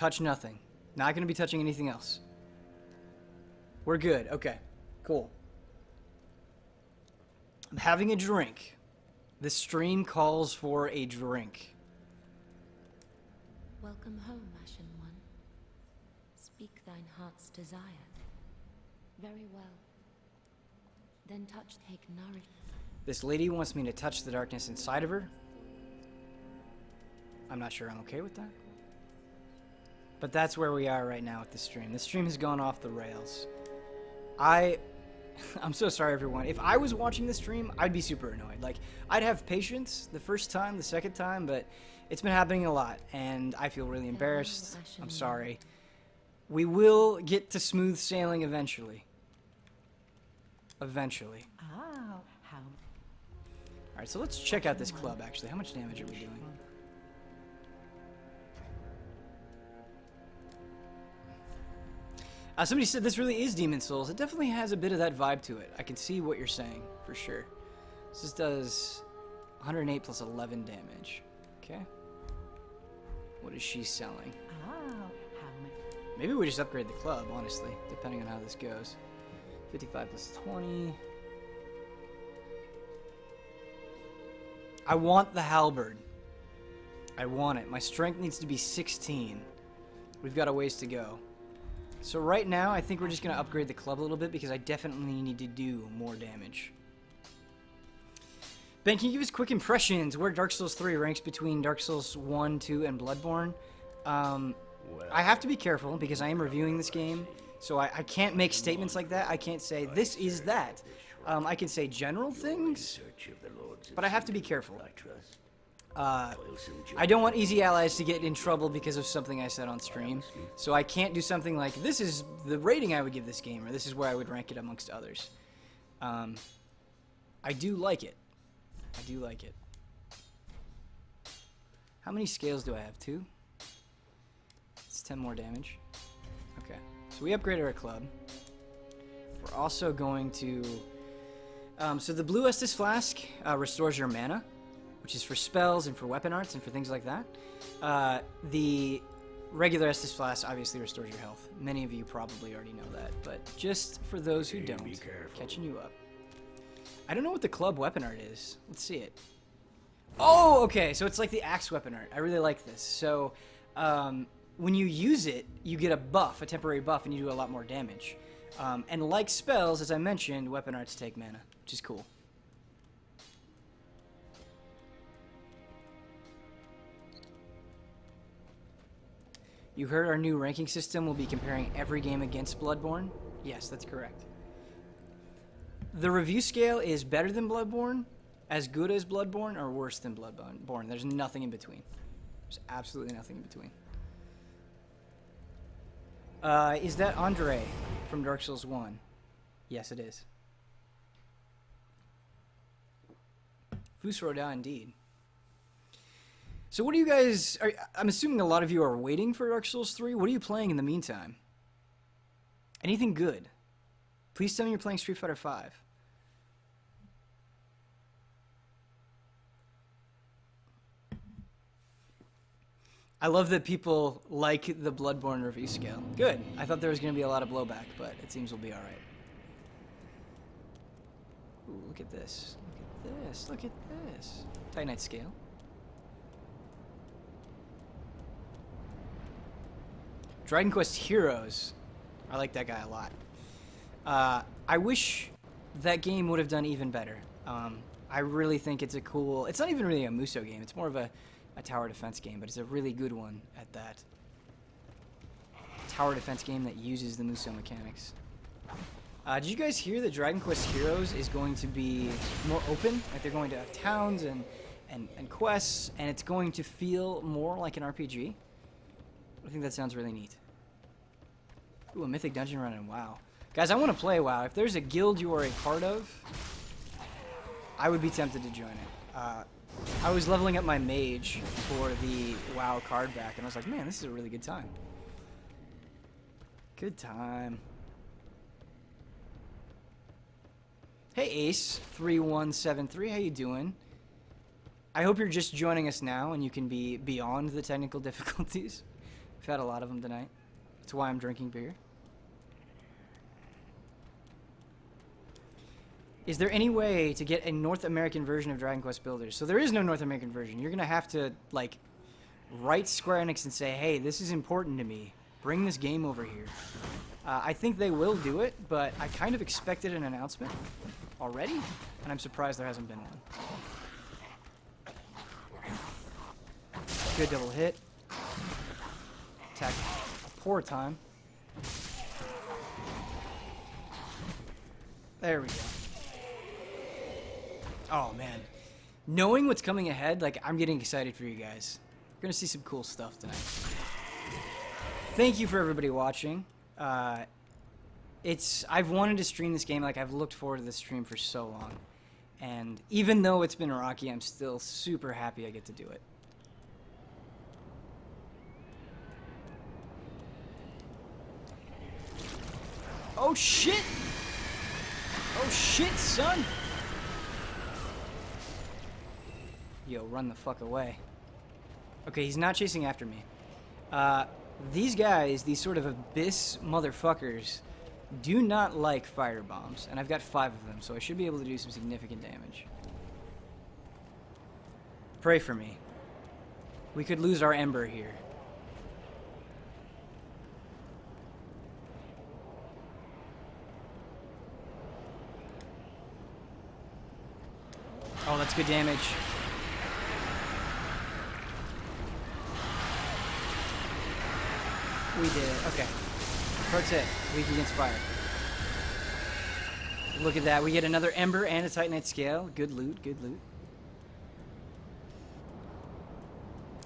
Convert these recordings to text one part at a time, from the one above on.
Touch nothing. Not going to be touching anything else. We're good. Okay. Cool. I'm having a drink. The stream calls for a drink. Welcome home, Ashen One. Speak thine heart's desire. Very well. Then touch, take nourish. This lady wants me to touch the darkness inside of her. I'm not sure I'm okay with that. But that's where we are right now with the stream. The stream has gone off the rails. I'm so sorry, everyone. If I was watching the stream, I'd be super annoyed. Like, I'd have patience the first time, the second time, but it's been happening a lot, and I feel really embarrassed. I'm sorry. We will get to smooth sailing eventually. Eventually. Oh, how... Alright, so let's check out this club, actually. How much damage are we doing? Somebody said this really is Demon Souls. It definitely has a bit of that vibe to it. I can see what you're saying, for sure. This does 108 plus 11 damage. Okay. What is she selling? Oh, how much... Maybe we just upgrade the club, honestly, depending on how this goes. 55 plus 20. I want the halberd. I want it. My strength needs to be 16. We've got a ways to go. So right now, I think we're just going to upgrade the club a little bit because I definitely need to do more damage. Ben, can you give us quick impressions where Dark Souls 3 ranks between Dark Souls 1, 2, and Bloodborne? I have to be careful because I am reviewing this game, so I can't make statements like that. I can't say, this is that. I can say general things, but I have to be careful. I don't want Easy Allies to get in trouble because of something I said on stream, so I can't do something like, this is the rating I would give this game, or this is where I would rank it amongst others. I do like it. I do like it. How many scales do I have? 2? It's 10 more damage. Okay, so we upgraded our club. We're also going to... so the Blue Estus Flask restores your mana, which is for spells and for weapon arts and for things like that. The regular Estus Flask obviously restores your health. Many of you probably already know that, but just for those who don't, catching you up. I don't know what the club weapon art is. Let's see it. Oh, okay, so it's like the axe weapon art. I really like this. So when you use it, you get a buff, a temporary buff, and you do a lot more damage. And like spells, as I mentioned, weapon arts take mana, which is cool. You heard our new ranking system will be comparing every game against Bloodborne? Yes, that's correct. The review scale is better than Bloodborne, as good as Bloodborne, or worse than Bloodborne. There's nothing in between. There's absolutely nothing in between. Is that Andre from Dark Souls 1? Yes, it is. Fusroda, indeed. So what do you guys... I'm assuming a lot of you are waiting for Dark Souls 3. What are you playing in the meantime? Anything good? Please tell me you're playing Street Fighter 5. I love that people like the Bloodborne review scale. Good. I thought there was going to be a lot of blowback, but it seems we'll be alright. Ooh, look at this. Look at this. Look at this. Titanite scale. Dragon Quest Heroes. I like that guy a lot. I wish that game would have done even better. I really think it's a cool... It's not even really a Muso game. It's more of a tower defense game, but it's a really good one at that. Tower defense game that uses the Muso mechanics. Did you guys hear that Dragon Quest Heroes is going to be more open? Like they're going to have towns and quests, and it's going to feel more like an RPG? I think that sounds really neat. Ooh, a Mythic Dungeon Run in WoW. Guys, I want to play WoW. If there's a guild you are a part of, I would be tempted to join it. I was leveling up my mage for the WoW card back, and I was like, man, this is a really good time. Good time. Hey, Ace3173, how you doing? I hope you're just joining us now and you can be beyond the technical difficulties. We've had a lot of them tonight. That's why I'm drinking beer. Is there any way to get a North American version of Dragon Quest Builders? So there is no North American version. You're going to have to, like, write Square Enix and say, hey, this is important to me. Bring this game over here. I think they will do it, but I kind of expected an announcement already, and I'm surprised there hasn't been one. Good double hit. Attack a poor time. There we go. Oh, man. Knowing what's coming ahead, like, I'm getting excited for you guys. We're going to see some cool stuff tonight. Thank you for everybody watching. I've wanted to stream this game. Like, I've looked forward to this stream for so long. And even though it's been rocky, I'm still super happy I get to do it. Oh, shit! Oh, shit, son! Yo, run the fuck away. Okay, he's not chasing after me. These guys, these sort of abyss motherfuckers, do not like fire bombs, and I've got 5 of them, so I should be able to do some significant damage. Pray for me. We could lose our Ember here. Oh, that's good damage. We did it. Okay. Pro tip. Weak against fire. Look at that. We get another Ember and a Titanite scale. Good loot. Good loot.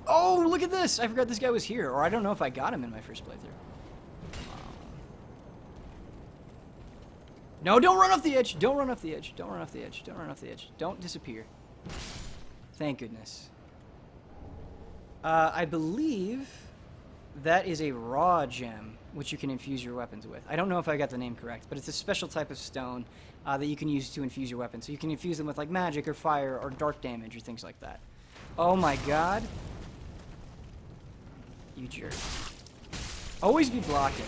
Oh, look at this. I forgot this guy was here. Or I don't know if I got him in my first playthrough. No, don't run off the edge. Don't run off the edge. Don't run off the edge. Don't run off the edge. Don't disappear. Thank goodness. I believe that is a raw gem, which you can infuse your weapons with. I don't know if I got the name correct, but it's a special type of stone that you can use to infuse your weapons. So you can infuse them with, like, magic or fire or dark damage or things like that. Oh my god. You jerk. Always be blocking.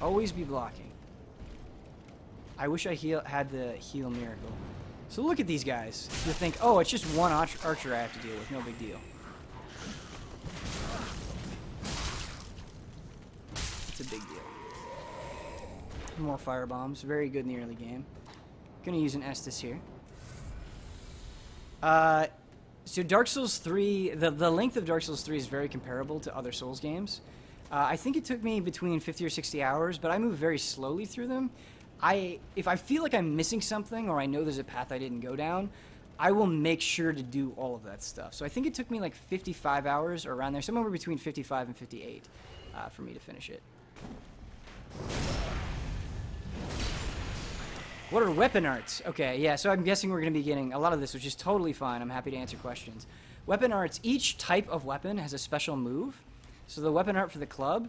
Always be blocking. I wish I had the heal miracle. So look at these guys. You think, oh, it's just one archer I have to deal with. No big deal. It's a big deal. More fire bombs. Very good in the early game. Gonna use an Estus here. So Dark Souls 3, the length of Dark Souls 3 is very comparable to other Souls games. I think it took me between 50 or 60 hours, but I move very slowly through them. If I feel like I'm missing something or I know there's a path I didn't go down, I will make sure to do all of that stuff. So I think it took me like 55 hours or around there, somewhere between 55 and 58 for me to finish it. What are weapon arts? Okay, yeah, so I'm guessing we're going to be getting a lot of this, which is totally fine. I'm happy to answer questions. Weapon arts, each type of weapon has a special move. So the weapon art for the club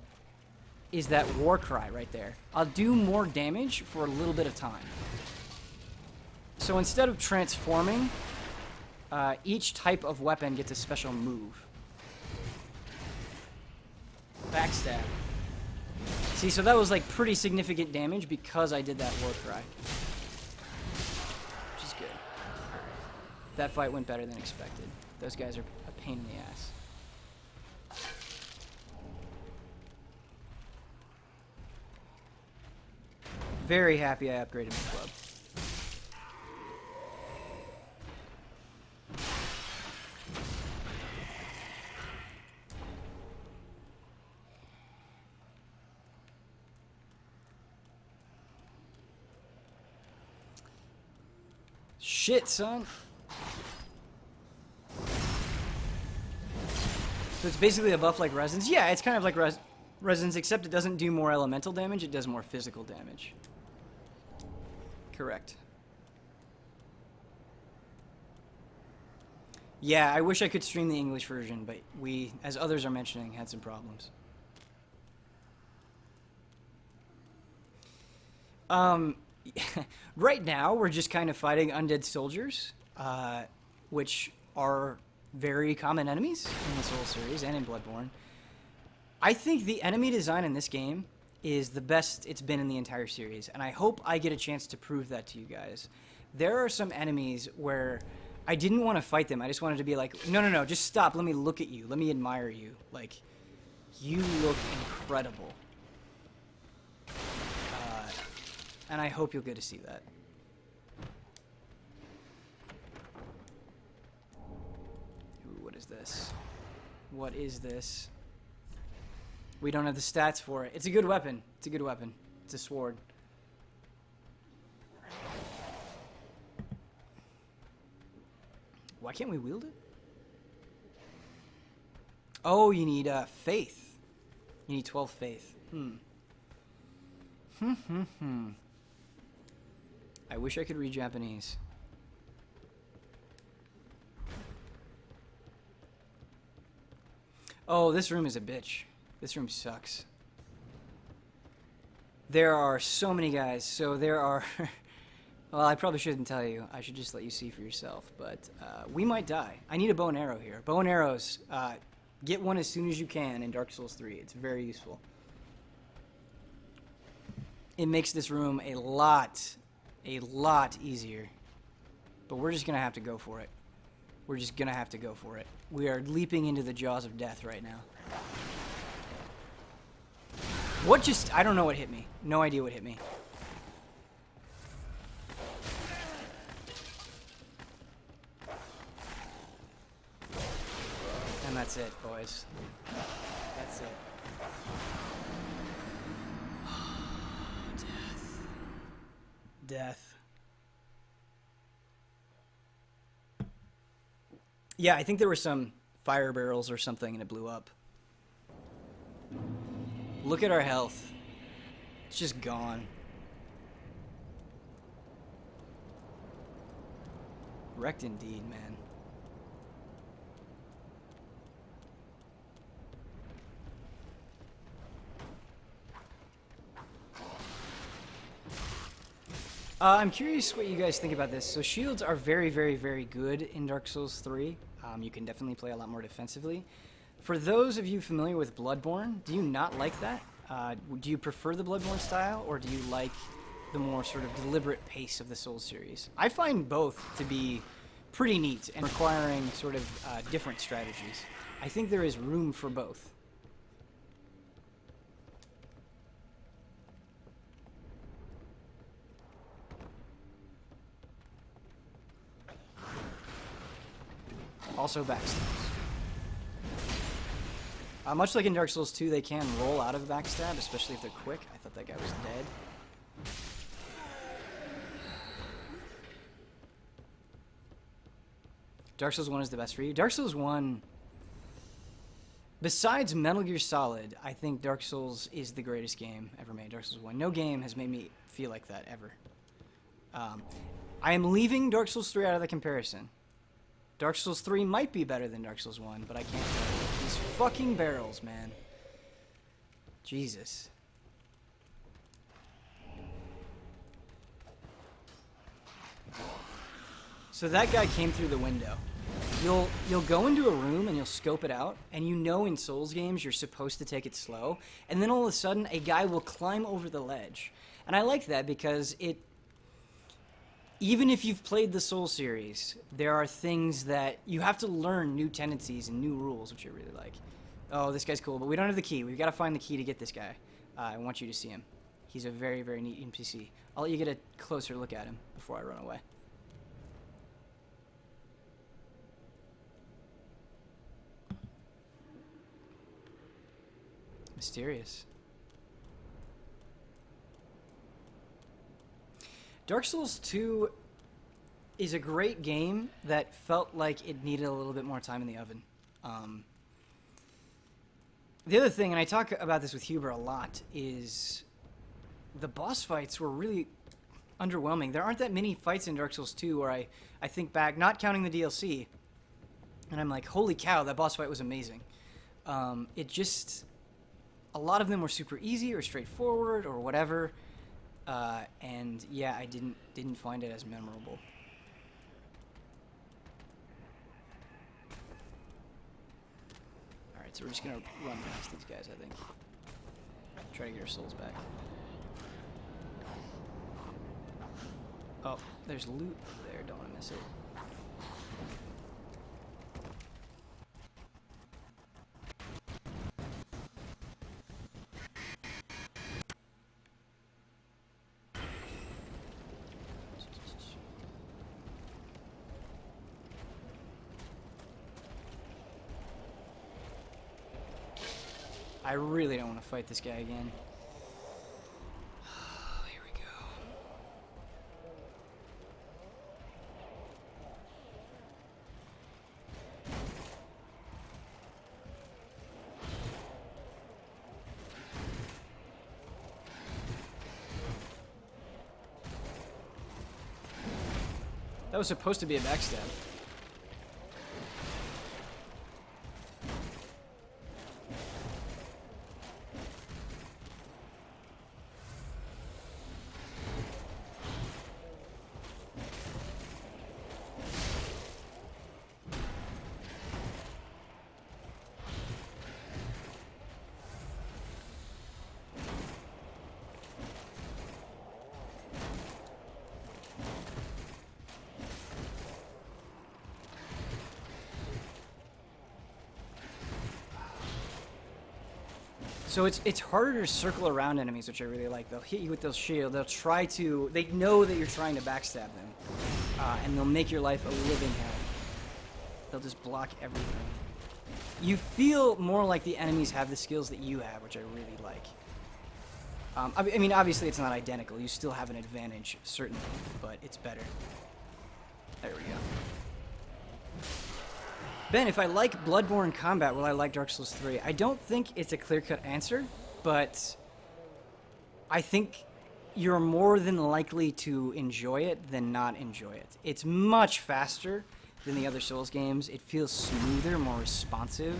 is that war cry right there. I'll do more damage for a little bit of time. So instead of transforming, each type of weapon gets a special move. Backstab. See, so that was like pretty significant damage because I did that war cry. Which is good. That fight went better than expected. Those guys are a pain in the ass. Very happy I upgraded my club. Shit, son. So it's basically a buff like Resonance? Yeah, it's kind of like Resonance, except it doesn't do more elemental damage, it does more physical damage. Correct. Yeah, I wish I could stream the English version, but we, as others are mentioning, had some problems. Right now, we're just kind of fighting undead soldiers, which are very common enemies in the Souls series and in Bloodborne. I think the enemy design in this game is the best it's been in the entire series, and I hope I get a chance to prove that to you guys. There are some enemies where I didn't want to fight them. I just wanted to be like, no, no, no, just stop. Let me look at you. Let me admire you. Like, you look incredible. And I hope you'll get to see that. Ooh, what is this? What is this? We don't have the stats for it. It's a good weapon. It's a good weapon. It's a sword. Why can't we wield it? Oh, you need faith. You need 12 faith. I wish I could read Japanese. Oh, this room is a bitch. This room sucks. There are so many guys. So there are... Well, I probably shouldn't tell you. I should just let you see for yourself. But we might die. I need a bow and arrow here. Bow and arrows. Get one as soon as you can in Dark Souls 3. It's very useful. It makes this room a lot easier. But we're just going to have to go for it. We're just going to have to go for it. We are leaping into the jaws of death right now. What just... I don't know what hit me. No idea what hit me. And that's it, boys. That's it. Death. Death. Yeah, I think there were some fire barrels or something and it blew up. Look at our health. It's just gone. Wrecked indeed, man. I'm curious what you guys think about this. So shields are very, very, very good in Dark Souls 3. You can definitely play a lot more defensively. For those of you familiar with Bloodborne, do you not like that? Do you prefer the Bloodborne style, or do you like the more sort of deliberate pace of the Souls series? I find both to be pretty neat and requiring sort of different strategies. I think there is room for both. Also backstabs. Much like in Dark Souls 2, they can roll out of backstab, especially if they're quick. I thought that guy was dead. Dark Souls 1 is the best for you. Dark Souls 1, besides Metal Gear Solid, I think Dark Souls is the greatest game ever made. Dark Souls 1. No game has made me feel like that ever. I am leaving Dark Souls 3 out of the comparison. Dark Souls 3 might be better than Dark Souls 1, but I can't tell you. These fucking barrels, man. Jesus. So that guy came through the window. You'll go into a room and you'll scope it out, and you know in Souls games you're supposed to take it slow, and then all of a sudden a guy will climb over the ledge. And I like that because it... Even if you've played the Souls series, there are things that you have to learn, new tendencies and new rules, which I really like. Oh, this guy's cool, but we don't have the key. We've got to find the key to get this guy. I want you to see him. He's a very, very neat NPC. I'll let you get a closer look at him before I run away. Mysterious. Dark Souls 2 is a great game that felt like it needed a little bit more time in the oven. The other thing, and I talk about this with Huber a lot, is the boss fights were really underwhelming. There aren't that many fights in Dark Souls 2 where I think back, not counting the DLC, and I'm like, holy cow, that boss fight was amazing. It just... A lot of them were super easy or straightforward or whatever. And yeah, I didn't find it as memorable. Alright, So we're just gonna run past these guys, I think. Try to get our souls back. Oh, there's loot over there. Don't want to miss it. I really don't want to fight this guy again. Here we go. That was supposed to be a backstab. So it's harder to circle around enemies, which I really like. They'll hit you with those shield. They'll try to. They know that you're trying to backstab them, and they'll make your life a living hell. They'll just block everything. You feel more like the enemies have the skills that you have, which I really like. I mean, obviously it's not identical. You still have an advantage, certainly, but it's better. There we go. Ben, if I like Bloodborne combat, will I like Dark Souls 3? I don't think it's a clear-cut answer, but I think you're more than likely to enjoy it than not enjoy it. It's much faster than the other Souls games. It feels smoother, more responsive.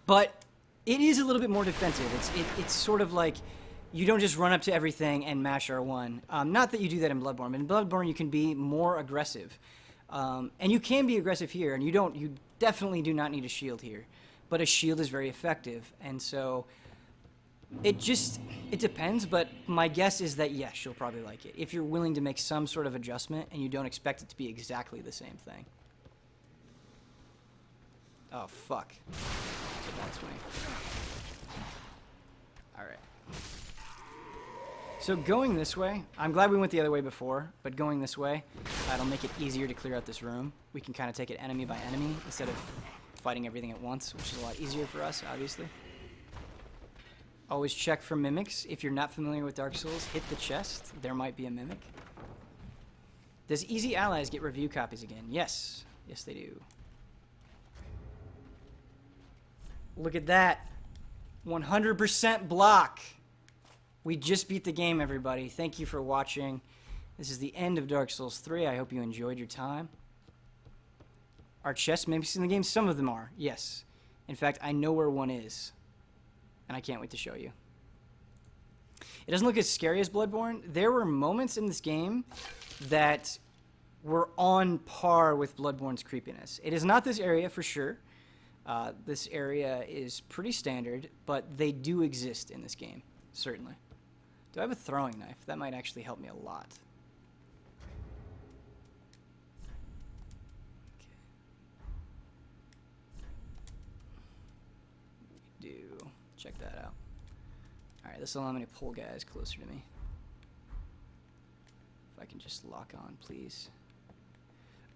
But it is a little bit more defensive. It's sort of like you don't just run up to everything and mash R1. Not that you do that in Bloodborne, but in Bloodborne you can be more aggressive. And you can be aggressive here, and you definitely do not need a shield here. But a shield is very effective, and so it depends, but my guess is that yes, you'll probably like it. If you're willing to make some sort of adjustment and you don't expect it to be exactly the same thing. Oh, fuck. That's me. Alright. So going this way, I'm glad we went the other way before, but going this way, that'll make it easier to clear out this room. We can kind of take it enemy by enemy instead of fighting everything at once, which is a lot easier for us, obviously. Always check for mimics. If you're not familiar with Dark Souls, hit the chest. There might be a mimic. Does Easy Allies get review copies again? Yes. Yes, they do. Look at that. 100% block. We just beat the game, everybody. Thank you for watching. This is the end of Dark Souls 3. I hope you enjoyed your time. Are chests mimics in the game? Some of them are, yes. In fact, I know where one is. And I can't wait to show you. It doesn't look as scary as Bloodborne. There were moments in this game that were on par with Bloodborne's creepiness. It is not this area for sure. This area is pretty standard, but they do exist in this game, certainly. Do I have a throwing knife? That might actually help me a lot. Okay. We do. Check that out. Alright, this will allow me to pull guys closer to me. If I can just lock on, please.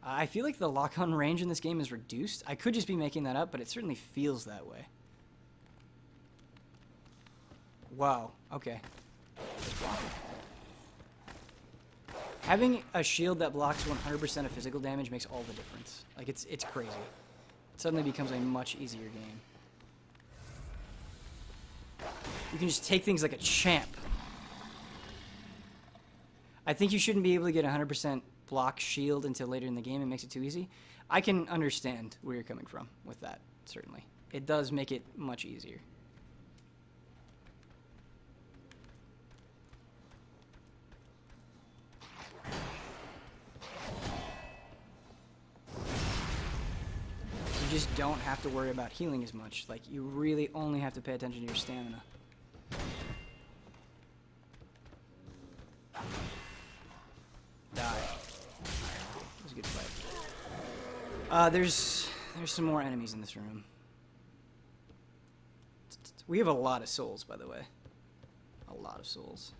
I feel like the lock-on range in this game is reduced. I could just be making that up, but it certainly feels that way. Wow, okay. Having a shield that blocks 100% of physical damage makes all the difference. Like, it's crazy. It suddenly becomes a much easier game. You can just take things like a champ. I think you shouldn't be able to get 100% block shield until later in the game. It makes it too easy. I can understand where you're coming from with that, certainly. It does make it much easier. just don't have to worry about healing as much. Like, you really only have to pay attention to your stamina. Die. That was a good fight. There's some more enemies in this room. We have a lot of souls, by the way. A lot of souls.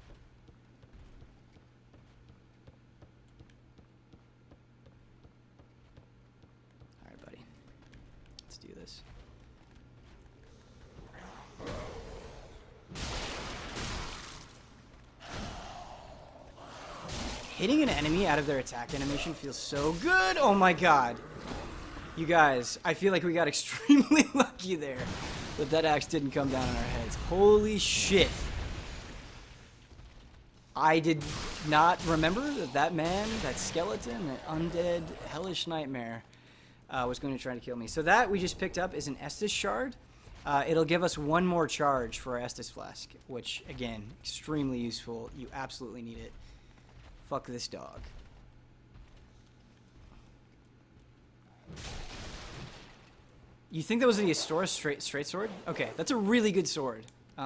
Alright, buddy. Let's do this. Hitting an enemy out of their attack animation feels so good! Oh my god! You guys, I feel like we got extremely lucky there that that axe didn't come down on our heads. Holy shit! I did not remember that that man, that skeleton, that undead hellish nightmare was going to try to kill me. So that we just picked up is an Estus shard. It'll give us one more charge for our Estus flask, which, again, extremely useful. You absolutely need it. Fuck this dog. You think that was the Astoris straight sword? Okay, that's a really good sword.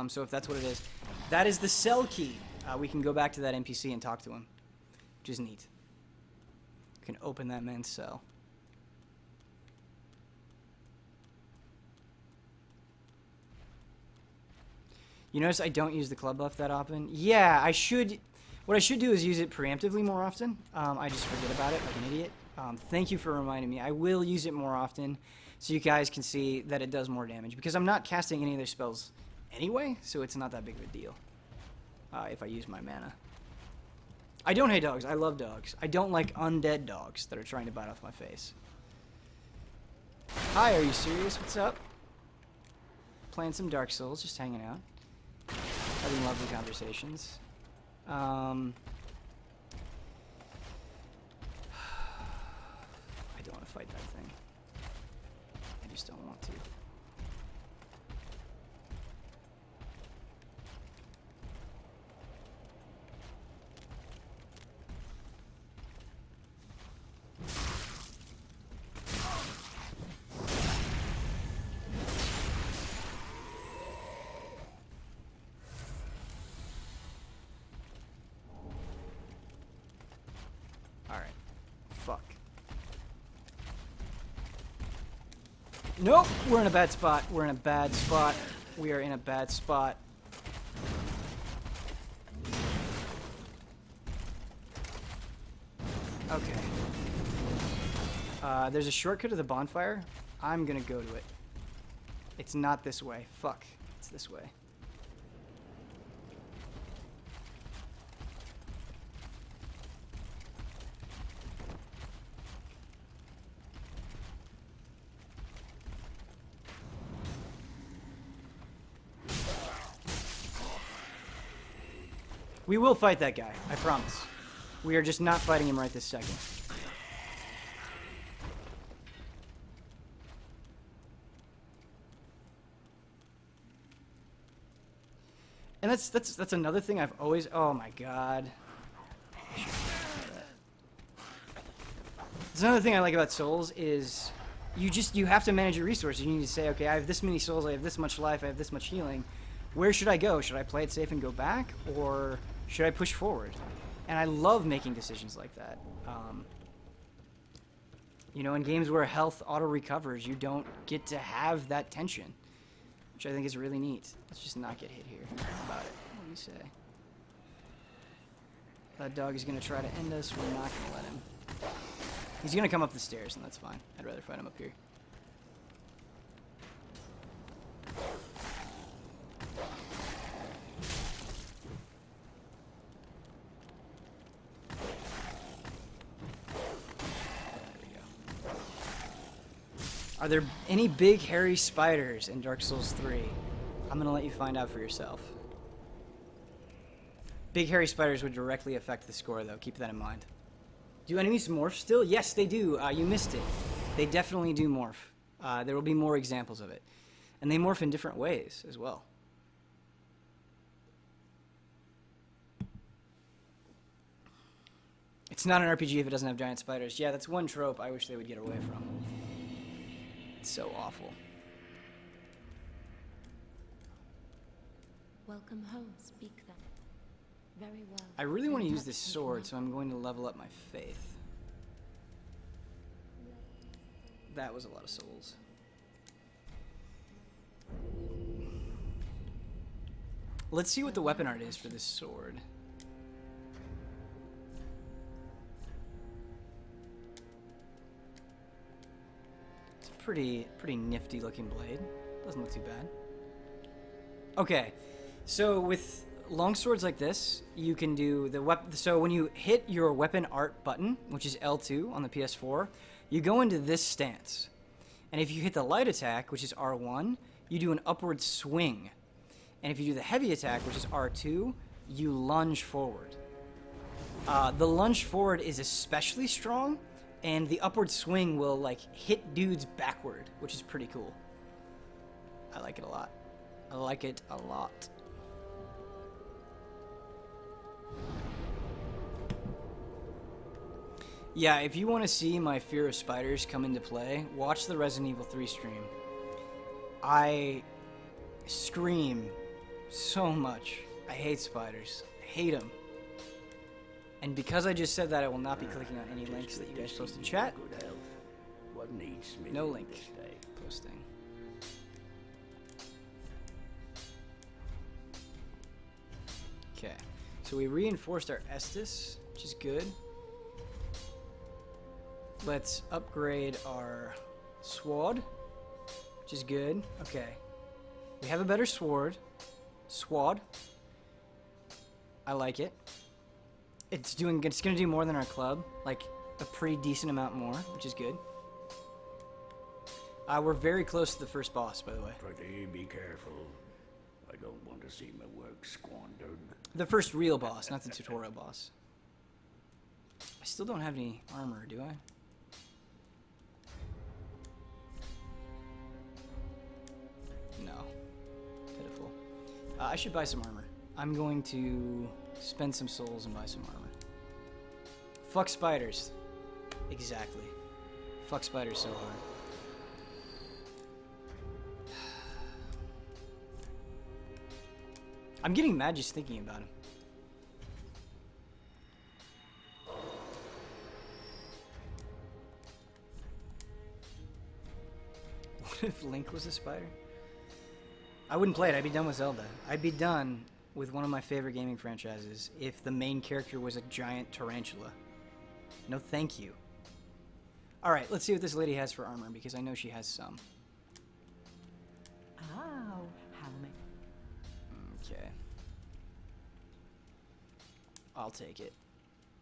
So if that's what it is, that is the cell key. We can go back to that NPC and talk to him, which is neat. We can open that man's cell. You notice I don't use the club buff that often? Yeah, I should. What I should do is use it preemptively more often. I just forget about it like an idiot. Thank you for reminding me. I will use it more often so you guys can see that it does more damage, because I'm not casting any of their spells anyway, so it's not that big of a deal if I use my mana. I don't hate dogs. I love dogs. I don't like undead dogs that are trying to bite off my face. Hi, are you serious? What's up? Playing some Dark Souls, just hanging out. Having lovely conversations. I don't want to fight that thing. I just don't want to. Alright. Fuck. Nope! We're in a bad spot. We're in a bad spot. We are in a bad spot. Okay. There's a shortcut to the bonfire. I'm gonna go to it. It's not this way. Fuck. It's this way. We will fight that guy, I promise. We are just not fighting him right this second. And that's another thing I've always... Oh my god. That's another thing I like about Souls is you have to manage your resources. You need to say, okay, I have this many souls, I have this much life, I have this much healing. Where should I go? Should I play it safe and go back? Or should I push forward? And I love making decisions like that. You know, in games where health auto-recovers, you don't get to have that tension, which I think is really neat. Let's just not get hit here. How about it? What do you say? That dog is going to try to end us. We're not going to let him. He's going to come up the stairs, and that's fine. I'd rather fight him up here. Are there any big hairy spiders in Dark Souls 3? I'm gonna let you find out for yourself. Big hairy spiders would directly affect the score, though. Keep that in mind. Do enemies morph still? Yes, they do. You missed it. They definitely do morph. There will be more examples of it. And they morph in different ways as well. It's not an RPG if it doesn't have giant spiders. Yeah, that's one trope I wish they would get away from. It's so awful. Welcome home, speak then. Very well. I really want to Then use this touch me sword, not. so I'm going to level up my faith. That was a lot of souls. Let's see what the weapon art is for this sword. It's a pretty nifty looking blade. Doesn't look too bad. Okay, so with long swords like this, you can do the weapon. So when you hit your weapon art button, which is L2 on the PS4, you go into this stance. And if you hit the light attack, which is R1, you do an upward swing. And if you do the heavy attack, which is R2, you lunge forward. The lunge forward is especially strong, and the upward swing will like hit dudes backward, which is pretty cool. I like it a lot. I like it a lot. Yeah, if you want to see my fear of spiders come into play, watch the Resident Evil 3 stream. I scream so much. I hate spiders. I hate them. And because I just said that, I will not be clicking on any links that you guys post in chat. No link posting. Okay, so we reinforced our Estus, which is good. Let's upgrade our sword, which is good. Okay, we have a better sword. Sword. I like it. It's gonna do more than our club, like a pretty decent amount more, which is good. We're very close to the first boss, by the way. Pretty be careful. I don't want to see my work squandered. The first real boss, not the tutorial boss. I still don't have any armor, do I? No. Pitiful. I should buy some armor. I'm going to spend some souls and buy some armor. Fuck spiders. Exactly. Fuck spiders so hard. I'm getting mad just thinking about him. What if Link was a spider? I wouldn't play it. I'd be done with Zelda. I'd be done with one of my favorite gaming franchises if the main character was a giant tarantula. No thank you. Alright, let's see what this lady has for armor, because I know she has some. Oh, helmet. Okay. I'll take it.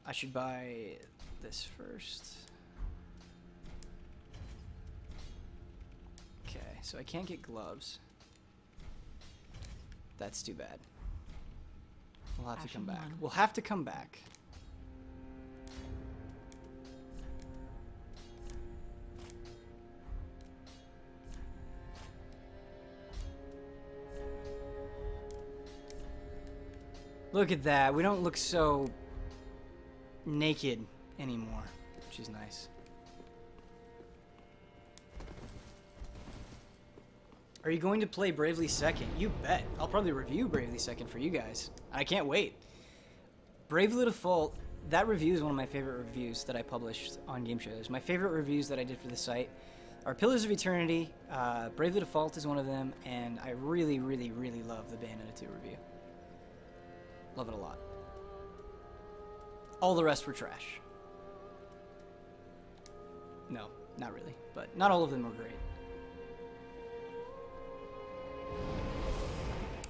I should buy this first. Okay, so I can't get gloves. That's too bad. We'll have to come back. We'll have to come back. Look at that. We don't look so naked anymore, which is nice. Are you going to play Bravely Second? You bet. I'll probably review Bravely Second for you guys. I can't wait. Bravely Default, that review is one of my favorite reviews that I published on Game Trailers. My favorite reviews that I did for the site are Pillars of Eternity, Bravely Default is one of them, and I really, really, really love the Bayonetta 2 review. Love it a lot. All the rest were trash. No, not really, but not all of them were great.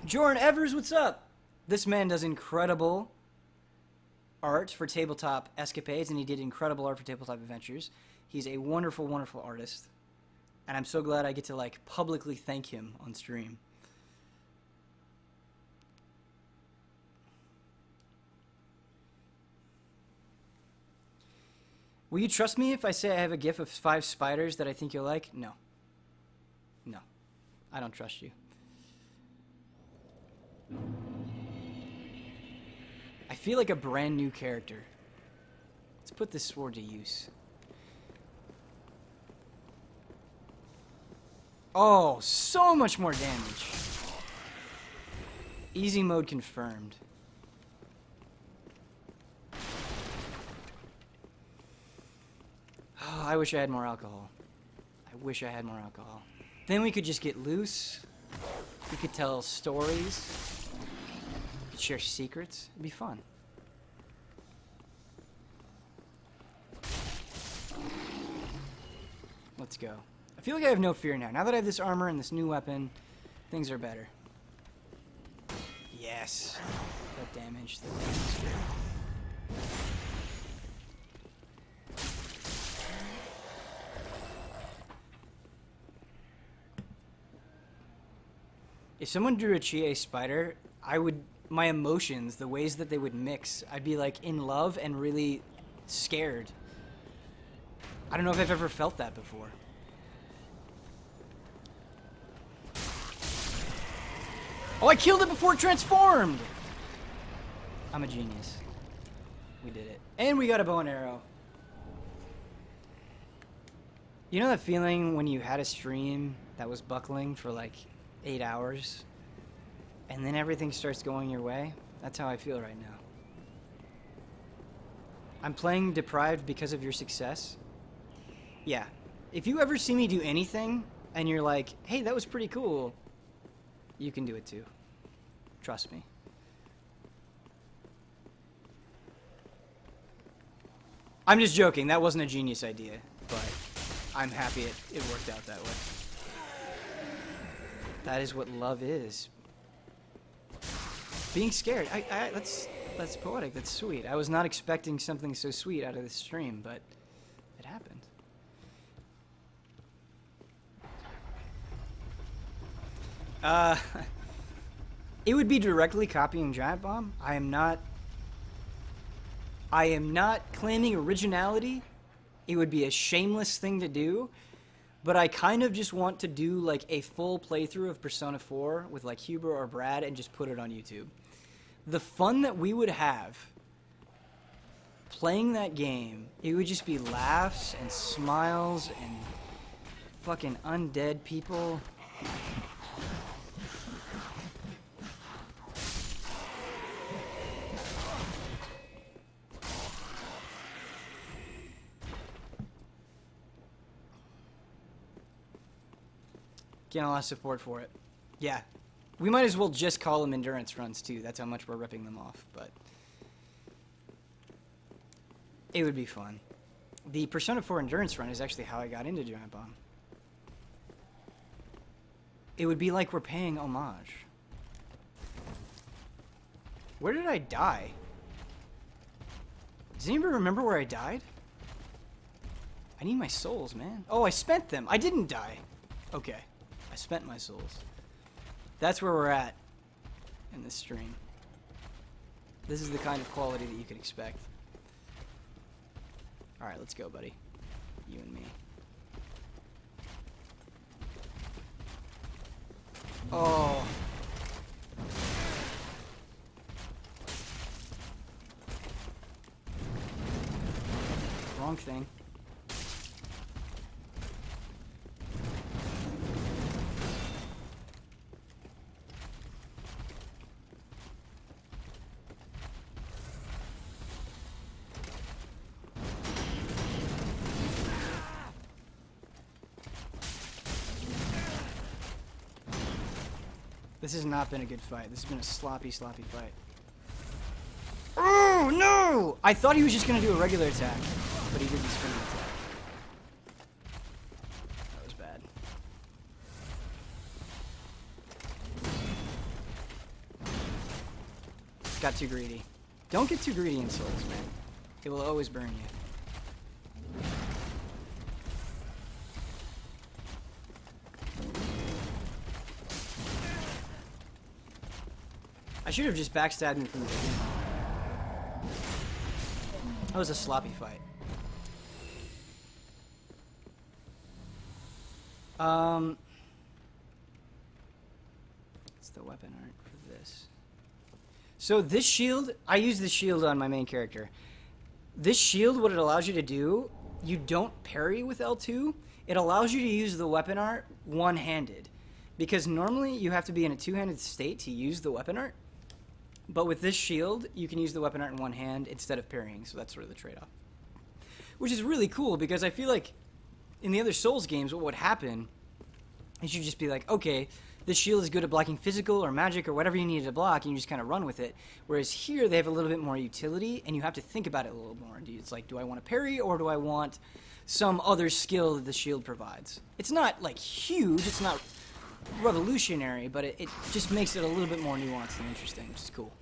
Jordan Evers, what's up? This man does incredible art for Tabletop Escapades, and he did incredible art for Tabletop Adventures. He's a wonderful, wonderful artist, and I'm so glad I get to like publicly thank him on stream. Will you trust me if I say I have a gif of 5 spiders that I think you'll like? No. No. I don't trust you. I feel like a brand new character. Let's put this sword to use. Oh, so much more damage. Easy mode confirmed. Oh, I wish I had more alcohol. I wish I had more alcohol. Then we could just get loose. We could tell stories. We could share secrets. It'd be fun. Let's go. I feel like I have no fear now. Now that I have this armor and this new weapon, things are better. Yes. That damage. That damage is good. If someone drew a Chie spider, I would, my emotions, the ways that they would mix, I'd be like in love and really scared. I don't know if I've ever felt that before. Oh, I killed it before it transformed! I'm a genius. We did it. And we got a bow and arrow. You know that feeling when you had a stream that was buckling for like 8 hours, and then everything starts going your way? That's how I feel right now. I'm playing deprived because of your success. Yeah. If you ever see me do anything, and you're like, hey, that was pretty cool, you can do it too. Trust me. I'm just joking. That wasn't a genius idea, but I'm happy it worked out that way. That is what love is. Being scared. That's poetic. That's sweet. I was not expecting something so sweet out of this stream, but it happened. It would be directly copying Giant Bomb. I am not claiming originality. It would be a shameless thing to do. But I kind of just want to do like a full playthrough of Persona 4 with like Huber or Brad and just put it on YouTube. The fun that we would have playing that game, it would just be laughs and smiles and fucking undead people. Getting a lot of support for it. Yeah. We might as well just call them endurance runs, too. That's how much we're ripping them off, but it would be fun. The Persona 4 endurance run is actually how I got into Giant Bomb. It would be like we're paying homage. Where did I die? Does anybody remember where I died? I need my souls, man. Oh, I spent them. I didn't die. Okay. I spent my souls. That's where we're at in this stream. This is the kind of quality that you could expect. Alright, let's go, buddy. You and me. Oh. Wrong thing. This has not been a good fight. This has been a sloppy, sloppy fight. Oh, no! I thought he was just going to do a regular attack, but he did the spinning attack. That was bad. Got too greedy. Don't get too greedy in Souls, man. It will always burn you. I should have just backstabbed him from the beginning. That was a sloppy fight. What's the weapon art for this? So this shield, I use this shield on my main character. This shield, what it allows you to do, you don't parry with L2. it allows you to use the weapon art one-handed. Because normally you have to be in a two-handed state to use the weapon art. But with this shield, you can use the weapon art in one hand instead of parrying. So that's sort of the trade-off. Which is really cool because I feel like in the other Souls games, what would happen is you'd just be like, okay, this shield is good at blocking physical or magic or whatever you need to block, and you just kind of run with it. Whereas here, they have a little bit more utility, and you have to think about it a little more. It's like, do I want to parry, or do I want some other skill that the shield provides? It's not, like, huge. It's not revolutionary, but it just makes it a little bit more nuanced and interesting, which is cool.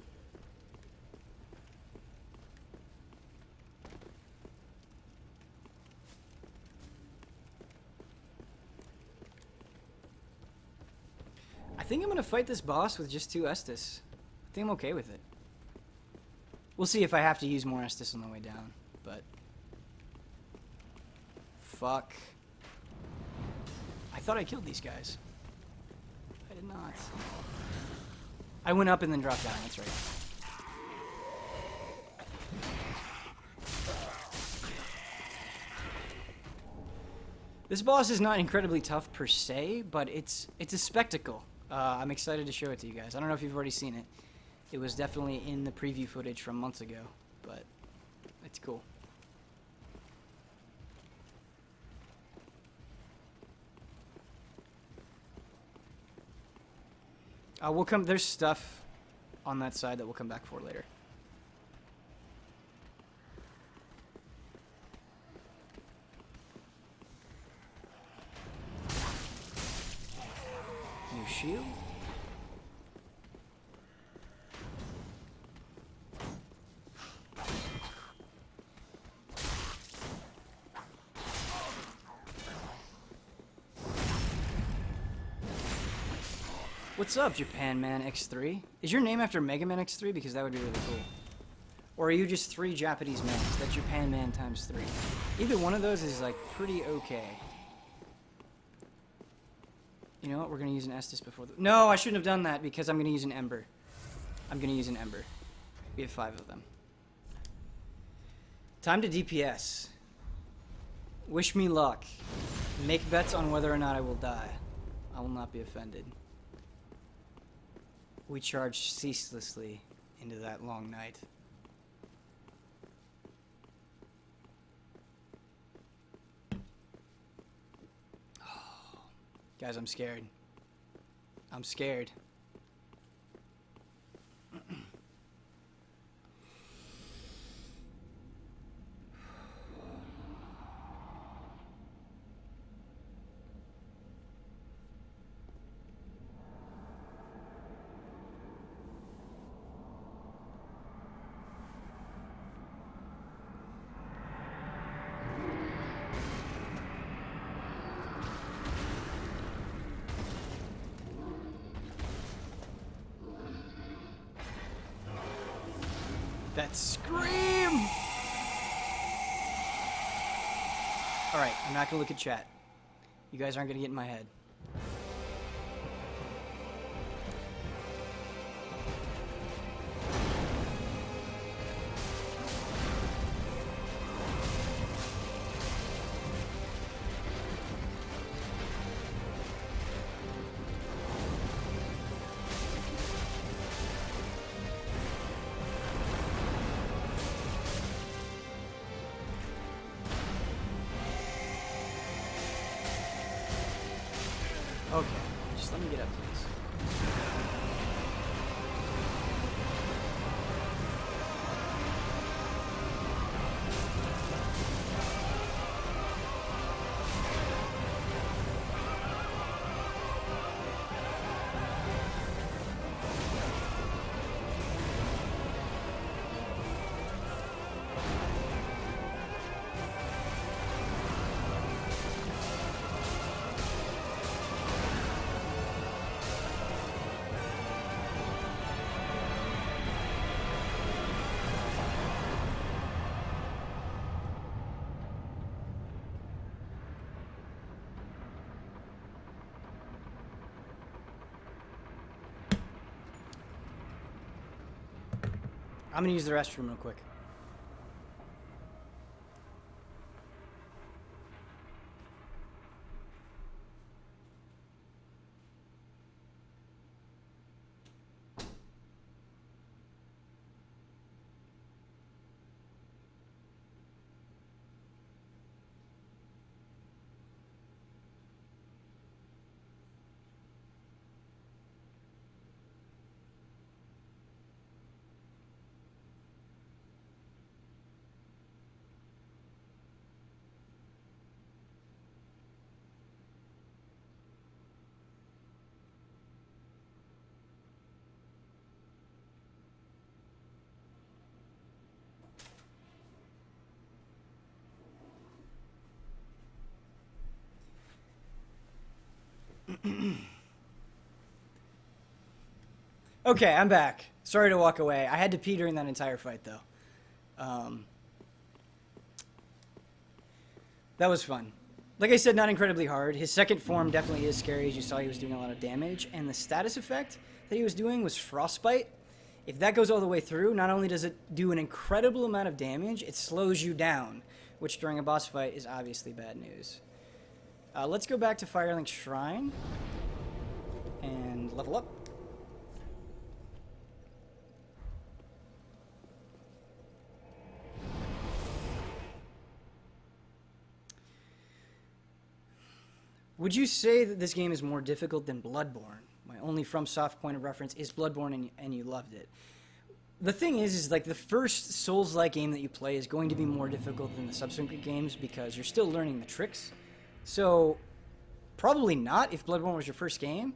I think I'm going to fight this boss with just 2 Estus. I think I'm okay with it. We'll see if I have to use more Estus on the way down, but... Fuck. I thought I killed these guys. I did not. I went up and then dropped down, that's right. This boss is not incredibly tough per se, but it's a spectacle. I'm excited to show it to you guys. I don't know if you've already seen it. It was definitely in the preview footage from months ago, but it's cool. We'll come. There's stuff on that side that we'll come back for later. New shield. What's up, Japan Man X3? Is your name after Mega Man X3? Because that would be really cool. Or are you just 3 Japanese men? That's Japan Man times 3. Either one of those is like pretty okay. You know what? We're gonna use an Estus before the... No, I shouldn't have done that because I'm gonna use an Ember. I'm gonna use an Ember. We have 5 of them. Time to DPS. Wish me luck. Make bets on whether or not I will die. I will not be offended. We charge ceaselessly into that long night. Oh. Guys, I'm scared. I'm scared. That scream! Alright, I'm not gonna look at chat. You guys aren't gonna get in my head. Okay, just let me get up, please. I'm gonna use the restroom real quick. Okay, I'm back. Sorry to walk away. I had to pee during that entire fight, though. That was fun. Like I said, not incredibly hard. His second form definitely is scary. As you saw, he was doing a lot of damage. And the status effect that he was doing was Frostbite. If that goes all the way through, not only does it do an incredible amount of damage, it slows you down, which during a boss fight is obviously bad news. Let's go back to Firelink Shrine and level up. Would you say that this game is more difficult than Bloodborne? My only FromSoft point of reference is Bloodborne, and you loved it. The thing is like the first Souls-like game that you play is going to be more difficult than the subsequent games because you're still learning the tricks. So, probably not if Bloodborne was your first game.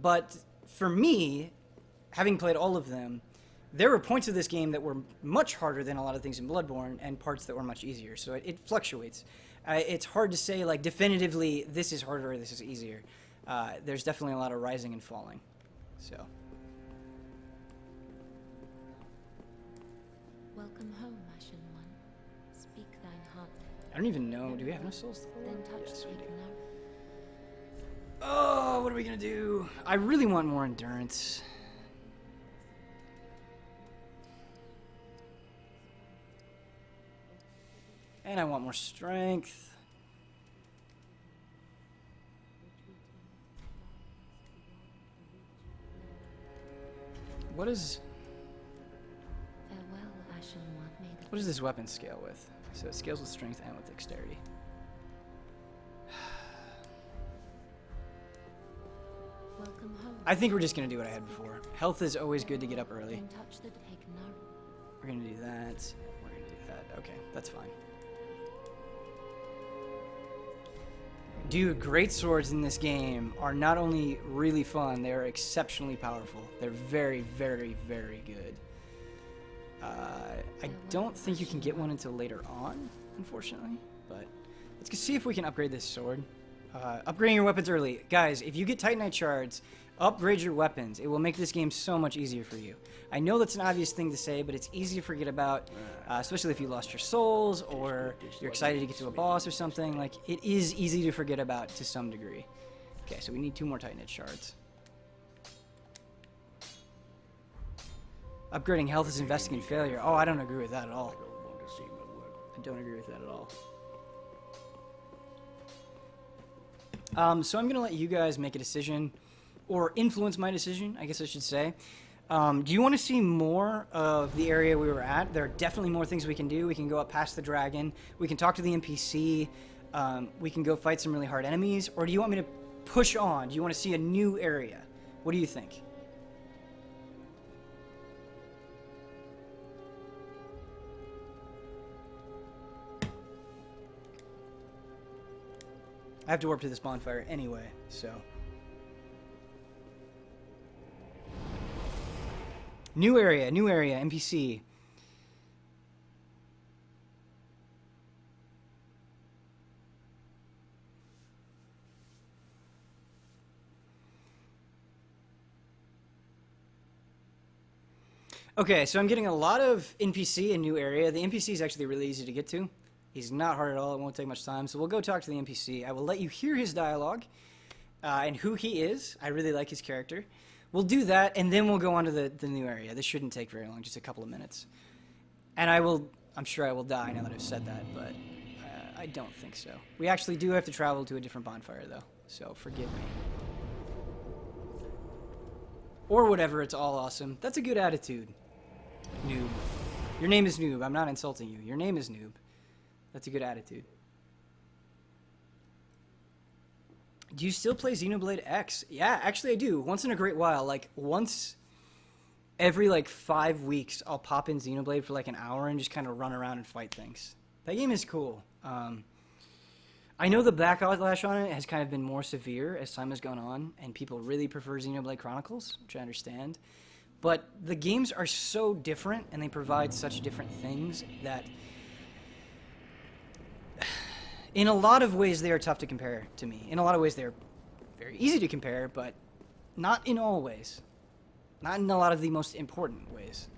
But for me, having played all of them, there were points of this game that were much harder than a lot of things in Bloodborne and parts that were much easier. So it fluctuates. It's hard to say, like, definitively, this is harder or this is easier. There's definitely a lot of rising and falling. So. Welcome home, Ashen One. Speak thine heart. I don't even know. Do we have enough souls? Then touch Yes, the we do. ignite. Oh, what are we going to do? I really want more endurance. And I want more strength. What is... Farewell, Ashen One. May the What does this weapon scale with? So it scales with strength and with dexterity. welcome home. I think we're just going to do what I had before. Health is always good to get up early. Then touch the ignite. We're going to do that. We're going to do that. Okay, that's fine. Dude, great swords in this game are not only really fun, they're exceptionally powerful. They're very, very, very good. I don't think you can get one until later on, unfortunately. But let's go see if we can upgrade this sword. Upgrading your weapons early. Guys, if you get Titanite shards, upgrade your weapons. It will make this game so much easier for you. I know that's an obvious thing to say, but it's easy to forget about, especially if you lost your souls or you're excited to get to a boss or something. Like, it is easy to forget about to some degree. Okay, so we need 2 more Titanite shards. Upgrading health is investing in failure. Oh, I don't agree with that at all. I don't want to see my work. I don't agree with that at all. So I'm going to let you guys make a decision, or influence my decision, I guess I should say. Do you want to see more of the area we were at? There are definitely more things we can do. We can go up past the dragon. We can talk to the NPC. We can go fight some really hard enemies. Or do you want me to push on? Do you want to see a new area? What do you think? I have to warp to this bonfire anyway, so... New area, NPC. Okay, so I'm getting a lot of NPC in new area. The NPC is actually really easy to get to. He's not hard at all. It won't take much time. So we'll go talk to the NPC. I will let you hear his dialogue and who he is. I really like his character. We'll do that, and then we'll go on to the new area. This shouldn't take very long, just a couple of minutes. And I'm sure I will die now that I've said that, but I don't think so. We actually do have to travel to a different bonfire, though, so forgive me. Or whatever, it's all awesome. That's a good attitude. Noob. Your name is Noob. I'm not insulting you. Your name is Noob. That's a good attitude. Do you still play Xenoblade X? Yeah, actually I do. Once in a great while. Like, once every, 5 weeks, I'll pop in Xenoblade for, an hour and just kind of run around and fight things. That game is cool. I know the backlash on it has kind of been more severe as time has gone on, and people really prefer Xenoblade Chronicles, which I understand. But the games are so different, and they provide such different things that... in a lot of ways, they are tough to compare to me. In a lot of ways, they're very easy to compare, but not in all ways. Not in a lot of the most important ways.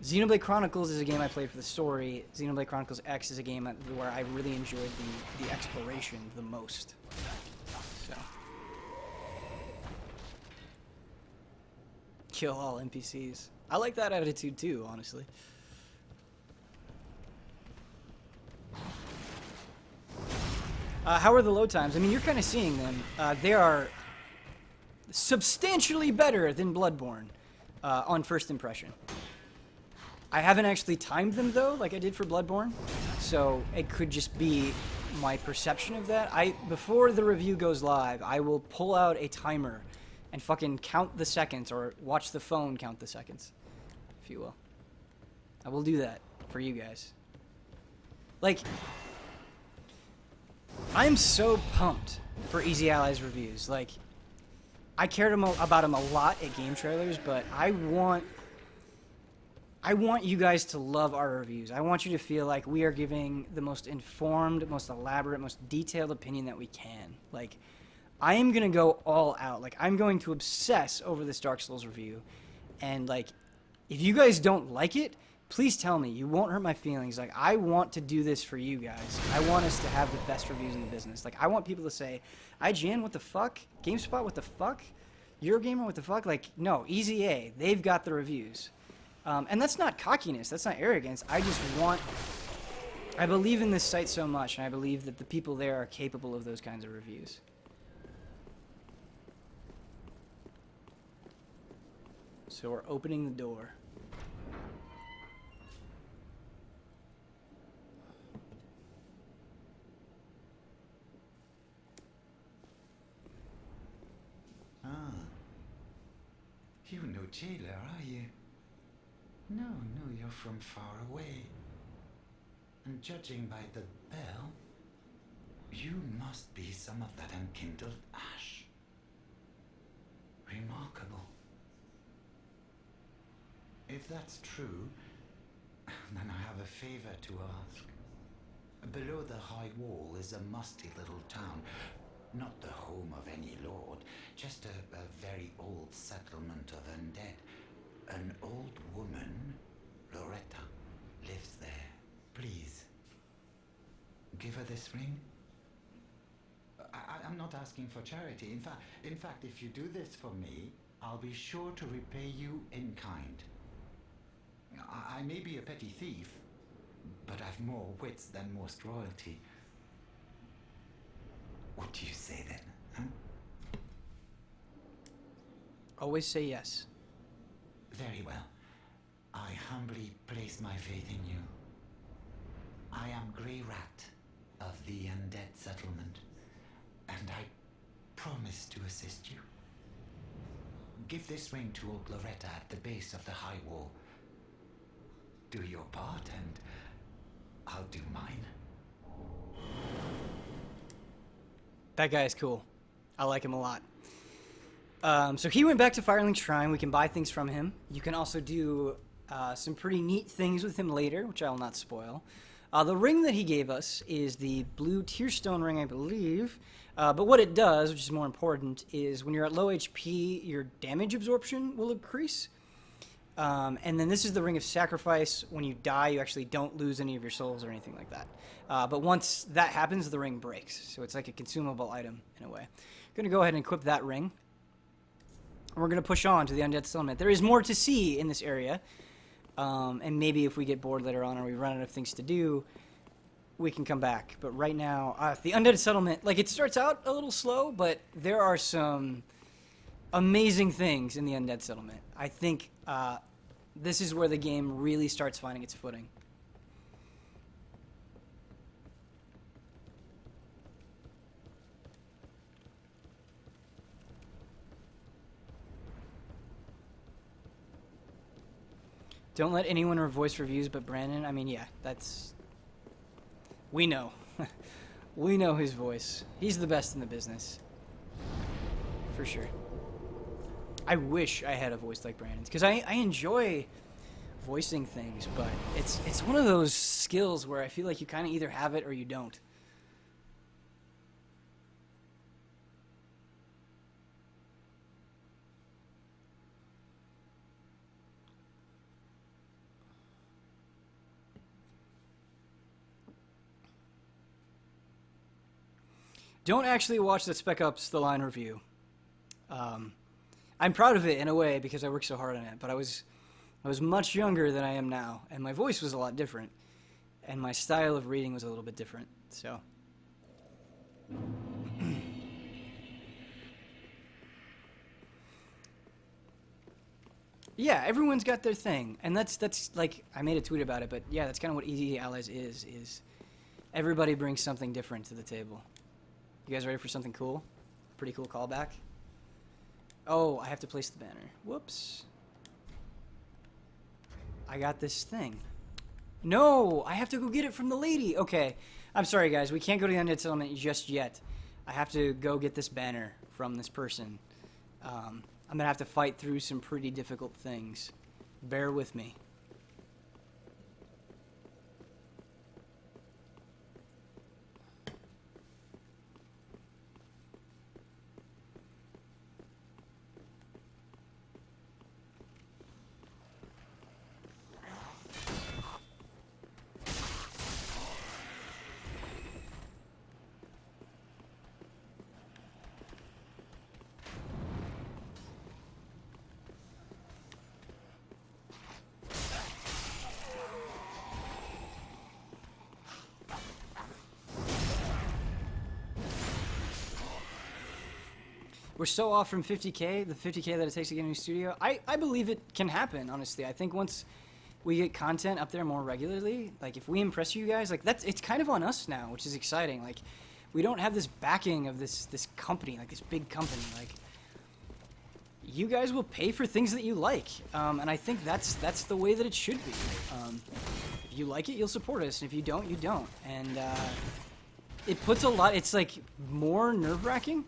Xenoblade Chronicles is a game I played for the story. Xenoblade Chronicles X is a game where I really enjoyed the exploration the most. So. Kill all NPCs. I like that attitude too, honestly. How are the load times? I mean, you're kind of seeing them. They are substantially better than Bloodborne on first impression. I haven't actually timed them, though, like I did for Bloodborne, so it could just be my perception of that. Before the review goes live, I will pull out a timer and fucking count the seconds, or watch the phone count the seconds, if you will. I will do that for you guys. Like, I'm so pumped for Easy Allies reviews. Like, I cared about them a lot at game trailers, but I want you guys to love our reviews. I want you to feel like we are giving the most informed, most elaborate, most detailed opinion that we can. Like, I am going to go all out. Like, I'm going to obsess over this Dark Souls review. And, like, if you guys don't like it, please tell me. You won't hurt my feelings. Like, I want to do this for you guys. I want us to have the best reviews in the business. Like, I want people to say, IGN, what the fuck? GameSpot, what the fuck? Eurogamer, what the fuck? Like, no, Easy A, they've got the reviews. And that's not cockiness. That's not arrogance. I believe in this site so much, and I believe that the people there are capable of those kinds of reviews. So we're opening the door. Ah. You're no jailer, are you? No, you're from far away. And judging by the bell, you must be some of that unkindled ash. Remarkable. If that's true, then I have a favor to ask. Below the high wall is a musty little town. Not the home of any lord, just a very old settlement of undead. An old woman, Loretta, lives there. Please, give her this ring. I'm not asking for charity. In fact, if you do this for me, I'll be sure to repay you in kind. I may be a petty thief, but I've more wits than most royalty. What do you say then, huh? Always say yes. Very well. I humbly place my faith in you. I am Grey Rat of the Undead settlement, and I promise to assist you. Give this ring to old Loretta at the base of the high wall. Do your part, and I'll do mine. That guy is cool. I like him a lot. So he went back to Firelink Shrine. We can buy things from him. You can also do some pretty neat things with him later, which I will not spoil. The ring that he gave us is the blue Tearstone ring, I believe. But what it does, which is more important, is when you're at low HP, your damage absorption will increase. And then this is the Ring of Sacrifice. When you die, you actually don't lose any of your souls or anything like that. But once that happens, the ring breaks. So it's like a consumable item in a way. I'm going to go ahead and equip that ring. And we're going to push on to the Undead Settlement. There is more to see in this area. And maybe if we get bored later on or we run out of things to do, we can come back. But right now, the Undead Settlement, like, it starts out a little slow, but there are some amazing things in the Undead Settlement. I think this is where the game really starts finding its footing. Don't let anyone voice reviews but Brandon. I mean, yeah, that's... We know. We know his voice. He's the best in the business. For sure. I wish I had a voice like Brandon's, because I enjoy voicing things, but it's one of those skills where I feel like you kind of either have it or you don't. don't actually watch the Spec Ops The Line review. I'm proud of it in a way because I worked so hard on it, but I was much younger than I am now, and my voice was a lot different, and my style of reading was a little bit different, so... Yeah, everyone's got their thing, and that's like, I made a tweet about it, but yeah, that's kind of what Easy Allies is everybody brings something different to the table. You guys ready for something cool? Pretty cool callback? Oh, I have to place the banner. Whoops. I got this thing. No, I have to go get it from the lady. Okay, I'm sorry guys, we can't go to the Undead Settlement just yet. I have to go get this banner from this person. I'm gonna have to fight through some pretty difficult things. Bear with me. We're so off from 50K, the 50K that it takes to get a new studio. I believe it can happen, honestly. I think once we get content up there more regularly, like if we impress you guys, like it's kind of on us now, which is exciting. Like we don't have this backing of this company, like this big company. Like you guys will pay for things that you like, and I think that's the way that it should be. If you like it, you'll support us, and if you don't, you don't. And it puts a lot. It's like more nerve-wracking.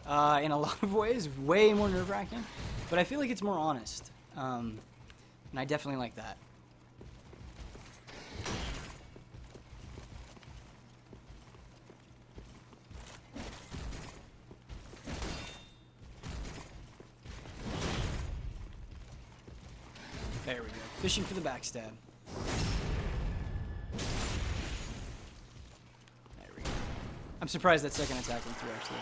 In a lot of ways, way more nerve-wracking, but I feel like it's more honest, and I definitely like that. There we go. Fishing for the backstab. There we go. I'm surprised that second attack went through, actually.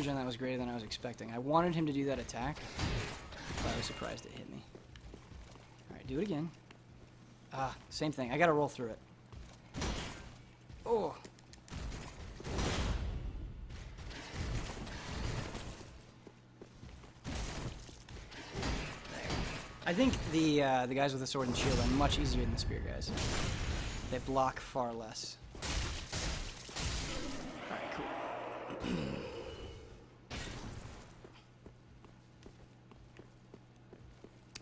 On that was greater than I was expecting. I wanted him to do that attack, but I was surprised it hit me. Alright, do it again. Ah, same thing. I gotta roll through it. Oh. I think the guys with the sword and shield are much easier than the spear guys. They block far less. Alright, cool.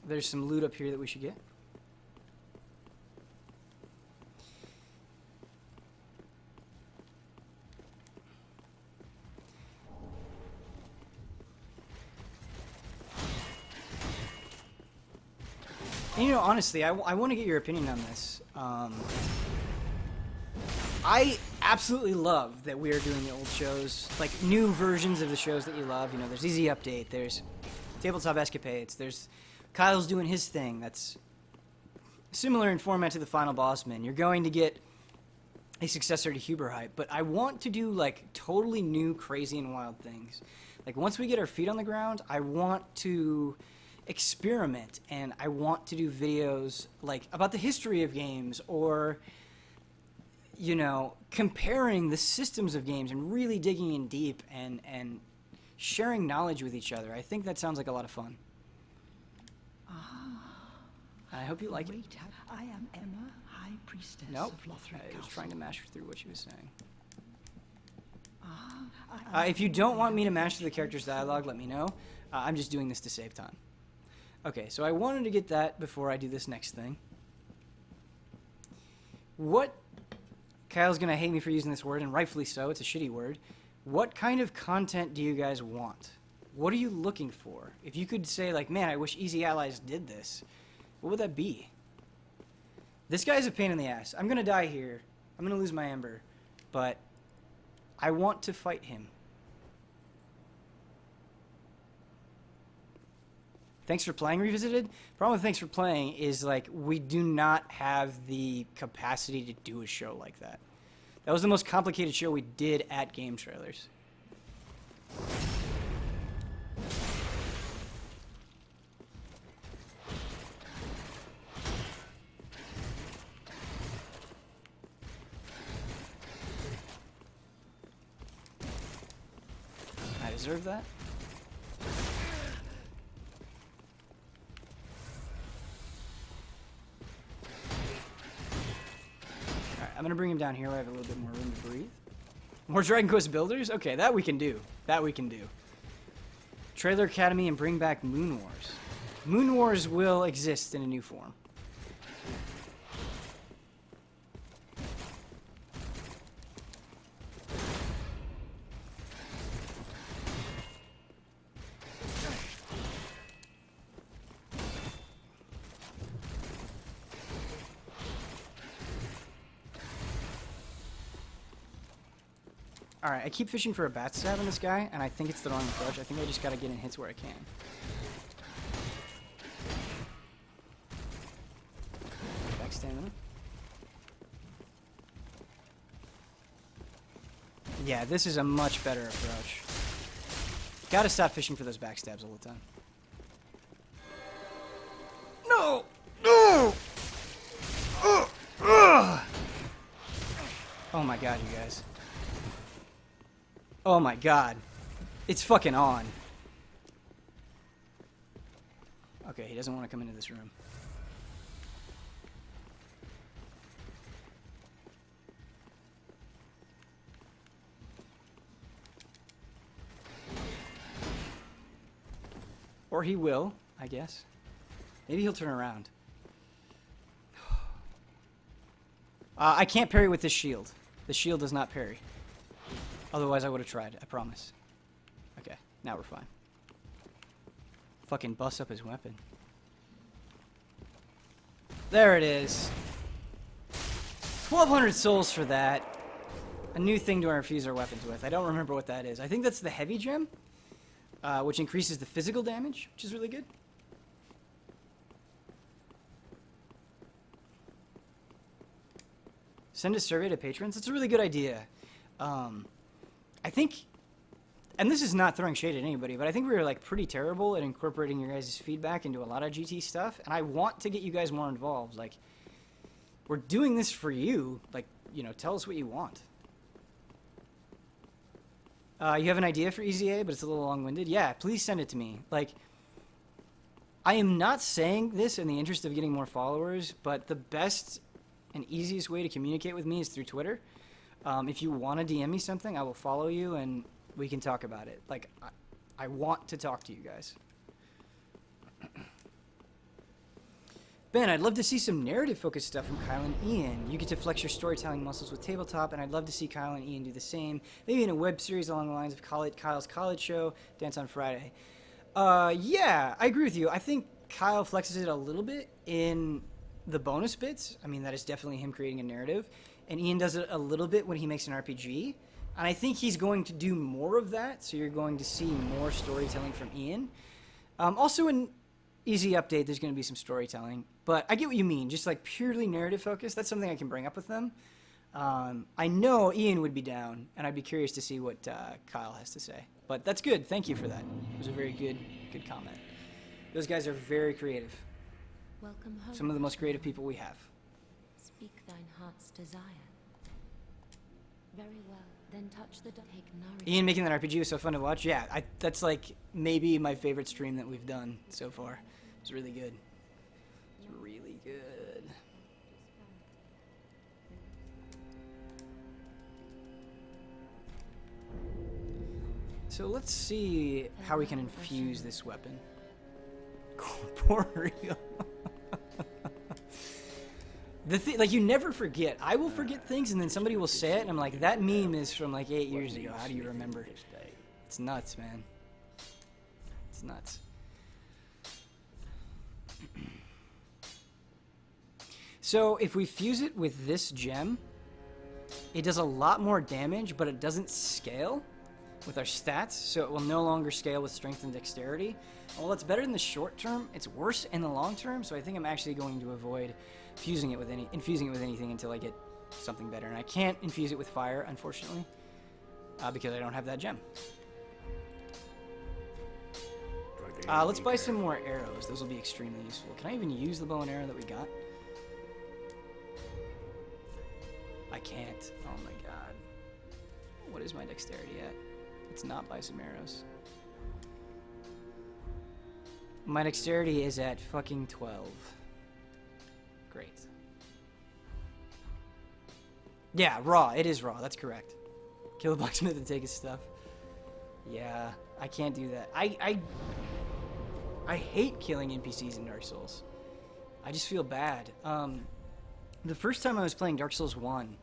There's some loot up here that we should get. And, you know, honestly, I want to get your opinion on this. I absolutely love that we are doing the old shows, like new versions of the shows that you love. You know, there's Easy Update, there's Tabletop Escapades, there's Kyle's doing his thing that's similar in format to the Final Bossman. You're going to get a successor to Huber Hype, but I want to do like totally new, crazy, and wild things. Like once we get our feet on the ground, I want to experiment, and I want to do videos like about the history of games, or you know, comparing the systems of games and really digging in deep and sharing knowledge with each other. I think that sounds like a lot of fun. I hope you like it. I am Emma, High Priestess Nope. of Lothric I was Castle. trying to mash through what she was saying. If you don't want me to mash through the character's dialogue, let me know. I'm just doing this to save time. Okay, so I wanted to get that before I do this next thing. What... Kyle's gonna hate me for using this word, and rightfully so. It's a shitty word. What kind of content do you guys want? What are you looking for? If you could say, like, man, I wish Easy Allies did this, what would that be? This guy's a pain in the ass. I'm gonna die here. I'm gonna lose my Ember. But I want to fight him. Thanks for playing Revisited. Problem with Thanks for Playing is like we do not have the capacity to do a show like that. That was the most complicated show we did at Game Trailers. I deserve that. I'm gonna bring him down here where I have a little bit more room to breathe. More Dragon Quest builders? Okay, that we can do. That we can do. Trailer Academy and bring back Moon Wars. Moon Wars will exist in a new form. Alright, I keep fishing for a bat stab on this guy, and I think it's the wrong approach. I think I just gotta get in hits where I can. Back stamina. Yeah, this is a much better approach. Gotta stop fishing for those backstabs all the time. No! No! Oh my god, you guys. Oh my god. It's fucking on. Okay, he doesn't want to come into this room. Or he will, I guess. Maybe he'll turn around. I can't parry with this shield. The shield does not parry. Otherwise, I would have tried. I promise. Okay, now we're fine. Fucking bust up his weapon. There it is. 1,200 souls for that. A new thing to infuse our weapons with. I don't remember what that is. I think that's the heavy gem, which increases the physical damage, which is really good. Send a survey to patrons. That's a really good idea. I think, and this is not throwing shade at anybody, but I think we were like pretty terrible at incorporating your guys' feedback into a lot of GT stuff, and I want to get you guys more involved. Like, we're doing this for you. Like, you know, tell us what you want. You have an idea for EZA, but it's a little long-winded? Yeah, please send it to me. Like, I am not saying this in the interest of getting more followers, but the best and easiest way to communicate with me is through Twitter. If you want to DM me something, I will follow you and we can talk about it. Like, I want to talk to you guys. Ben, I'd love to see some narrative-focused stuff from Kyle and Ian. You get to flex your storytelling muscles with tabletop, and I'd love to see Kyle and Ian do the same. Maybe in a web series along the lines of Kyle's college show, Dance on Friday. Yeah, I agree with you. I think Kyle flexes it a little bit in the bonus bits. I mean, that is definitely him creating a narrative. And Ian does it a little bit when he makes an RPG. And I think he's going to do more of that, so you're going to see more storytelling from Ian. Also in Easy Update, there's going to be some storytelling. But I get what you mean, just like purely narrative focused. That's something I can bring up with them. I know Ian would be down, and I'd be curious to see what Kyle has to say. But that's good. Thank you for that. It was a very good comment. Those guys are very creative. Welcome home. Some of the most creative people we have. Speak thine heart's desire. Very well. Then touch the take nourishment. Ian making that RPG was so fun to watch. Yeah, that's like maybe my favorite stream that we've done so far. It's really good. It's really good. So let's see how we can infuse this weapon. Corporeal. The thing, like, you never forget. I will forget things, and then somebody will say it, and I'm like, that meme is from like 8 years ago. How do you remember? It's nuts, man. It's nuts. So if we fuse it with this gem, it does a lot more damage, but it doesn't scale with our stats, so it will no longer scale with strength and dexterity. While it's better in the short term, it's worse in the long term, so I think I'm actually going to avoid infusing it with anything until I get something better. And I can't infuse it with fire, unfortunately, because I don't have that gem. Let's buy some more arrows. Those will be extremely useful. Can I even use the bow and arrow that we got? I can't. Oh my god. What is my dexterity at? Let's not buy some arrows. My dexterity is at fucking 12. Great. Yeah, raw. It is raw. That's correct. Kill the blacksmith and take his stuff. Yeah, I can't do that. I hate killing NPCs in Dark Souls. I just feel bad. The first time I was playing Dark Souls 1,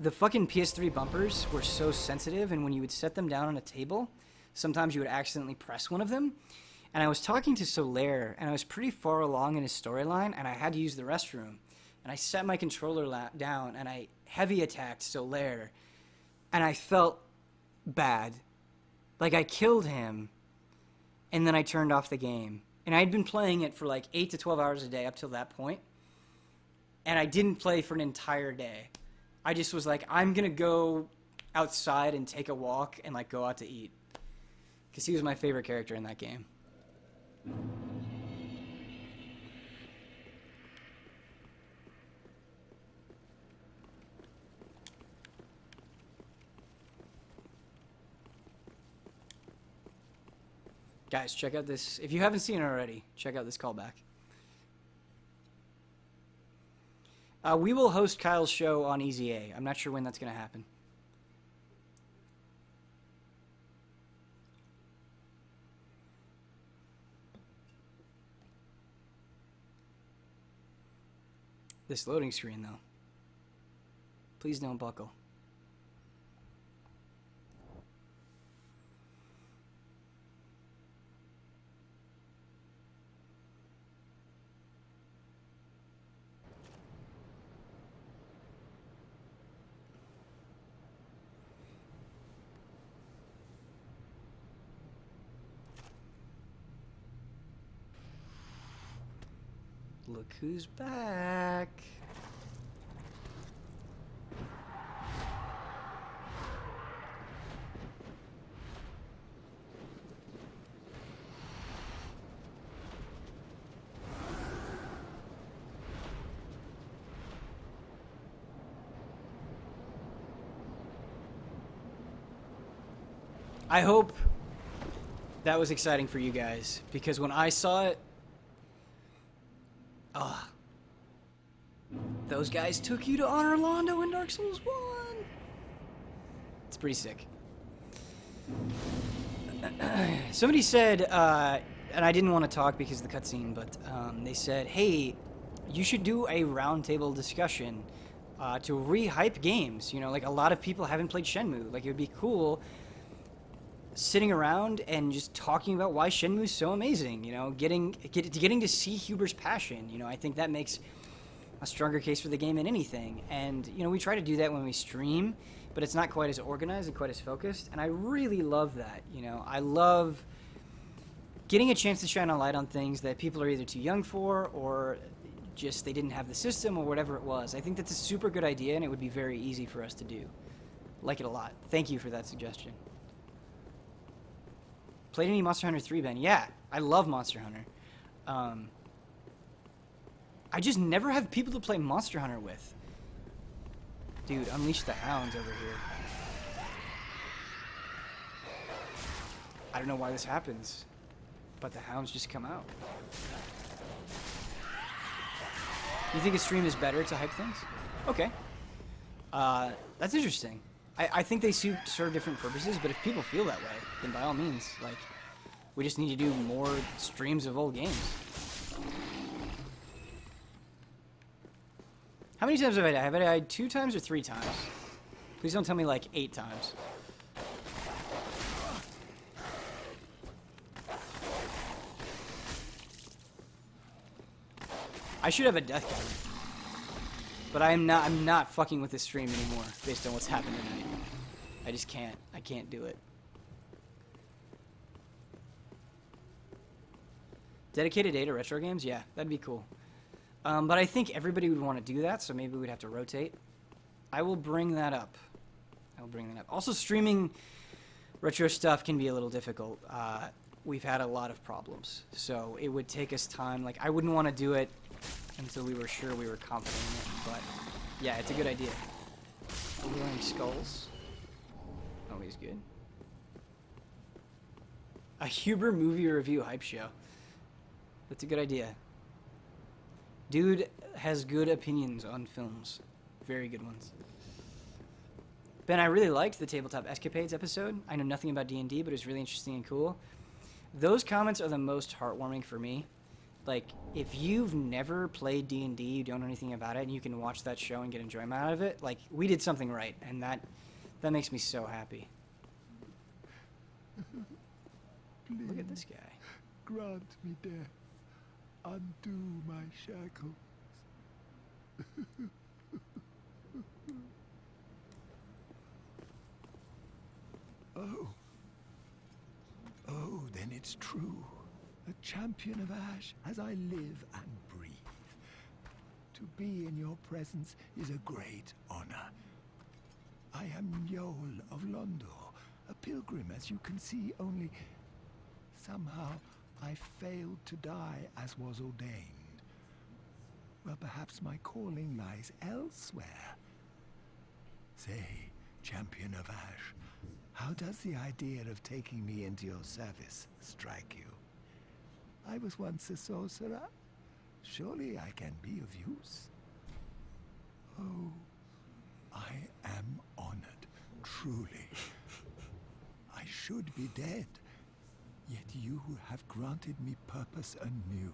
the fucking PS3 bumpers were so sensitive, and when you would set them down on a table, sometimes you would accidentally press one of them. And I was talking to Solaire, and I was pretty far along in his storyline, and I had to use the restroom. And I set my controller down, and I heavy attacked Solaire, and I felt bad. Like, I killed him, and then I turned off the game. And I had been playing it for like 8 to 12 hours a day up till that point, and I didn't play for an entire day. I just was like, I'm going to go outside and take a walk and like go out to eat. Because he was my favorite character in that game. Guys, check out this. If you haven't seen it already, check out this callback. We will host Kyle's show on Easy A. I'm not sure when that's going to happen. This loading screen, though. Please don't buckle. Look who's back. I hope that was exciting for you guys, because when I saw it, those guys took you to Honor Londo in Dark Souls 1. It's pretty sick. Somebody said, and I didn't want to talk because of the cutscene, but they said, hey, you should do a roundtable discussion to re-hype games. You know, like a lot of people haven't played Shenmue. Like it would be cool sitting around and just talking about why Shenmue is so amazing. You know, getting to see Huber's passion. You know, I think that makes a stronger case for the game than anything. And, you know, we try to do that when we stream, but it's not quite as organized and quite as focused. And I really love that. You know, I love getting a chance to shine a light on things that people are either too young for or just they didn't have the system or whatever it was. I think that's a super good idea, and it would be very easy for us to do. Like it a lot. Thank you for that suggestion. Played any Monster Hunter 3, Ben? Yeah, I love Monster Hunter. I just never have people to play Monster Hunter with. Dude, unleash the hounds over here. I don't know why this happens, but the hounds just come out. You think a stream is better to hype things? Okay. That's interesting. I think they serve different purposes, but if people feel that way, then by all means, like, we just need to do more streams of old games. How many times have I died? Have I died 2 times or 3 times? Please don't tell me like 8 times. I should have a death counter. But I'm not fucking with this stream anymore based on what's happened tonight. I just can't. I can't do it. Dedicated day to retro games? Yeah, that'd be cool. But I think everybody would want to do that, so maybe we'd have to rotate. I will bring that up. Also, streaming retro stuff can be a little difficult. We've had a lot of problems, so it would take us time. Like, I wouldn't want to do it until we were sure we were confident in it, but yeah, it's a good idea. Alluring Skulls. Always good. A Huber movie review hype show. That's a good idea. Dude has good opinions on films. Very good ones. Ben, I really liked the Tabletop Escapades episode. I know nothing about D&D, but it was really interesting and cool. Those comments are the most heartwarming for me. Like, if you've never played D&D, you don't know anything about it, and you can watch that show and get enjoyment out of it, like, we did something right, and that makes me so happy. Please, Look at this guy. grant me death. Undo my shackles. Oh, then it's true. A champion of Ash as I live and breathe. To be in your presence is a great honor. I am Yol of Londor, a pilgrim, as you can see, only somehow I failed to die as was ordained. Well, perhaps my calling lies elsewhere. Say, champion of Ash, how does the idea of taking me into your service strike you? I was once a sorcerer. Surely I can be of use. Oh, I am honored, truly. I should be dead, yet you have granted me purpose anew.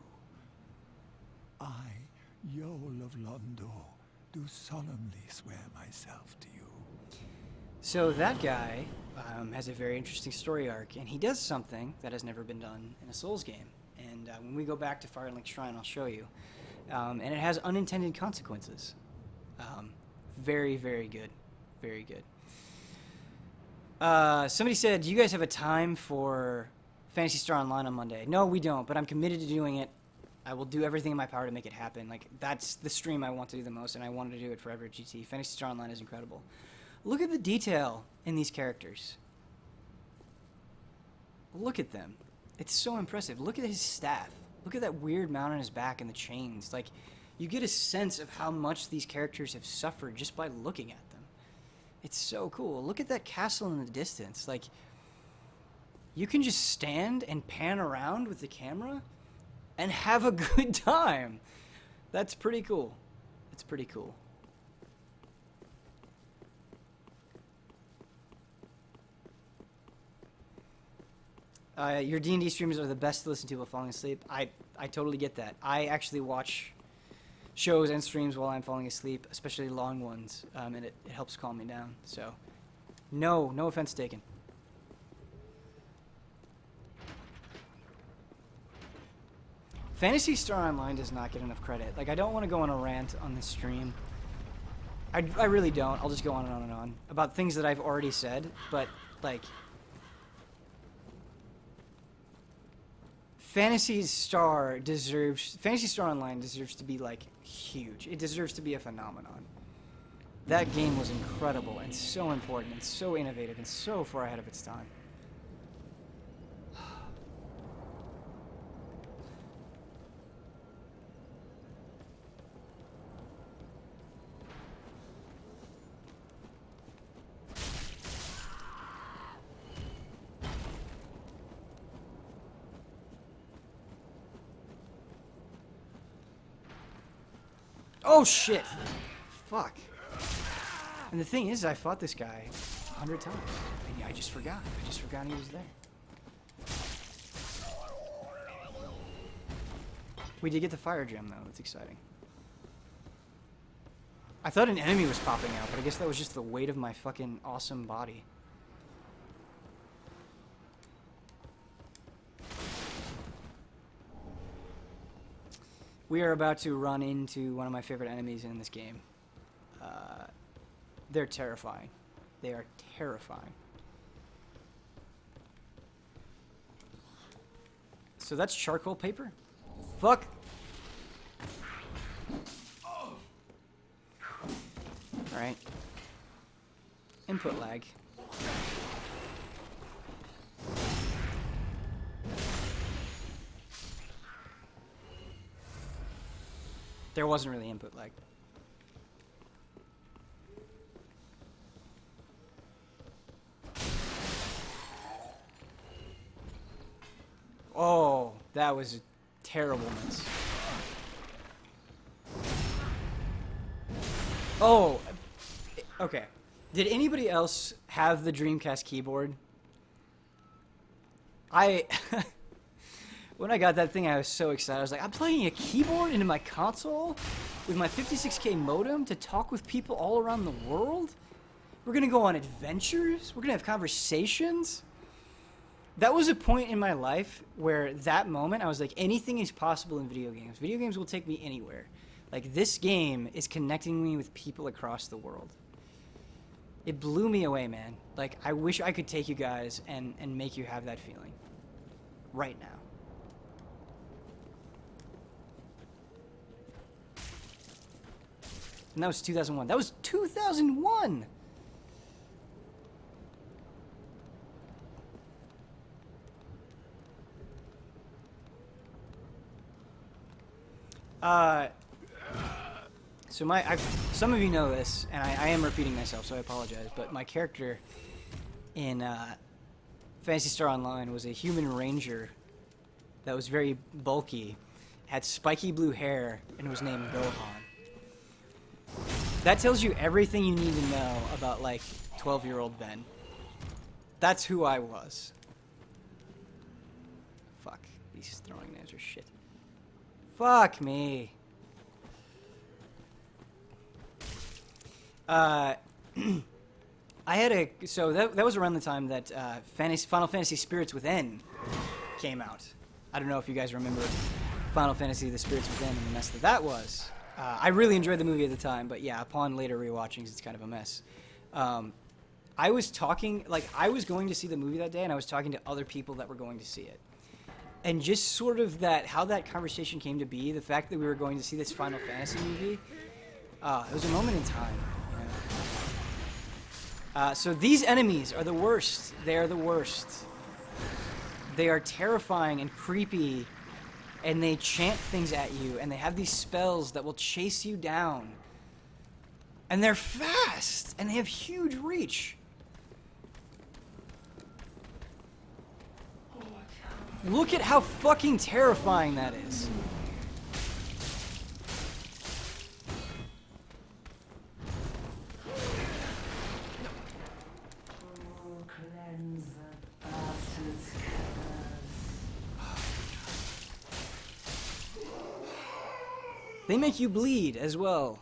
I, Yol of Londor, do solemnly swear myself to you. So that guy has a very interesting story arc, and he does something that has never been done in a Souls game. And when we go back to Firelink Shrine, I'll show you. And it has unintended consequences. Very, very good. Very good. Somebody said, do you guys have a time for Phantasy Star Online on Monday? No, we don't, but I'm committed to doing it. I will do everything in my power to make it happen. Like, that's the stream I want to do the most, and I wanted to do it forever at GT. Phantasy Star Online is incredible. Look at the detail in these characters. Look at them. It's so impressive. Look at his staff. Look at that weird mount on his back and the chains. Like, you get a sense of how much these characters have suffered just by looking at them. It's so cool. Look at that castle in the distance. Like, you can just stand and pan around with the camera and have a good time. That's pretty cool. It's pretty cool. Your D&D streams are the best to listen to while falling asleep. I totally get that. I actually watch shows and streams while I'm falling asleep, especially long ones, and it helps calm me down. So, no offense taken. Phantasy Star Online does not get enough credit. Like, I don't want to go on a rant on this stream. I really don't. I'll just go on and on and on about things that I've already said, but, like, Phantasy Star Online deserves to be, like, huge. It deserves to be a phenomenon. That game was incredible and so important and so innovative and so far ahead of its time. Oh shit! Fuck. And the thing is, I fought this guy 100 times. And I just forgot. I just forgot he was there. We did get the fire gem though, that's exciting. I thought an enemy was popping out, but I guess that was just the weight of my fucking awesome body. We are about to run into one of my favorite enemies in this game. They're terrifying. They are terrifying. So that's charcoal paper? Fuck. Alright. Input lag. There wasn't really input lag. Oh, that was a terrible miss. Oh, okay. Did anybody else have the Dreamcast keyboard? When I got that thing, I was so excited. I was like, I'm plugging a keyboard into my console with my 56K modem to talk with people all around the world? We're gonna go on adventures? We're gonna have conversations? That was a point in my life where that moment, I was like, anything is possible in video games. Video games will take me anywhere. Like, this game is connecting me with people across the world. It blew me away, man. Like, I wish I could take you guys and make you have that feeling. Right now. And that was 2001. That was 2001! So some of you know this, and I am repeating myself, so I apologize, but my character in Phantasy Star Online was a human ranger that was very bulky, had spiky blue hair, and was named Gohan. That tells you everything you need to know about, like, 12-year-old Ben. That's who I was. Fuck. These throwing knives are shit. Fuck me. I had so that was around the time that Final Fantasy Spirits Within came out. I don't know if you guys remember Final Fantasy The Spirits Within and the mess that was. I really enjoyed the movie at the time, but yeah, upon later rewatchings, it's kind of a mess. I was talking, like, I was going to see the movie that day, and I was talking to other people that were going to see it. And just sort of how that conversation came to be, the fact that we were going to see this Final Fantasy movie, it was a moment in time. You know? So these enemies are the worst. They are the worst. They are terrifying and creepy, and they chant things at you, and they have these spells that will chase you down. And they're fast, and they have huge reach. Look at how fucking terrifying that is. They make you bleed as well.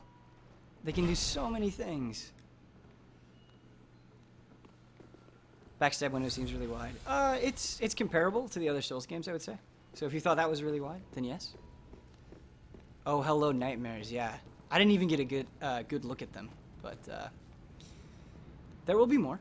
They can do so many things. Backstab window seems really wide. It's comparable to the other Souls games, I would say. So if you thought that was really wide, then yes. Oh, hello, nightmares. Yeah, I didn't even get a good look at them, but there will be more.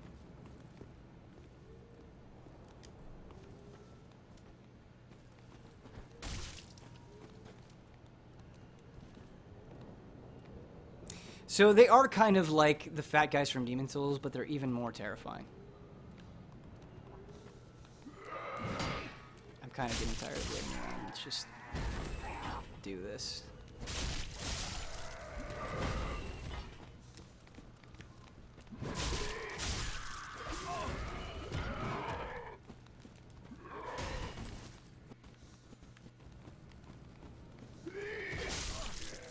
So they are kind of like the fat guys from Demon Souls, but they're even more terrifying. I'm kind of getting tired of waiting around. Let's just do this.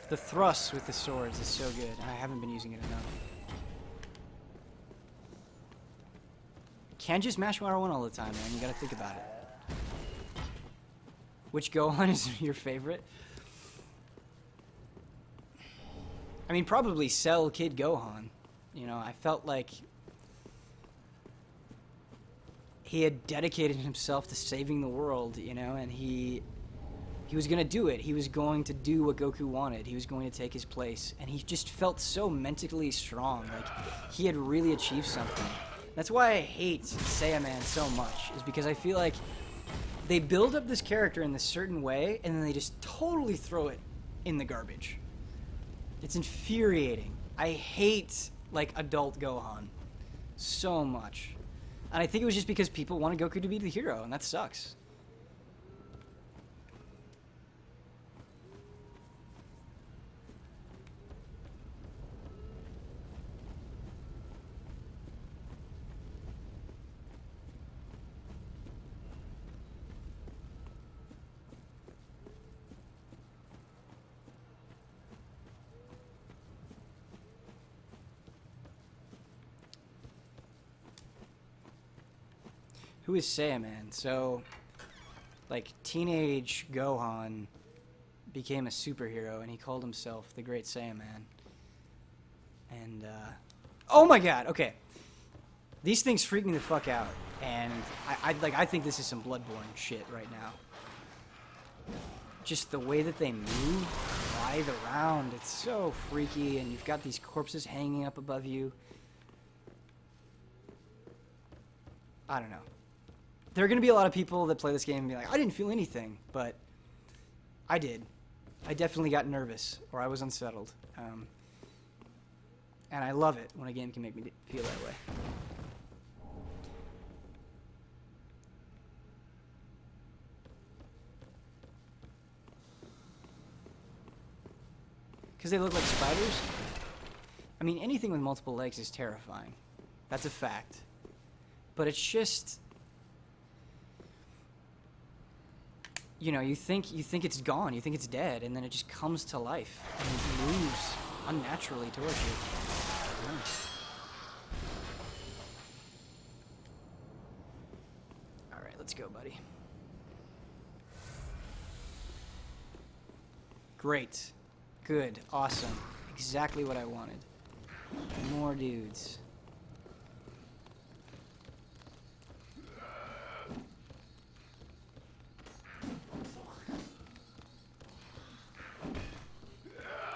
The thrust with the swords is so good, and I haven't been using it enough. Can't just mash R1 all the time, man. You gotta think about it. Which Gohan is your favorite? I mean, probably Cell Kid Gohan. You know, I felt like he had dedicated himself to saving the world, you know, and he He was going to do it. He was going to do what Goku wanted. He was going to take his place. And he just felt so mentally strong. Like, he had really achieved something. That's why I hate Saiyaman so much, is because I feel like they build up this character in this certain way, and then they just totally throw it in the garbage. It's infuriating. I hate, like, adult Gohan so much. And I think it was just because people wanted Goku to be the hero, and that sucks. Who is Saiyaman? So, like, teenage Gohan became a superhero, and he called himself the Great Saiyaman. And, oh my god, okay. These things freak me the fuck out, and I think this is some Bloodborne shit right now. Just the way that they move, writhe around, it's so freaky, and you've got these corpses hanging up above you. I don't know. There are going to be a lot of people that play this game and be like, I didn't feel anything, but I did. I definitely got nervous, or I was unsettled. And I love it when a game can make me feel that way. Because they look like spiders? I mean, anything with multiple legs is terrifying. That's a fact. But it's just... You know, you think it's gone, you think it's dead, and then it just comes to life and it moves unnaturally towards you. All right, let's go, buddy. Great, good, awesome, exactly what I wanted. More dudes.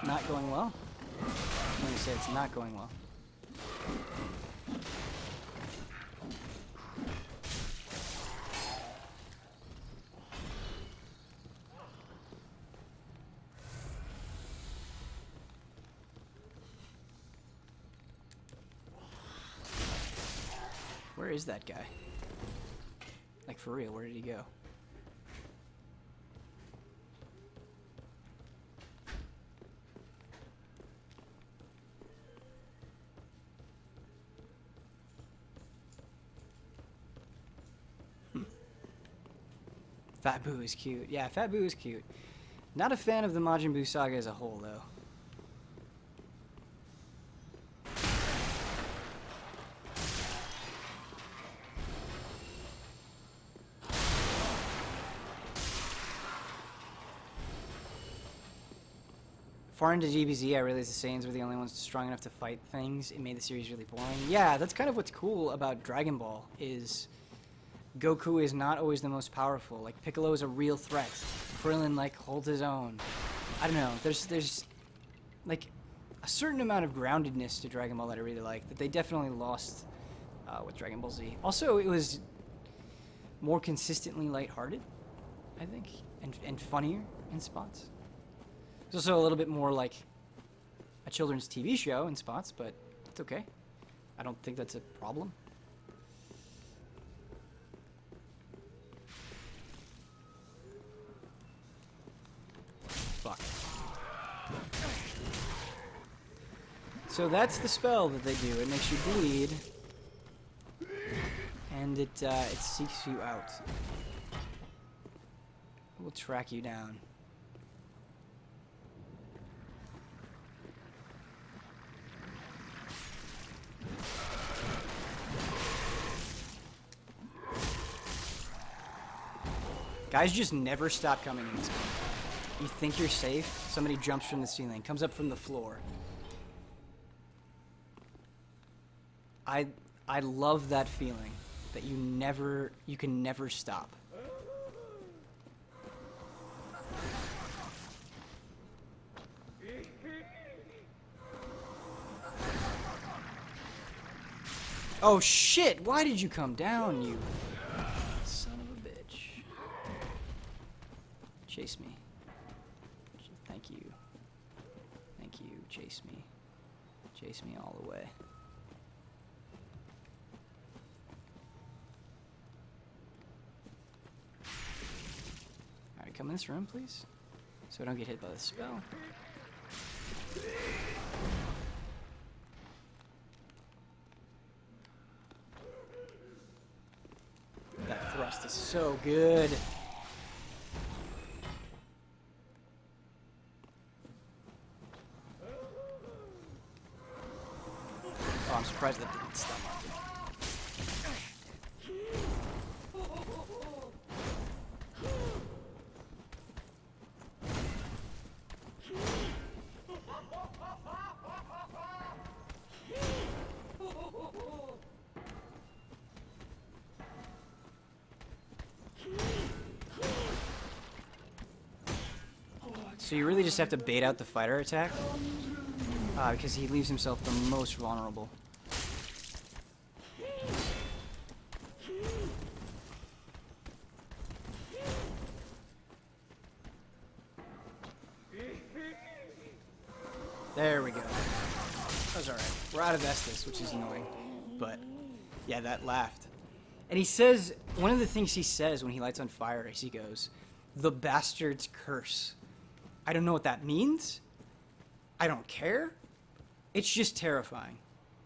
Not going well? I'm going to say it's not going well. Where is that guy? Like, for real, where did he go? Fat Buu is cute. Yeah, Fat Buu is cute. Not a fan of the Majin Buu saga as a whole, though. Far into GBZ, I realized the Saiyans were the only ones strong enough to fight things. It made the series really boring. Yeah, that's kind of what's cool about Dragon Ball, is Goku is not always the most powerful. Like, Piccolo is a real threat. Krillin, like, holds his own. I don't know. There's like, a certain amount of groundedness to Dragon Ball that I really like, that they definitely lost with Dragon Ball Z. Also, it was more consistently lighthearted, I think, and funnier in spots. It's also a little bit more like a children's TV show in spots, but it's okay. I don't think that's a problem. Fuck. So that's the spell that they do. It makes you bleed, and it seeks you out. It will track you down. Guys just never stop coming in this game. You think you're safe, somebody jumps from the ceiling, comes up from the floor. I love that feeling that you can never stop. Oh shit! Why did you come down, you son of a bitch? Chase me. Thank you. Thank you. Chase me. Chase me all the way. Alright, come in this room, please. So I don't get hit by the spell. That thrust is so good. Oh, I'm surprised that didn't stun mark him. So you really just have to bait out the fighter attack, because he leaves himself the most vulnerable. There we go. That was alright. We're out of Estus, which is annoying. But, yeah, that laughed. And he says, one of the things he says when he lights on fire is he goes, "The bastard's curse." I don't know what that means. I don't care. It's just terrifying.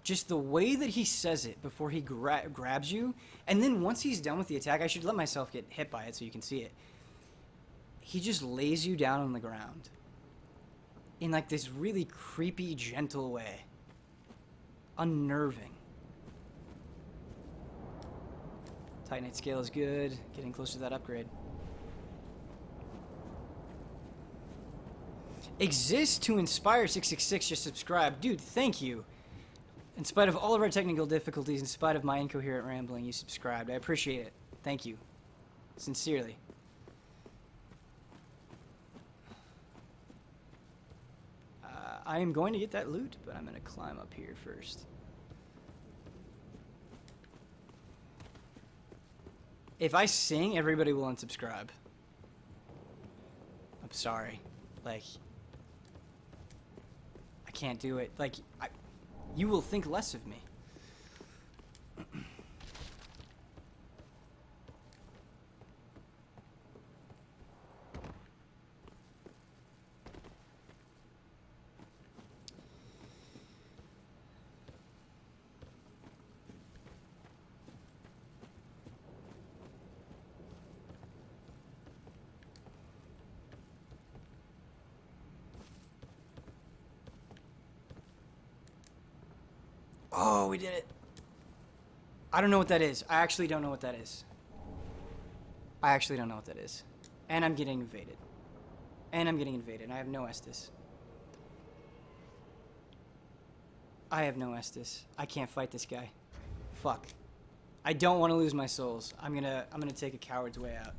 Just the way that he says it before he grabs you. And then once he's done with the attack, I should let myself get hit by it so you can see it. He just lays you down on the ground. In like this really creepy, gentle way. Unnerving. Titanite scale is good. Getting close to that upgrade. Exist to inspire 666 just subscribe. Dude, thank you. In spite of all of our technical difficulties, in spite of my incoherent rambling, you subscribed. I appreciate it. Thank you. Sincerely. I am going to get that loot, but I'm going to climb up here first. If I sing, everybody will unsubscribe. I'm sorry. Like, I can't do it. Like, you will think less of me. Oh, we did it. I don't know what that is. I actually don't know what that is. I actually don't know what that is. And I'm getting invaded. And I'm getting invaded. I have no Estus. I have no Estus. I can't fight this guy. Fuck. I don't want to lose my souls. I'm gonna take a coward's way out.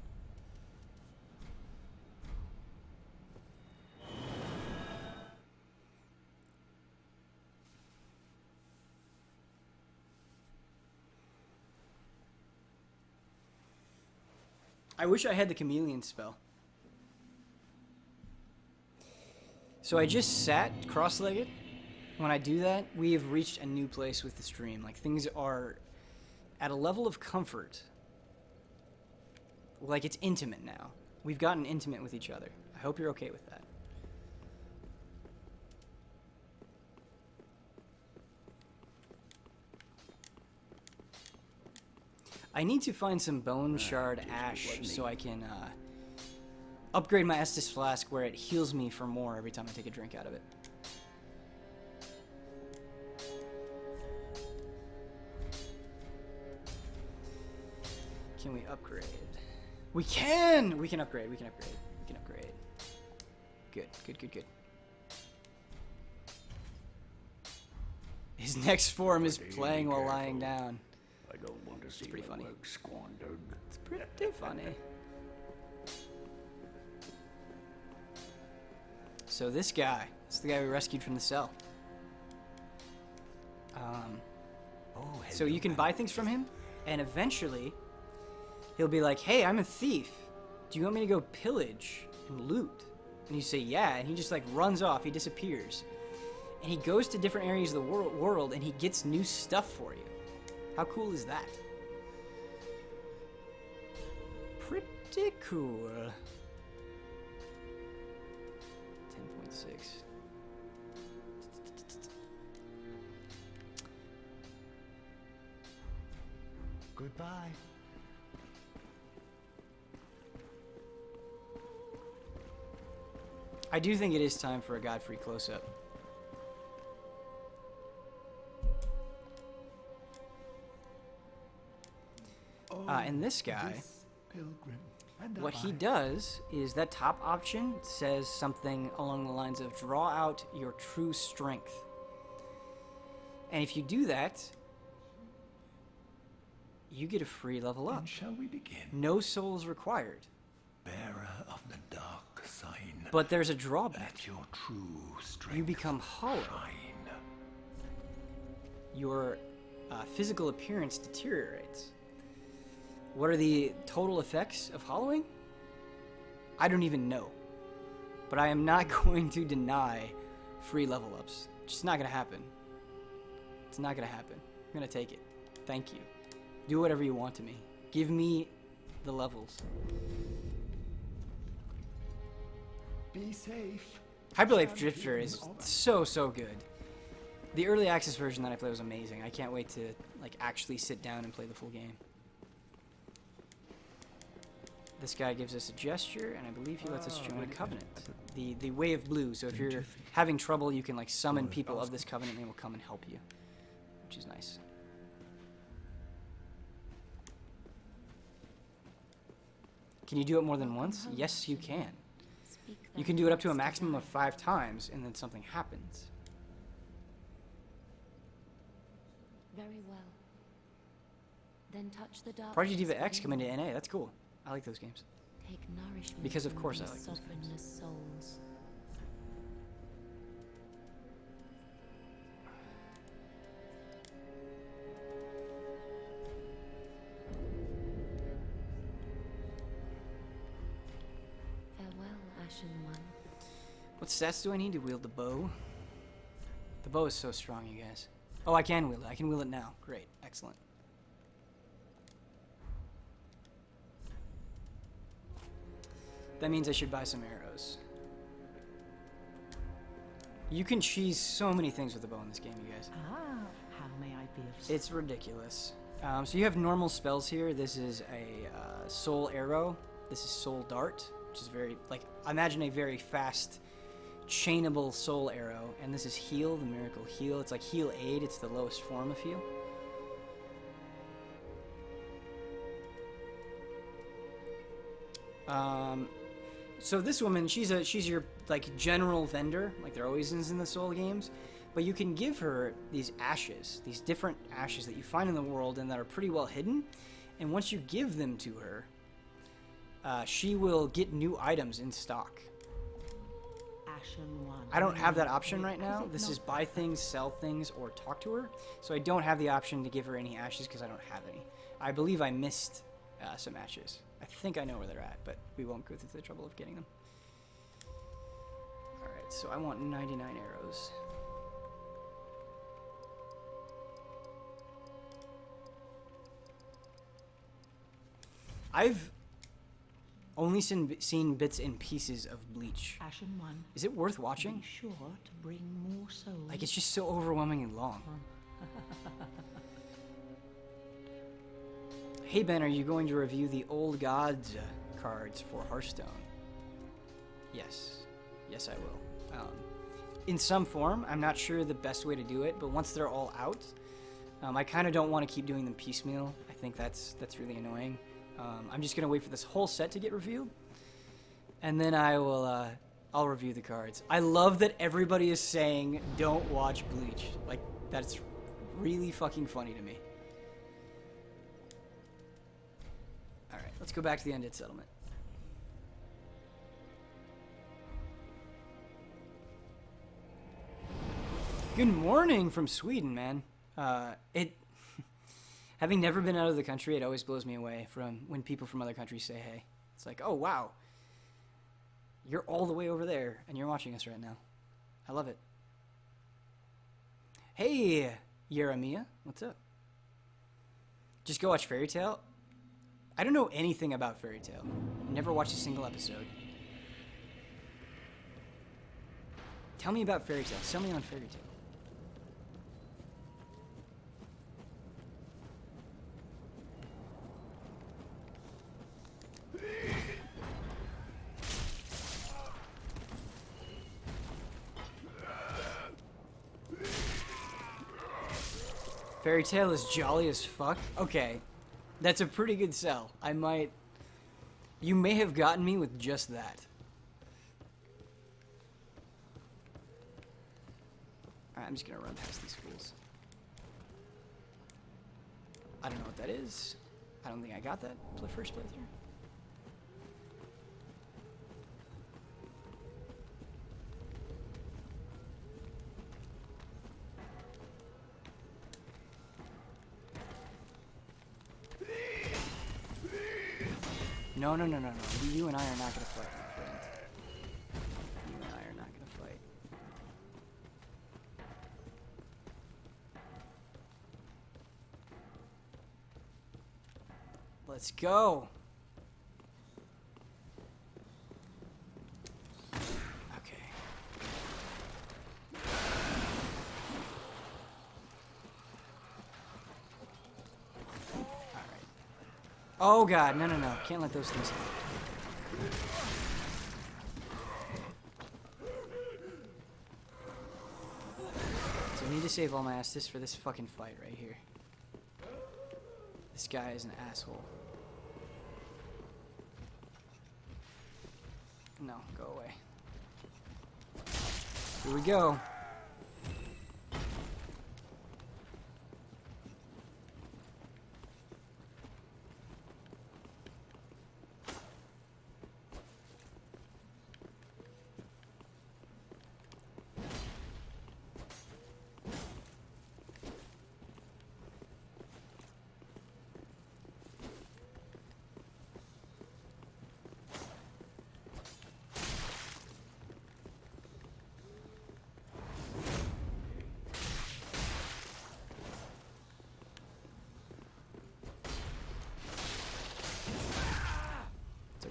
I wish I had the chameleon spell. So I just sat cross-legged. When I do that, we have reached a new place with the stream. Like, things are at a level of comfort. Like, it's intimate now. We've gotten intimate with each other. I hope you're okay with that. I need to find some bone shard ash so I can upgrade my Estus flask where it heals me for more every time I take a drink out of it. Can we upgrade? We can! We can upgrade, we can upgrade, we can upgrade. Good, good, good, good. His next form is playing while lying down. I don't want to see pretty my funny. work squandered. It's pretty funny. So this guy, this is the guy we rescued from the cell. So you can buy things from him, and eventually he'll be like, hey, I'm a thief. Do you want me to go pillage and loot? And you say, yeah, and he just like runs off. He disappears. And he goes to different areas of the world and he gets new stuff for you. How cool is that? Pretty cool. 10.6. Goodbye. I do think it is time for a Godfrey close-up. And this guy, This pilgrim and what he I. does is that top option says something along the lines of draw out your true strength. And if you do that, you get a free level up. Then shall we begin? No souls required. Bearer of the dark sign. But there's a drawback. Let your true strength You become hollow. shine. Your physical appearance deteriorates. What are the total effects of hollowing? I don't even know. But I am not going to deny free level ups. It's just not going to happen. It's not going to happen. I'm going to take it. Thank you. Do whatever you want to me. Give me the levels. Be safe. Hyperlife Drifter is so good. The early access version that I played was amazing. I can't wait to like actually sit down and play the full game. This guy gives us a gesture, and I believe he lets us join a covenant. The Way of Blue. So if you're having trouble, you can like summon people of this covenant, and they will come and help you, which is nice. Can you do it more than once? Yes, you can. You can do it up to a maximum of 5 times, and then something happens. Very well. Then touch the dark. Prodigy Diva X come into NA. That's cool. I like those games. Take nourishment Because of from course I these like those games. sovereignless souls. Farewell, Ashen One. What stats do I need to wield the bow? The bow is so strong, you guys. Oh, I can wield it. I can wield it now. Great. Excellent. That means I should buy some arrows. You can cheese so many things with the bow in this game, you guys. Ah, how may I be of It's ridiculous. So you have normal spells here. This is a soul arrow. This is soul dart, which is very, like, imagine a very fast, chainable soul arrow. And this is heal, the miracle heal. It's like heal aid. It's the lowest form of heal. So this woman, she's your like general vendor, like there always is in the Soul games, but you can give her these ashes, these different ashes that you find in the world and that are pretty well hidden, and once you give them to her, she will get new items in stock. Ashen One? I don't have that option right now. This is buy things, sell things, or talk to her, so I don't have the option to give her any ashes because I don't have any. I believe I missed some ashes. I think I know where they're at, but we won't go through the trouble of getting them. Alright, so I want 99 arrows. I've only seen bits and pieces of Bleach. Ashen One, Is it worth watching? be sure to bring more souls. Like, it's just so overwhelmingly long. Hey Ben, are you going to review the Old Gods cards for Hearthstone? Yes. Yes, I will. In some form. I'm not sure the best way to do it, but once they're all out, I kind of don't want to keep doing them piecemeal. I think that's really annoying. I'm just going to wait for this whole set to get revealed, and then I'll review the cards. I love that everybody is saying, don't watch Bleach. Like, that's really fucking funny to me. Alright, let's go back to the Undead settlement. Good morning from Sweden, man. Having never been out of the country, it always blows me away from when people from other countries say hey. It's like, oh, wow. You're all the way over there, and you're watching us right now. I love it. Hey, Yeremia. What's up? Just go watch Fairy Tail? I don't know anything about Fairy Tail. Never watched a single episode. Tell me about Fairy Tail. Sell me on Fairy Tail. Fairy Tail is jolly as fuck? Okay. That's a pretty good sell. I might... You may have gotten me with just that. Alright, I'm just gonna run past these fools. I don't know what that is. I don't think I got that first playthrough. No. You and I are not gonna fight, my friend. You and I are not gonna fight. Let's go. Okay. Oh god, no. Can't let those things happen. So I need to save all my Estus for this fucking fight right here. This guy is an asshole. No, go away. Here we go.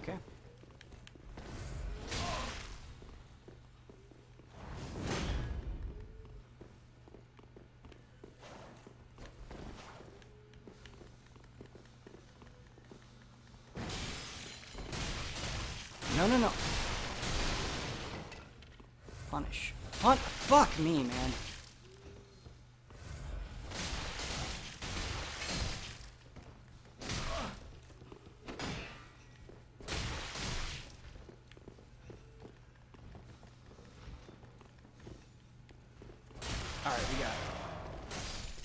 Okay. No. Punish. Fuck me, man. Alright, we got it.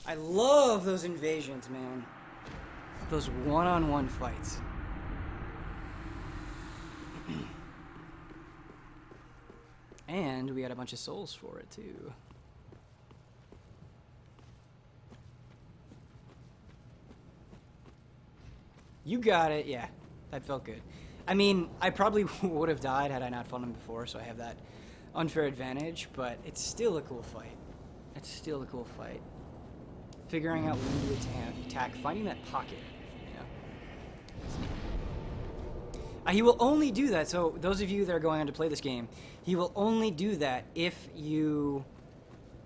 I love those invasions, man. Those one-on-one fights. And we got a bunch of souls for it, too. You got it. Yeah, that felt good. I mean, I probably would have died had I not fought him before, so I have that unfair advantage, but it's still a cool fight. It's still a cool fight. Figuring out when to attack, finding that pocket, you know. It's neat. He will only do that, so those of you that are going on to play this game, he will only do that if you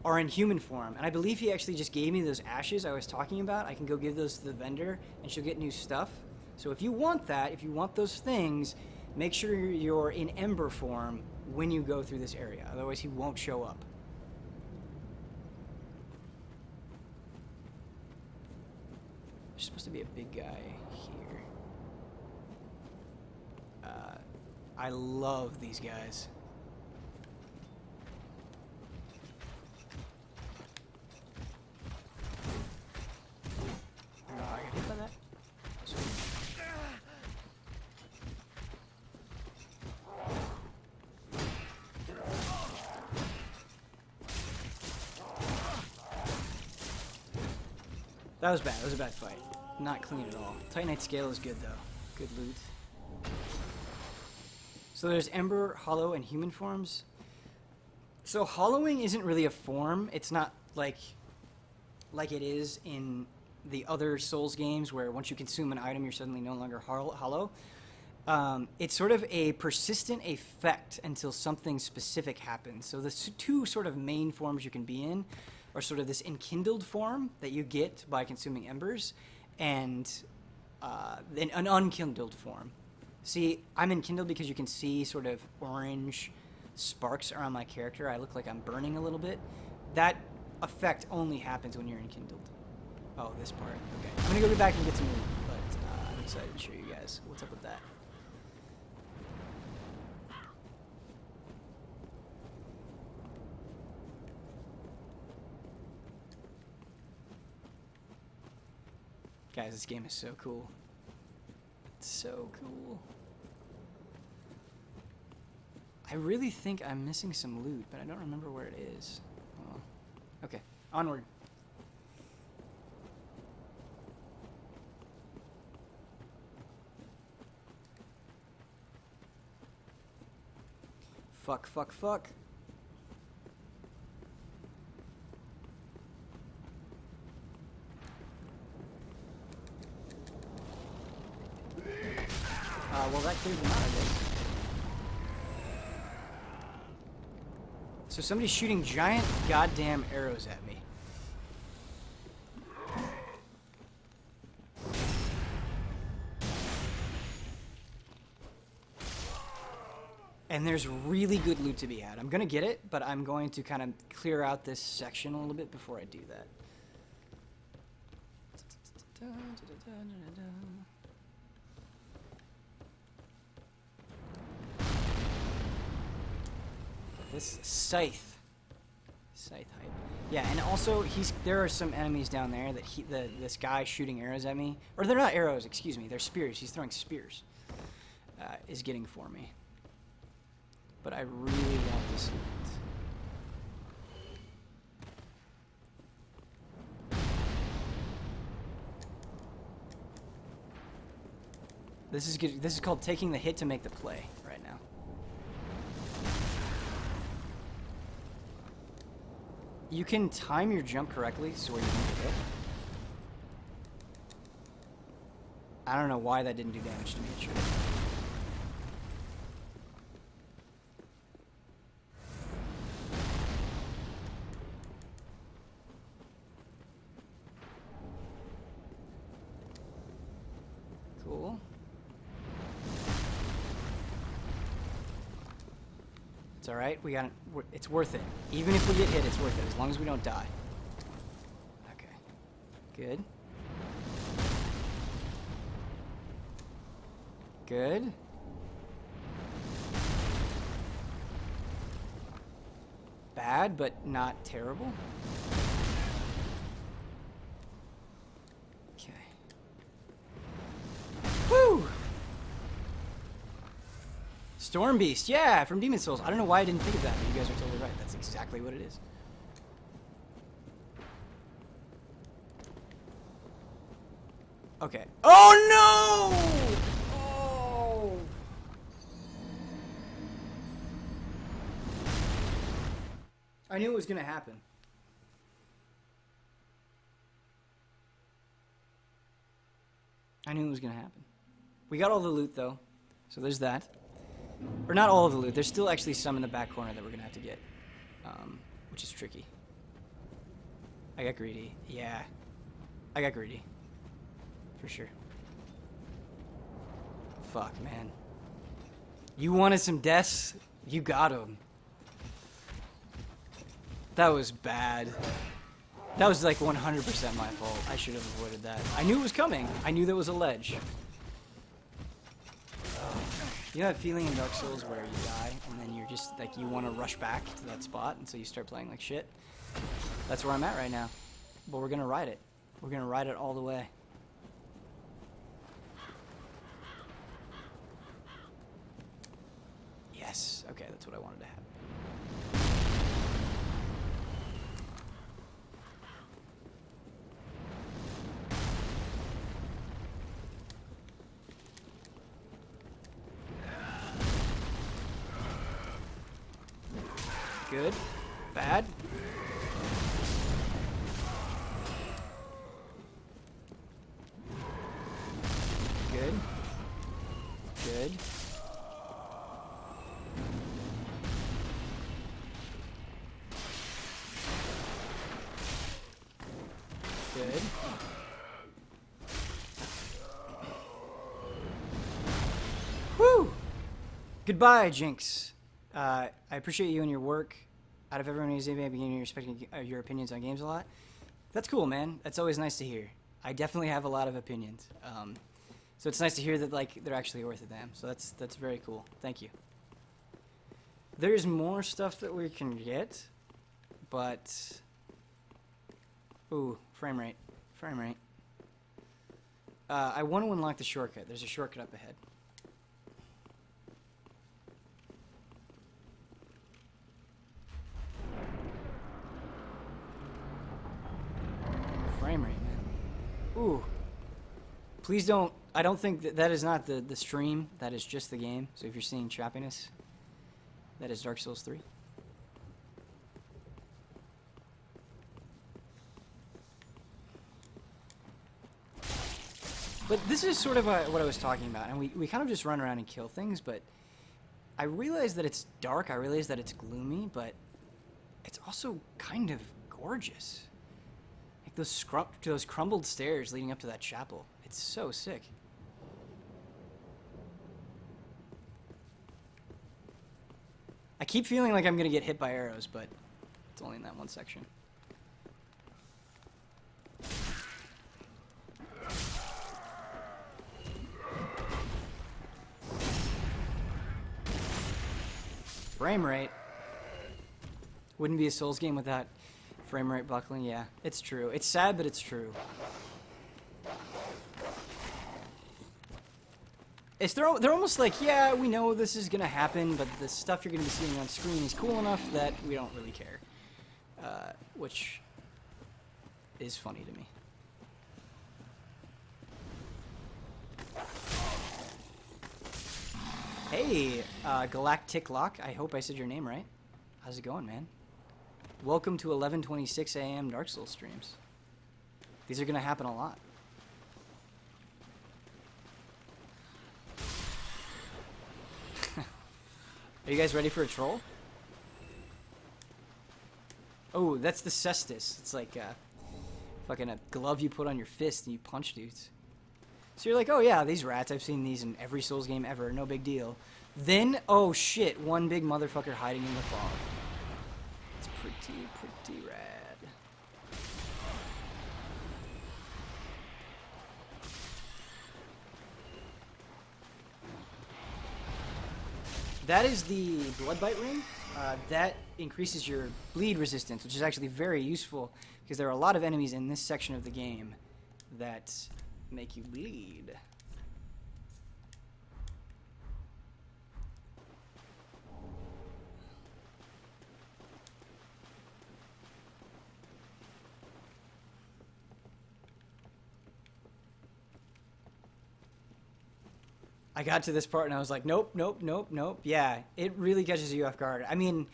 are in human form. And I believe he actually just gave me those ashes I was talking about. I can go give those to the vendor, and she'll get new stuff. So if you want that, if you want those things, make sure you're in Ember form when you go through this area. Otherwise, he won't show up. There's supposed to be a big guy here. I love these guys. I got hit by that. That was bad. That was a bad fight. Not clean at all. Titanite scale is good though. Good loot. So there's Ember, Hollow, and human forms. So hollowing isn't really a form. It's not like it is in the other Souls games where once you consume an item, you're suddenly no longer hollow. It's sort of a persistent effect until something specific happens. So the two sort of main forms you can be in are sort of this enkindled form that you get by consuming embers and an unkindled form. See, I'm enkindled because you can see sort of orange sparks around my character. I look like I'm burning a little bit. That effect only happens when you're enkindled. Oh, this part. Okay. I'm going to go back and get some loot, but I'm excited to show you guys what's up with that. Guys, this game is so cool. It's so cool. I really think I'm missing some loot, but I don't remember where it is. Oh. Okay, onward. Fuck, fuck, fuck. Well, that cleared them out, I guess. So somebody's shooting giant goddamn arrows at me. And there's really good loot to be had. I'm gonna get it, but I'm going to kind of clear out this section a little bit before I do that. This scythe hype. Yeah, and also there are some enemies down there that this guy shooting arrows at me, or they're not arrows, excuse me, they're spears. He's throwing spears. Is getting for me. But I really want this loot. This is good. This is called taking the hit to make the play right now. You can time your jump correctly so where you don't get hit. I don't know why that didn't do damage to me. It should have. Cool. It's alright, we got it. It's worth it. Even if we get hit, it's worth it, as long as we don't die. Okay. Good. Good. Bad, but not terrible. Okay. Woo! Storm Beast, yeah, from Demon Souls. I don't know why I didn't think of that, but you guys are totally right. That's exactly what it is. Okay. Oh no! Oh! I knew it was gonna happen. I knew it was gonna happen. We got all the loot though, so there's that. Or not all of the loot. There's still actually some in the back corner that we're gonna have to get, which is tricky. I got greedy. Yeah, I got greedy. For sure. Fuck, man. You wanted some deaths? You got them. That was bad. That was like 100% my fault. I should have avoided that. I knew it was coming. I knew there was a ledge. You know that feeling in Dark Souls where you die and then you're just like you want to rush back to that spot and so you start playing like shit? That's where I'm at right now. But we're gonna ride it. We're gonna ride it all the way. Yes. Okay, that's what I wanted to happen. Good. Bad. Good. Good. Good. Whew! Goodbye, Jinx. I appreciate you and your work. Out of everyone who's maybe beginning respecting your opinions on games a lot. That's cool, man. That's always nice to hear. I definitely have a lot of opinions. So it's nice to hear that like they're actually worth a damn. So that's very cool. Thank you. There's more stuff that we can get, but ooh, frame rate. Frame rate. I want to unlock the shortcut. There's a shortcut up ahead. Frame rate, man. Ooh. Please don't... I don't think that is not the stream. That is just the game. So if you're seeing choppiness, that is Dark Souls 3. But this is sort of what I was talking about. And we kind of just run around and kill things, but I realize that it's dark. I realize that it's gloomy, but it's also kind of gorgeous. Like those crumbled stairs leading up to that chapel. It's so sick. I keep feeling like I'm gonna get hit by arrows, but it's only in that one section. Frame rate. Wouldn't be a Souls game without frame rate buckling. Yeah, it's true. It's sad, but it's true. They're almost like, yeah, we know this is gonna happen, but the stuff you're gonna be seeing on screen is cool enough that we don't really care, which is funny to me. Hey, Galactic Lock. I hope I said your name right. How's it going, man? Welcome to 11:26 a.m. Dark Souls streams. These are gonna happen a lot. Are you guys ready for a troll? Oh, that's the cestus. It's like fucking a glove you put on your fist and you punch dudes. So you're like, oh yeah, these rats, I've seen these in every Souls game ever, no big deal. Then, oh shit, one big motherfucker hiding in the fog. It's pretty rad. That is the Blood Bite Ring. That increases your bleed resistance, which is actually very useful because there are a lot of enemies in this section of the game that make you bleed. I got to this part and I was like, nope, nope, nope, nope. Yeah, it really catches you off guard. I mean,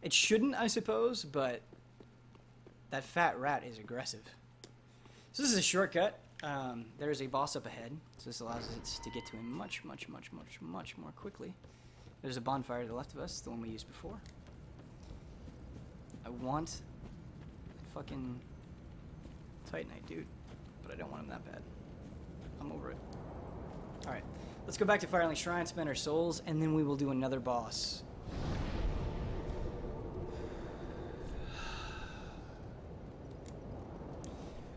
it shouldn't, I suppose, but that fat rat is aggressive. So this is a shortcut. There is a boss up ahead, so this allows us to get to him much more quickly. There's a bonfire to the left of us, the one we used before. I want fucking Titanite, dude, but I don't want him that bad. I'm over it. Alright, let's go back to Firelink Shrine, spend our souls, and then we will do another boss.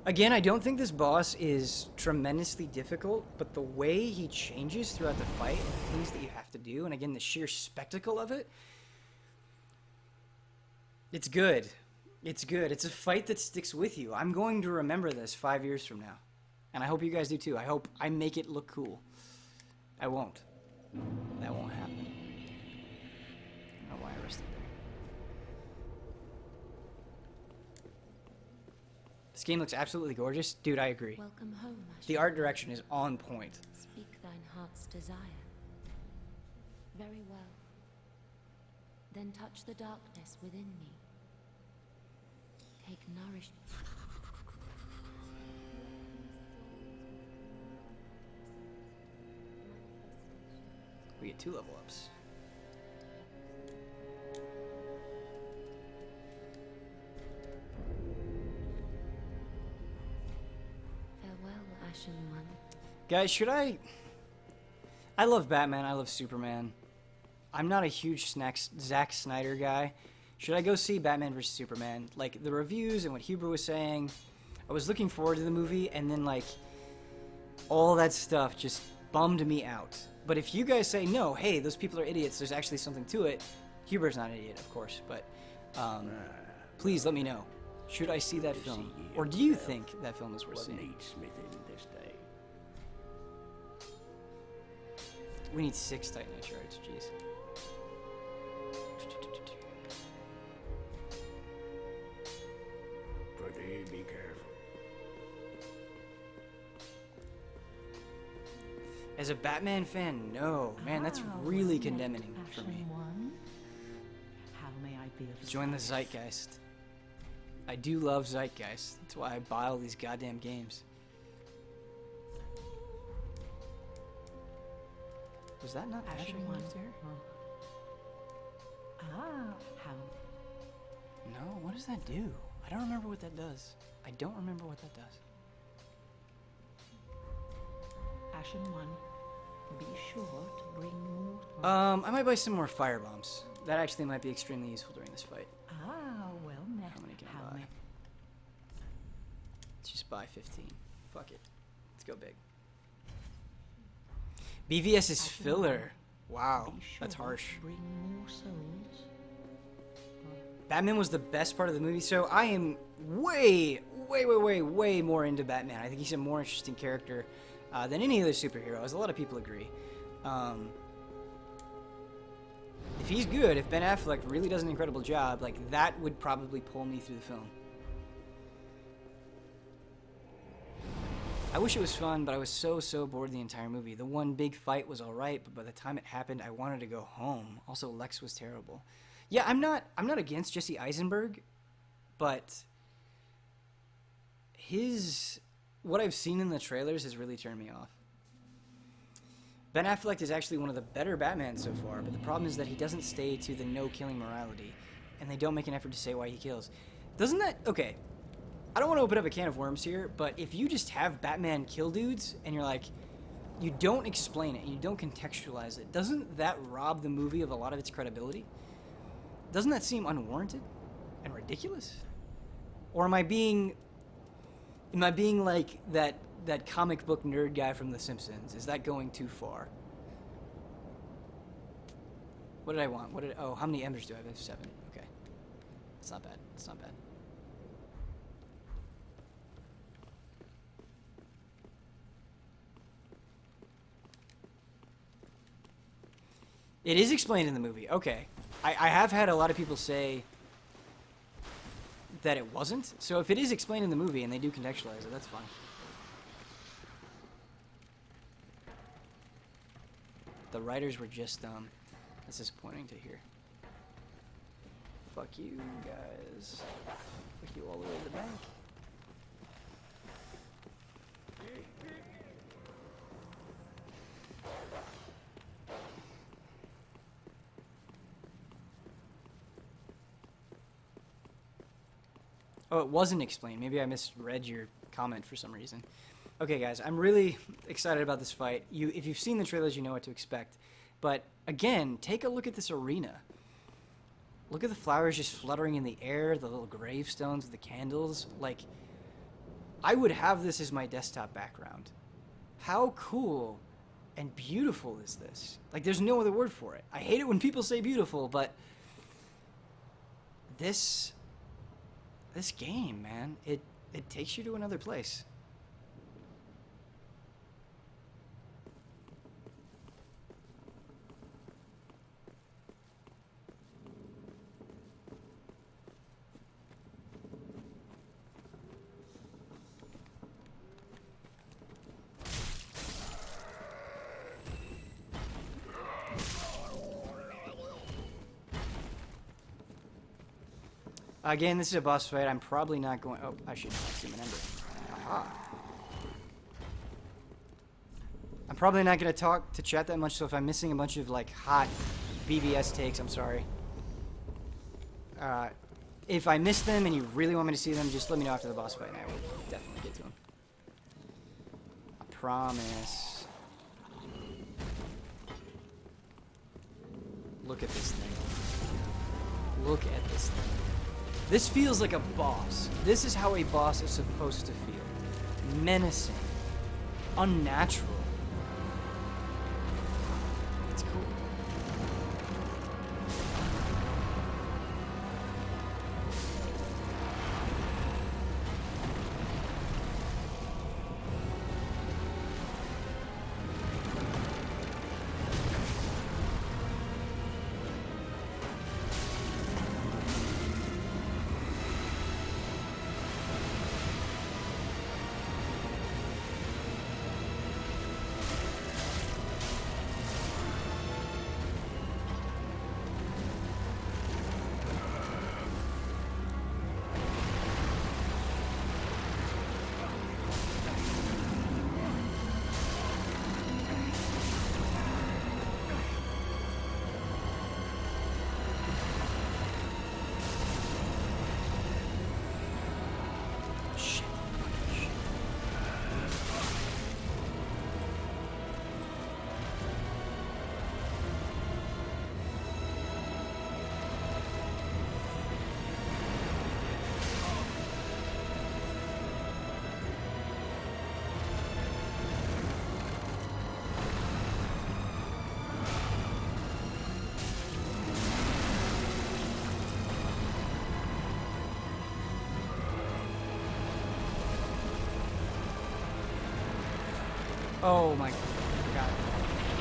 Again, I don't think this boss is tremendously difficult, but the way he changes throughout the fight and the things that you have to do, and again, the sheer spectacle of it, it's good. It's good. It's a fight that sticks with you. I'm going to remember this 5 years from now. And I hope you guys do too. I hope I make it look cool. I won't. That won't happen. I don't know why I rested there. This game looks absolutely gorgeous. Dude, I agree. Welcome home, The art direction is on point. Speak thine heart's desire. Very well. Then touch the darkness within me. Take nourishment. We get 2 level ups. Farewell, Ashen One. Guys, should I love Batman, I love Superman. I'm not a huge Zack Snyder guy. Should I go see Batman vs Superman? Like, the reviews and what Huber was saying, I was looking forward to the movie, and then, like, all that stuff just bummed me out. But if you guys say, no, hey, those people are idiots, there's actually something to it, Huber's not an idiot, of course, but please let me know. Should I see that film? Or do you think that film is worth What seeing? needs smithing this day? We need 6 Titanite shards, jeez. Prithee, be careful. As a Batman fan, no. Man, that's really condemning for me. Ashen One. How may I be of Join the service? Zeitgeist. I do love Zeitgeist. That's why I buy all these goddamn games. Was that not Ashen Ashen One. there? Ah, how No, what does that do? I don't remember what that does. I don't remember what that does. Ashen One. Be sure to bring more. I might buy some more fire bombs. That actually might be extremely useful during this fight. Ah, well met. How many can How I buy? may- Let's just buy 15. Fuck it. Let's go big. BVS is Ashen Filler. Wow, Be sure that's harsh. to bring more souls. Batman was the best part of the movie, so I am way more into Batman. I think he's a more interesting character than any other superhero, as a lot of people agree. If he's good, if Ben Affleck really does an incredible job, like, that would probably pull me through the film. I wish it was fun, but I was so bored the entire movie. The one big fight was alright, but by the time it happened, I wanted to go home. Also, Lex was terrible. Yeah, I'm not against Jesse Eisenberg, but what I've seen in the trailers has really turned me off. Ben Affleck is actually one of the better Batmans so far, but the problem is that he doesn't stay to the no-killing morality, and they don't make an effort to say why he kills. Doesn't that... Okay, I don't want to open up a can of worms here, but if you just have Batman kill dudes, and you're like, you don't explain it, and you don't contextualize it, doesn't that rob the movie of a lot of its credibility? Doesn't that seem unwarranted and ridiculous? Or am I being like that comic book nerd guy from The Simpsons? Is that going too far? What did I want? Oh, how many embers do I have? I have 7. Okay. It's not bad. It's not bad. It is explained in the movie. Okay. I have had a lot of people say that it wasn't. So if it is explained in the movie and they do contextualize it, that's fine. The writers were just that's disappointing to hear. Fuck you guys. Fuck you all the way to the bank. Oh, it wasn't explained. Maybe I misread your comment for some reason. Okay, guys, I'm really excited about this fight. If you've seen the trailers, you know what to expect. But again, take a look at this arena. Look at the flowers just fluttering in the air, the little gravestones with the candles. Like, I would have this as my desktop background. How cool and beautiful is this? Like, there's no other word for it. I hate it when people say beautiful, but this game, man, it takes you to another place. Again, this is a boss fight. I'm probably not going... Oh, I should consume an ember. Aha. I'm probably not going to talk to chat that much, so if I'm missing a bunch of, like, hot BVS takes, I'm sorry. If I miss them and you really want me to see them, just let me know after the boss fight, and I will definitely get to them. I promise. Look at this thing. Look at this thing. This feels like a boss. This is how a boss is supposed to feel. Menacing. Unnatural. It's cool. Oh my god, I forgot.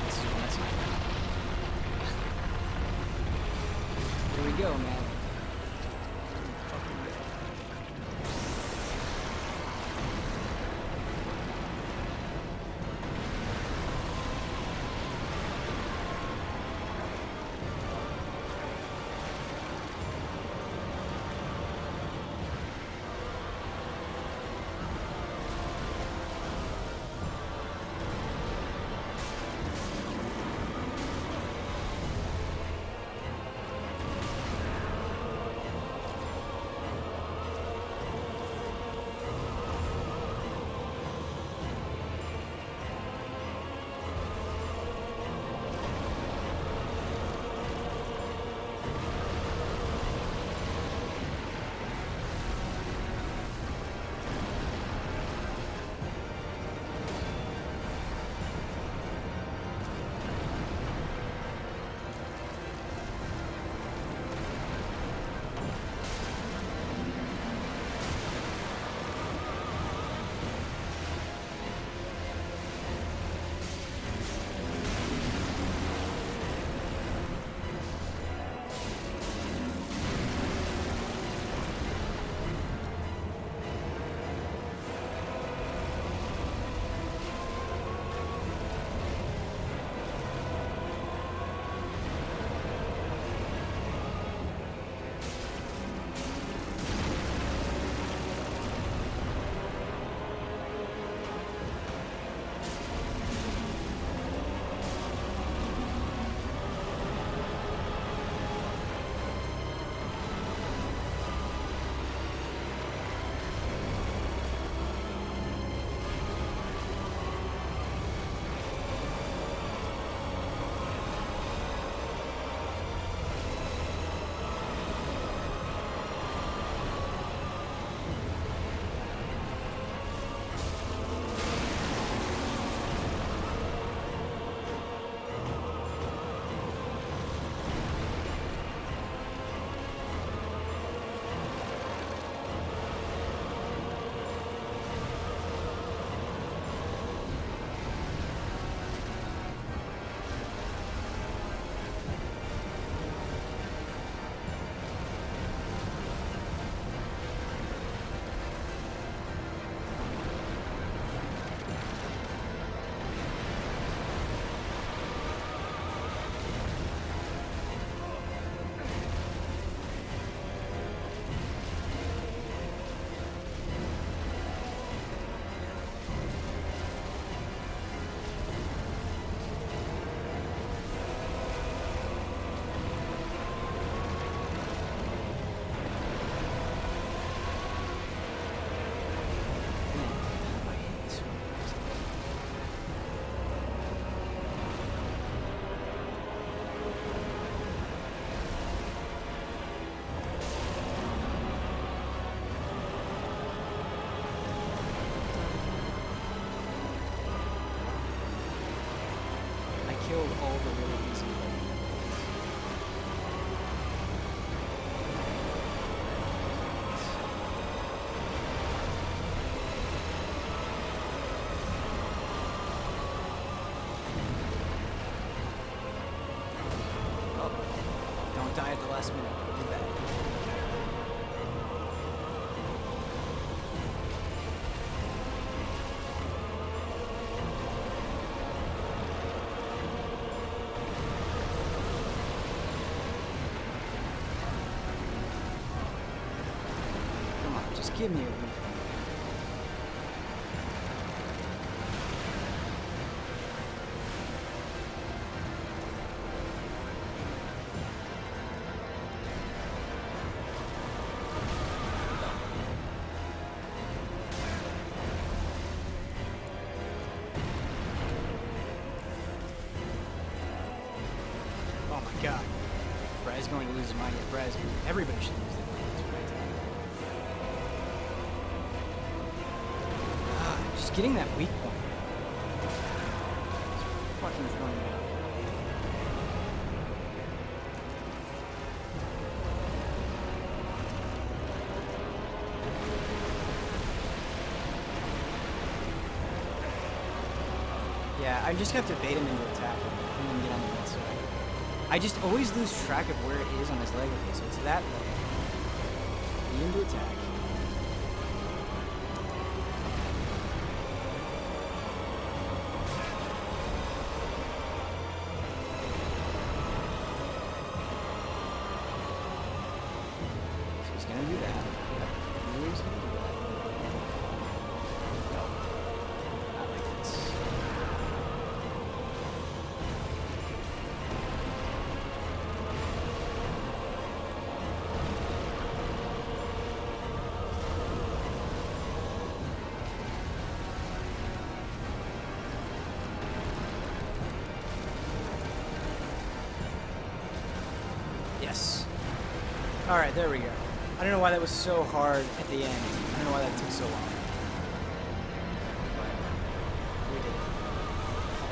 This is what that's Here we go, man. Fucking go. don't die at the last minute. Don't do that. Come on, just give me a weak point. Oh my god. Brad's going to lose his mind. Yeah, everybody should lose their mind. Just getting that weak point. It's fucking throwing me off. Yeah, I just have to bait him into attack and then get on the right side. I just always lose track of where it is on his leg. Okay, so it's that leg. Bait into attack. So he's gonna do that. Yep. I knew he was gonna do that. No. Not like this. Yes. Alright, there we go. I don't know why that was so hard at the end. I don't know why that took so long. But we did it.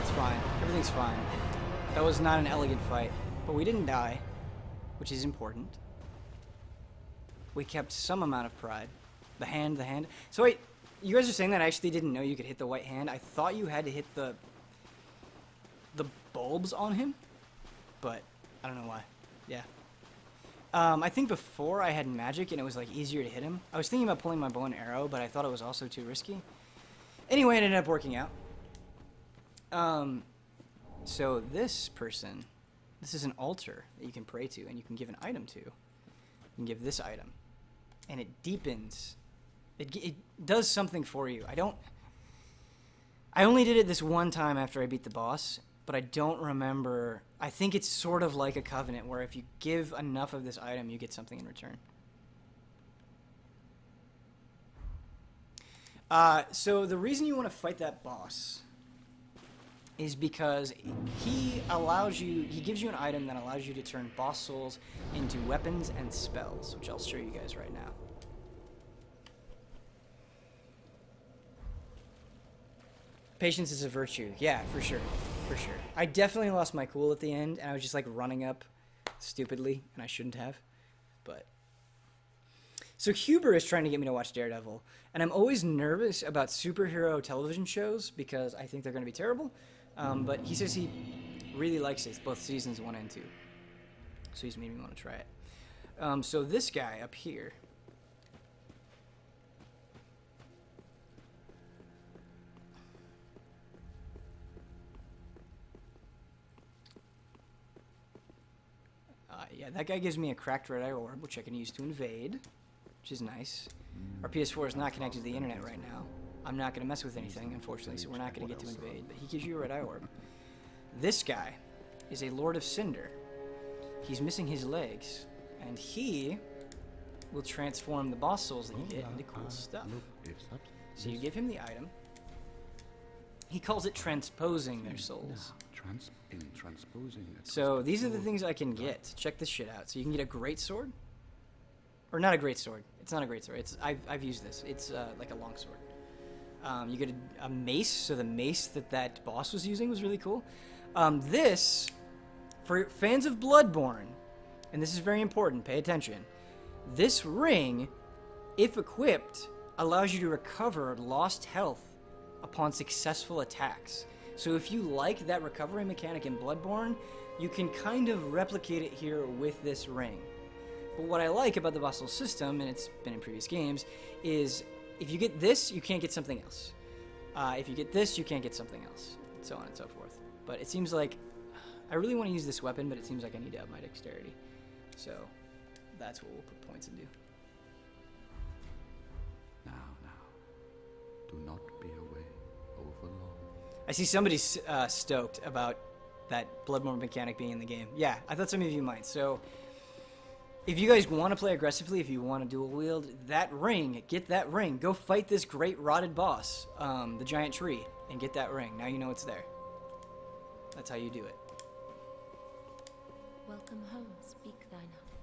It's fine. Everything's fine. That was not an elegant fight, but we didn't die, which is important. We kept some amount of pride. The hand. So wait, you guys are saying that I actually didn't know you could hit the white hand? I thought you had to hit the bulbs on him, but I don't know why. Yeah. I think before I had magic and it was like easier to hit him. I was thinking about pulling my bow and arrow, but I thought it was also too risky. Anyway, it ended up working out. So this person, this is an altar that you can pray to and you can give an item to. You can give this item. And it deepens. It does something for you. I only did it this one time after I beat the boss, but I don't remember. I think it's sort of like a covenant where if you give enough of this item, you get something in return. So the reason you want to fight that boss is because he gives you an item that allows you to turn boss souls into weapons and spells, which I'll show you guys right now. Patience is a virtue. Yeah, for sure. For sure. I definitely lost my cool at the end, and I was just like running up stupidly, and I shouldn't have. But so Huber is trying to get me to watch Daredevil, and I'm always nervous about superhero television shows because I think they're going to be terrible. But he says he really likes it, both seasons 1 and 2. So he's made me want to try it. So this guy up here. Yeah, that guy gives me a cracked red eye orb, which I can use to invade, which is nice. Our PS4 is not connected to the internet right now. I'm not going to mess with anything, unfortunately, so we're not going to get to invade, but he gives you a red eye orb. This guy is a Lord of Cinder. He's missing his legs, and he will transform the boss souls that you get into cool stuff. So you give him the item. He calls it transposing their souls. So these are the things I can get. Check this shit out. So you can get a great sword, or not a great sword. It's not a great sword. I've used this. It's like a long sword. You get a mace. So the mace that boss was using was really cool. This, for fans of Bloodborne, and this is very important. Pay attention. This ring, if equipped, allows you to recover lost health upon successful attacks. So if you like that recovery mechanic in Bloodborne, you can kind of replicate it here with this ring. But what I like about the bustle system, and it's been in previous games, is if you get this, you can't get something else. If you get this, you can't get something else, and so on and so forth. But it seems like I really want to use this weapon, but it seems like I need to up my dexterity. So that's what we'll put points into. Now, do not be away overlong. I see somebody's stoked about that Bloodborne mechanic being in the game. Yeah, I thought some of you might. So if you guys want to play aggressively, if you want to dual wield, that ring, get that ring. Go fight this great rotted boss, the giant tree, and get that ring. Now you know it's there. That's how you do it. Welcome home, speak thine heart.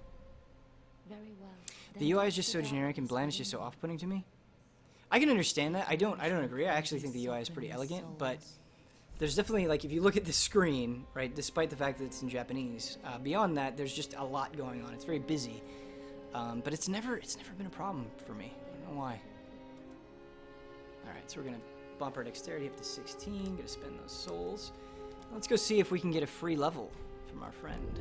Very well. The UI is just so generic and bland, it's just so off-putting to me. I can understand that. I don't agree. I actually think the UI is pretty elegant, but there's definitely, like, if you look at the screen, right, despite the fact that it's in Japanese, beyond that, there's just a lot going on. It's very busy, but it's never been a problem for me. I don't know why. All right, so we're gonna bump our dexterity up to 16. Gonna spend those souls. Let's go see if we can get a free level from our friend.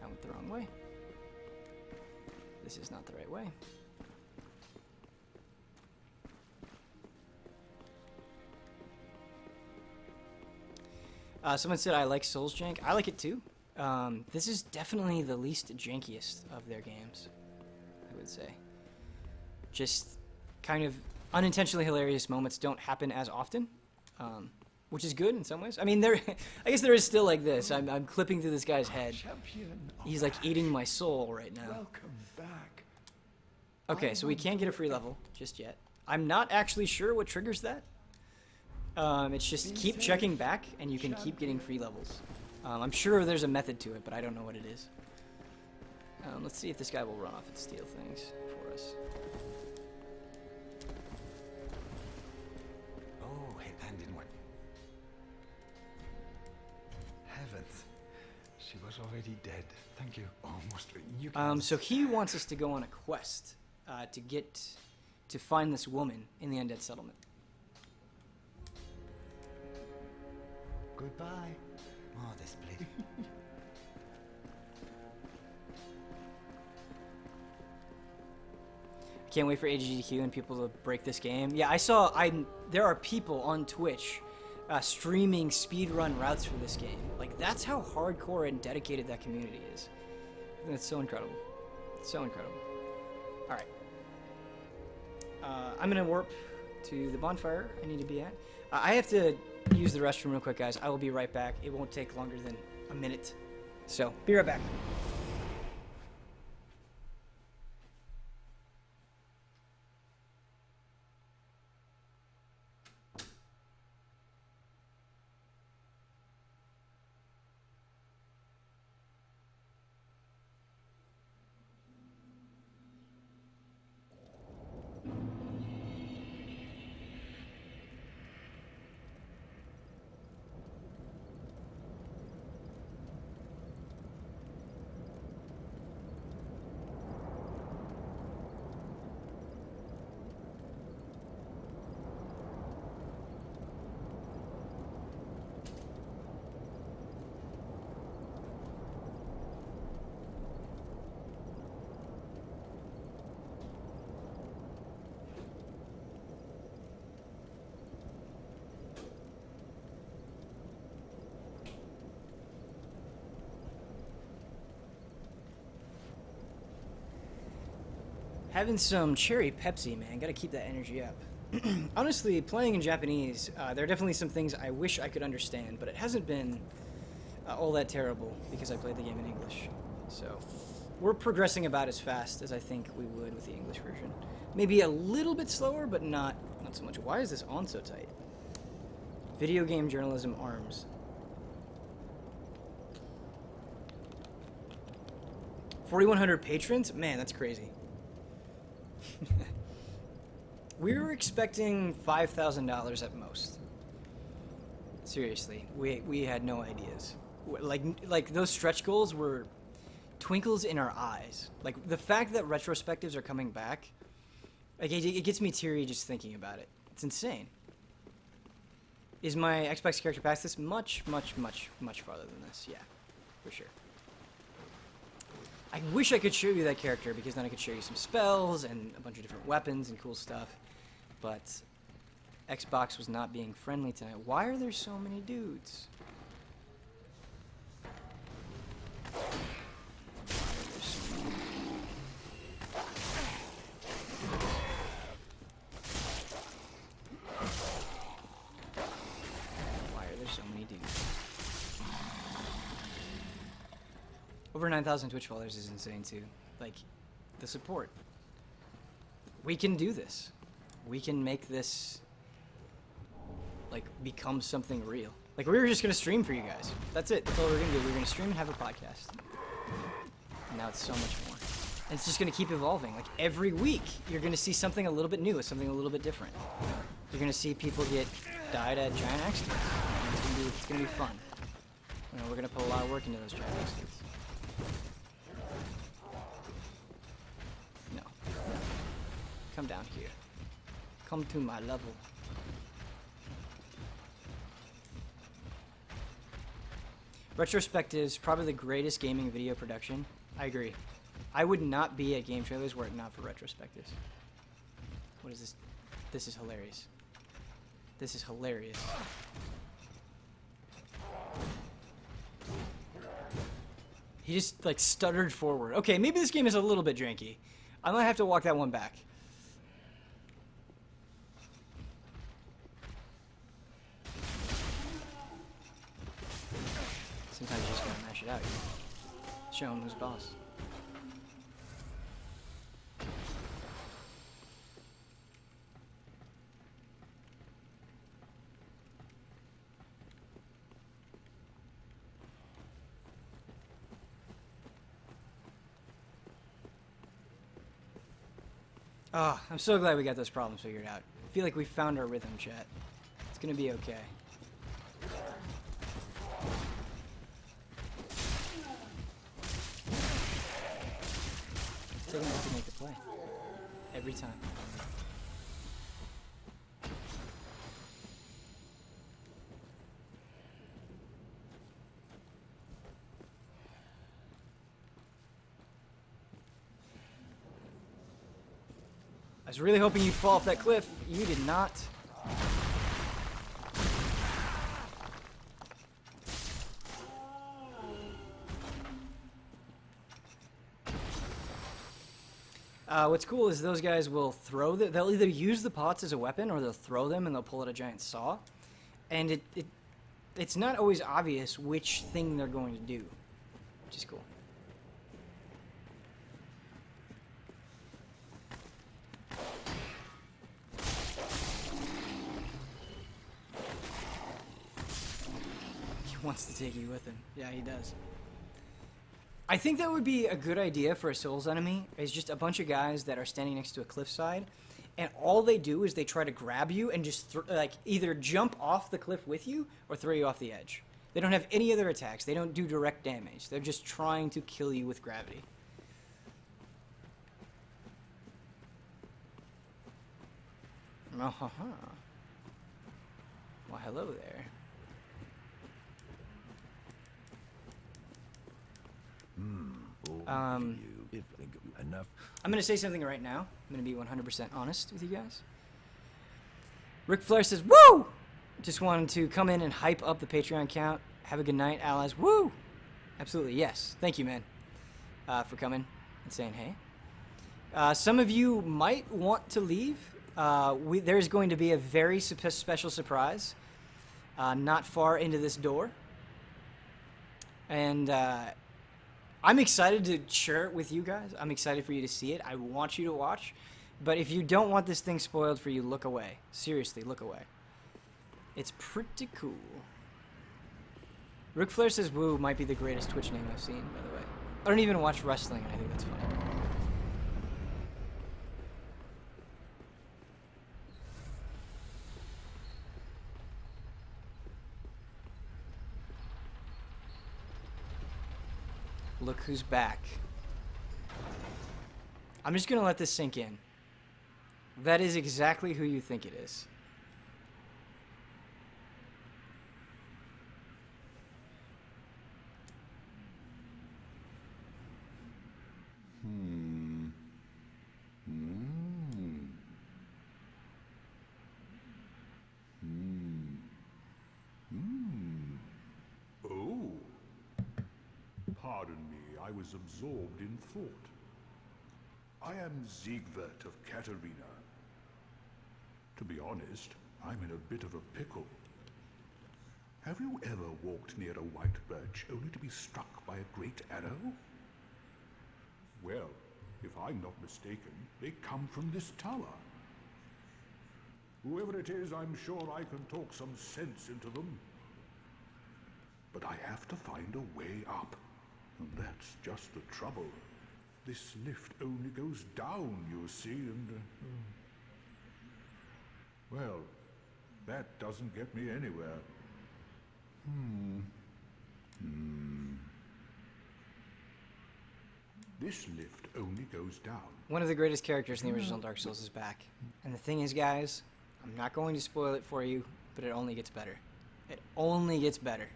I went the wrong way. This is not the right way. Someone said I like Souls jank. I like it too. This is definitely the least jankiest of their games, I would say. Just kind of unintentionally hilarious moments don't happen as often, which is good in some ways. I mean, I guess there is still like this. I'm clipping through this guy's head. He's like eating my soul right now. Welcome back. Okay, so we can't get a free level just yet. I'm not actually sure what triggers that. It's just keep checking back, and you can keep getting free levels. I'm sure there's a method to it, but I don't know what it is. Let's see if this guy will run off and steal things for us. Oh, hand in one. Heavens. She was already dead. Thank you. Almost. You can So he wants us to go on a quest to find this woman in the Undead settlement. Goodbye. Oh, this place. Can't wait for AGDQ and people to break this game. Yeah, there are people on Twitch streaming speedrun routes for this game. Like, that's how hardcore and dedicated that community is. That's so incredible. It's so incredible. All right. I'm gonna warp to the bonfire I need to be at. I have to use the restroom real quick, guys. I will be right back. It won't take longer than a minute. So, be right back. Having some cherry Pepsi, man. Gotta keep that energy up. Honestly, playing in Japanese, there are definitely some things I wish I could understand, but it hasn't been all that terrible because I played the game in English. So, we're progressing about as fast as I think we would with the English version. Maybe a little bit slower, but not so much. Why is this on so tight? Video game journalism arms. 4,100 patrons? Man, that's crazy. We were expecting $5,000 at most. Seriously, we had no ideas. Like those stretch goals were twinkles in our eyes. Like, the fact that retrospectives are coming back, like, it gets me teary just thinking about it. It's insane. Is my Xbox character past this? Much, much, much, much farther than this. Yeah, for sure. I wish I could show you that character, because then I could show you some spells and a bunch of different weapons and cool stuff. But Xbox was not being friendly tonight. Why are there so many dudes? Why are there so many dudes? Over 9,000 Twitch followers is insane too. Like, the support. We can do this. We can make this, like, become something real. Like, we were just gonna stream for you guys. That's it. That's all we're gonna do. We're gonna stream and have a podcast. And now it's so much more. And it's just gonna keep evolving. Like, every week, you're gonna see something a little bit new, something a little bit different. You're gonna see people get died at giant accidents. It's gonna be fun. You know, we're gonna put a lot of work into those giant accidents. No. Come down here. Come to my level. Retrospectives, probably the greatest gaming video production. I agree. I would not be at game trailers were it not for retrospectives. What is this? This is hilarious. This is hilarious. He just, like, stuttered forward. Okay, maybe this game is a little bit janky. I might have to walk that one back. Sometimes you just gotta mash it out. Show him who's boss. Oh, I'm so glad we got those problems figured out. I feel like we found our rhythm, chat. It's gonna be okay. Taking it to make the play. Every time. I was really hoping you'd fall off that cliff. You did not. What's cool is those guys will throw they'll either use the pots as a weapon or they'll throw them and they'll pull out a giant saw. And it's not always obvious which thing they're going to do, which is cool. He wants to take you with him. Yeah, he does. I think that would be a good idea for a Souls enemy, is just a bunch of guys that are standing next to a cliffside, and all they do is they try to grab you and just, like, either jump off the cliff with you or throw you off the edge. They don't have any other attacks. They don't do direct damage. They're just trying to kill you with gravity. Uh-huh. Well, hello there. Enough. I'm going to say something right now. I'm going to be 100% honest with you guys. Ric Flair says, woo! Just wanted to come in and hype up the Patreon count. Have a good night, allies. Woo! Absolutely, yes. Thank you, man, for coming and saying hey. Some of you might want to leave. There's going to be a very special surprise not far into this door. And I'm excited to share it with you guys. I'm excited for you to see it. I want you to watch. But if you don't want this thing spoiled for you, look away. Seriously, look away. It's pretty cool. Ric Flair says woo might be the greatest Twitch name I've seen, by the way. I don't even watch wrestling, and I think that's funny. Look who's back. I'm just gonna let this sink in. That is exactly who you think it is. Oh. Pardon me, I was absorbed in thought. I am Siegwart of Katarina. To be honest, I'm in a bit of a pickle. Have you ever walked near a white birch only to be struck by a great arrow? Well, if I'm not mistaken, they come from this tower. Whoever it is, I'm sure I can talk some sense into them. But I have to find a way up, and that's just the trouble. This lift only goes down, you see, and... well, that doesn't get me anywhere. This lift only goes down. One of the greatest characters in the original Dark Souls is back. And the thing is, guys, I'm not going to spoil it for you, but it only gets better. It only gets better.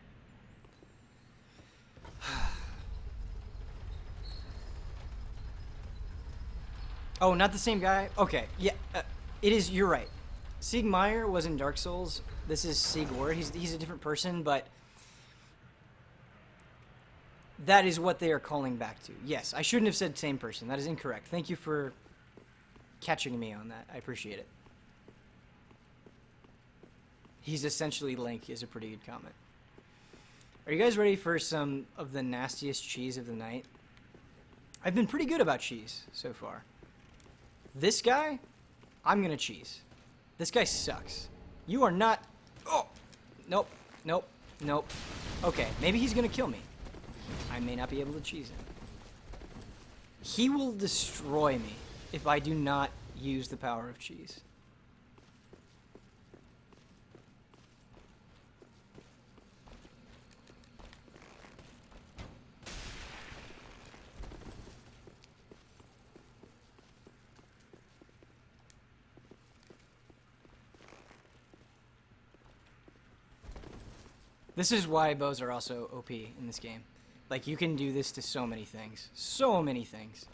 Oh, not the same guy? Okay, yeah, it is, you're right. Siegmeyer was in Dark Souls. This is Siegward. He's a different person, but that is what they are calling back to. Yes, I shouldn't have said same person. That is incorrect. Thank you for catching me on that. I appreciate it. He's essentially Link is a pretty good comment. Are you guys ready for some of the nastiest cheese of the night? I've been pretty good about cheese so far. This guy, I'm gonna cheese. This guy sucks. You are not... Oh! Nope. Nope. Nope. Okay, maybe he's gonna kill me. I may not be able to cheese him. He will destroy me if I do not use the power of cheese. This is why bows are also OP in this game. Like, you can do this to so many things. So many things.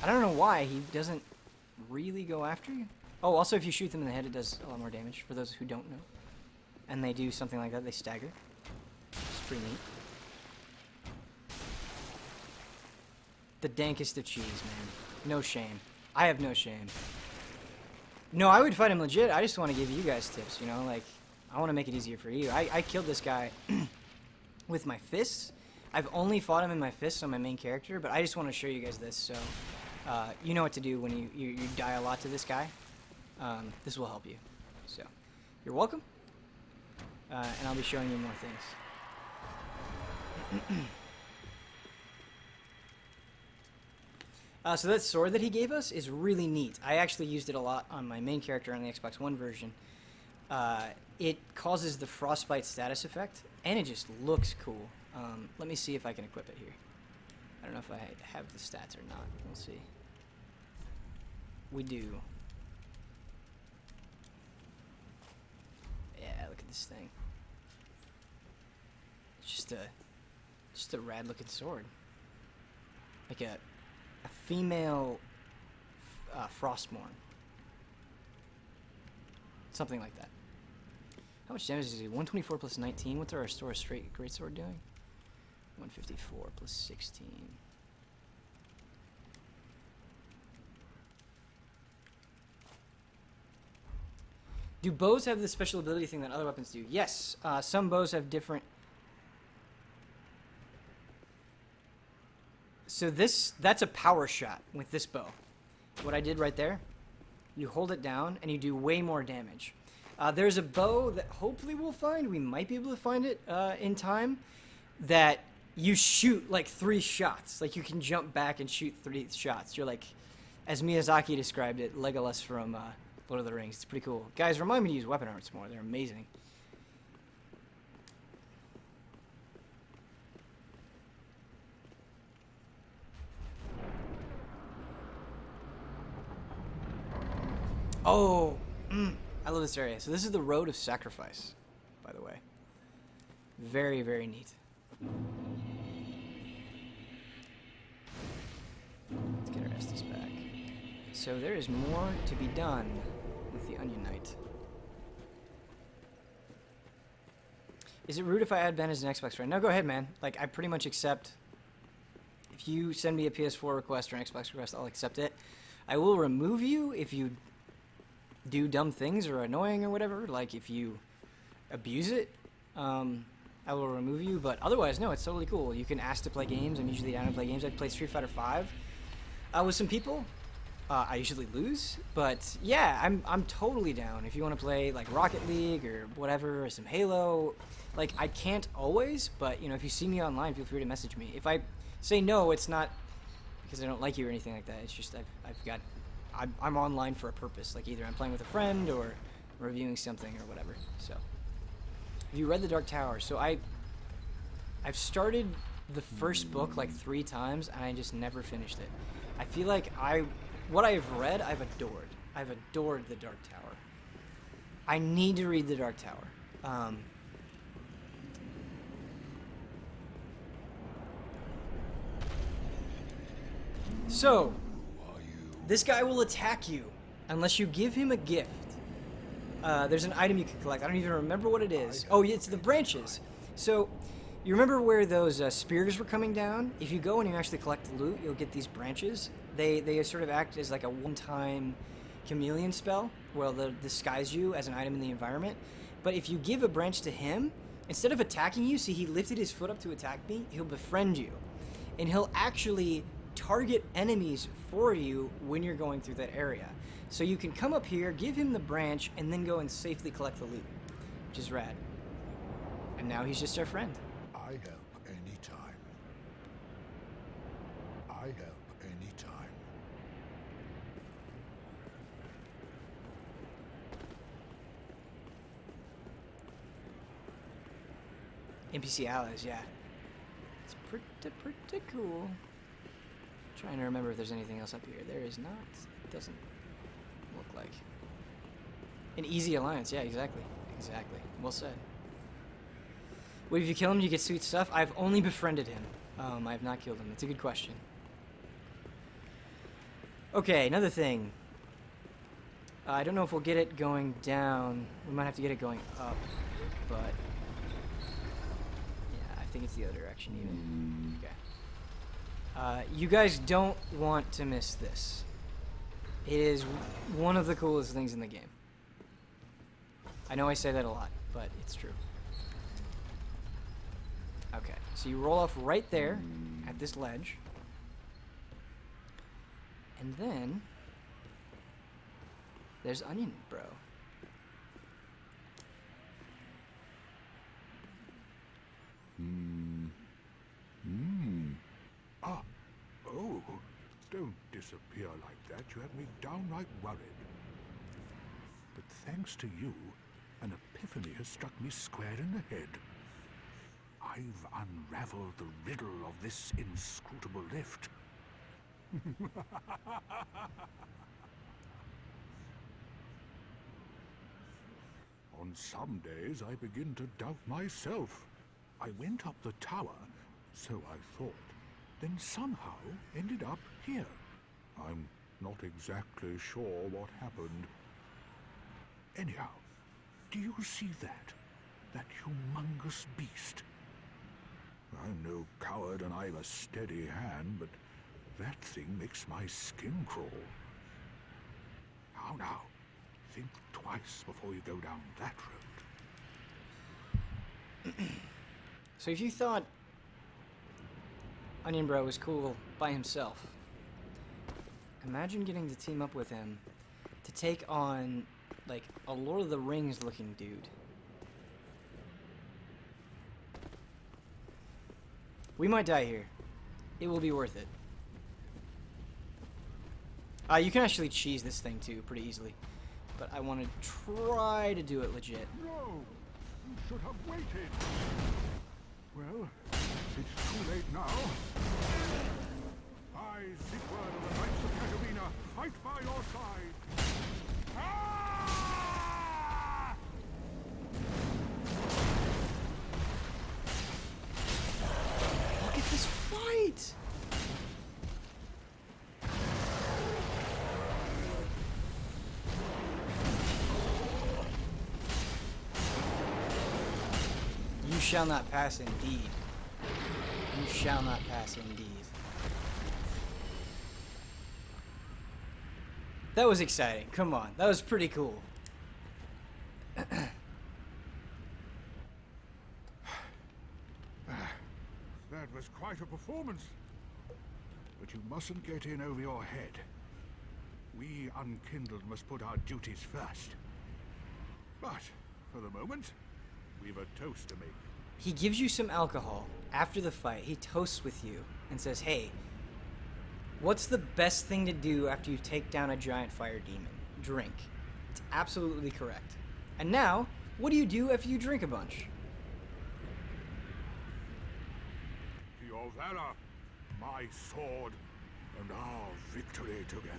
I don't know why he doesn't really go after you. Oh, also if you shoot them in the head, it does a lot more damage, for those who don't know. And they do something like that, they stagger. It's pretty neat. The dankest of cheese, man. No shame. I have no shame. No, I would fight him legit. I just want to give you guys tips, you know? Like, I want to make it easier for you. I killed this guy with my fists. I've only fought him in my fists on my main character, but I just want to show you guys this, so you know what to do when you die a lot to this guy. This will help you. So, you're welcome. And I'll be showing you more things. So that sword that he gave us is really neat. I actually used it a lot on my main character on the Xbox One version. It causes the frostbite status effect, and it just looks cool. Let me see if I can equip it here. I don't know if I have the stats or not. We'll see. We do. Yeah, look at this thing. It's just a rad looking sword. Like a female Frostmourne. Something like that. How much damage is he? 124 plus 19. What's our Restore Straight Greatsword doing? 154 plus 16. Do bows have the special ability thing that other weapons do? Yes. Some bows have different... So that's a power shot with this bow. What I did right there, you hold it down and you do way more damage. There's a bow that hopefully we'll find. We might be able to find it in time. That you shoot like 3 shots. Like you can jump back and shoot 3 shots. You're like, as Miyazaki described it, Legolas from Lord of the Rings. It's pretty cool. Guys, remind me to use weapon arts more. They're amazing. Oh, I love this area. So this is the Road of Sacrifice, by the way. Very, very neat. Let's get our Estus back. So there is more to be done with the Onion Knight. Is it rude if I add Ben as an Xbox friend? No, go ahead, man. Like, I pretty much accept. If you send me a PS4 request or an Xbox request, I'll accept it. I will remove you if you do dumb things or annoying or whatever. Like, if you abuse it, I will remove you. But otherwise, no, it's totally cool. You can ask to play games. I'm usually down to play games. I've played Street Fighter V with some people. I usually lose, but yeah, I'm totally down. If you want to play like Rocket League or whatever, or some Halo, like I can't always, but you know, if you see me online, feel free to message me. If I say no, it's not because I don't like you or anything like that. It's just I'm online for a purpose. Like either I'm playing with a friend or reviewing something or whatever. So, have you read The Dark Tower? So I've started the first book like 3 times and I just never finished it. I feel like what I've read, I've adored. I've adored The Dark Tower. I need to read The Dark Tower. So, this guy will attack you unless you give him a gift. There's an item you can collect. I don't even remember what it is. Oh, it's the branches. So, you remember where those spears were coming down? If you go and you actually collect the loot, you'll get these branches. They sort of act as like a one-time chameleon spell, where they'll disguise you as an item in the environment. But if you give a branch to him, instead of attacking you, see he lifted his foot up to attack me, he'll befriend you. And he'll actually target enemies for you when you're going through that area. So you can come up here, give him the branch, and then go and safely collect the loot, which is rad. And now he's just our friend. I help anytime. I help anytime. NPC allies, yeah. It's pretty cool. Trying to remember if there's anything else up here. There is not. It doesn't look like. An easy alliance, yeah, exactly. Exactly. Well said. Wait, if you kill him, you get sweet stuff? I've only befriended him. I have not killed him. It's a good question. Okay, another thing. I don't know if we'll get it going down. We might have to get it going up, but yeah, I think it's the other direction even. Okay. You guys don't want to miss this. It is one of the coolest things in the game. I know I say that a lot, but it's true. Okay, so you roll off right there at this ledge. And then there's Onion Bro. Ah, oh, don't disappear like that. You have me downright worried. But thanks to you, an epiphany has struck me square in the head. I've unraveled the riddle of this inscrutable lift. On some days I begin to doubt myself. I went up the tower, so I thought, then somehow ended up here. I'm not exactly sure what happened. Anyhow, do you see that? That humongous beast? I'm no coward and I've a steady hand, but that thing makes my skin crawl. How now? Think twice before you go down that road. So if you thought Onion Bro was cool by himself, imagine getting to team up with him to take on, like, a Lord of the Rings looking dude. We might die here. It will be worth it. You can actually cheese this thing too, pretty easily. but I want to try to do it legit. No! You should have waited! Well, it's too late now. I, Siegward of the Knights of Katarina, fight by your side! Ah! Look at this fight! You shall not pass indeed. You shall not pass indeed. That was exciting. Come on. That was pretty cool. That was quite a performance. But you mustn't get in over your head. We Unkindled must put our duties first. But, for the moment, we've a toast to make. He gives you some alcohol after the fight. He toasts with you and says, hey, what's the best thing to do after you take down a giant fire demon? Drink. It's absolutely correct. And now, what do you do after you drink a bunch? To your valor, my sword, and our victory together.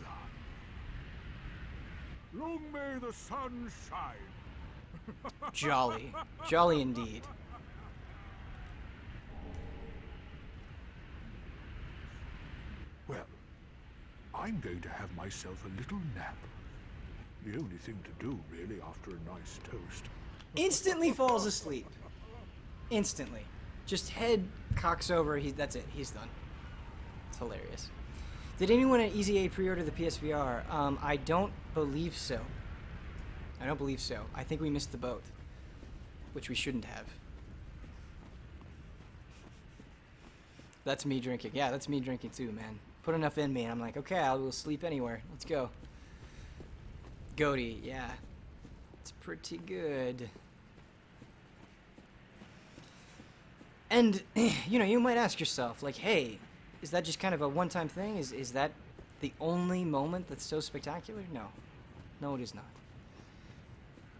Long may the sun shine. Jolly. Jolly indeed. Well, I'm going to have myself a little nap. The only thing to do, really, after a nice toast. Instantly falls asleep. Instantly. Just head cocks over. That's it. He's done. It's hilarious. Did anyone at Easy 8 pre-order the PSVR? I don't believe so. I don't believe so. I think we missed the boat. Which we shouldn't have. That's me drinking. Yeah, that's me drinking too, man. Put enough in me and I'm like, okay, I will sleep anywhere. Let's go. Goaty, yeah. It's pretty good. And, you know, you might ask yourself, like, hey, is that just kind of a one-time thing? Is that the only moment that's so spectacular? No. No, it is not.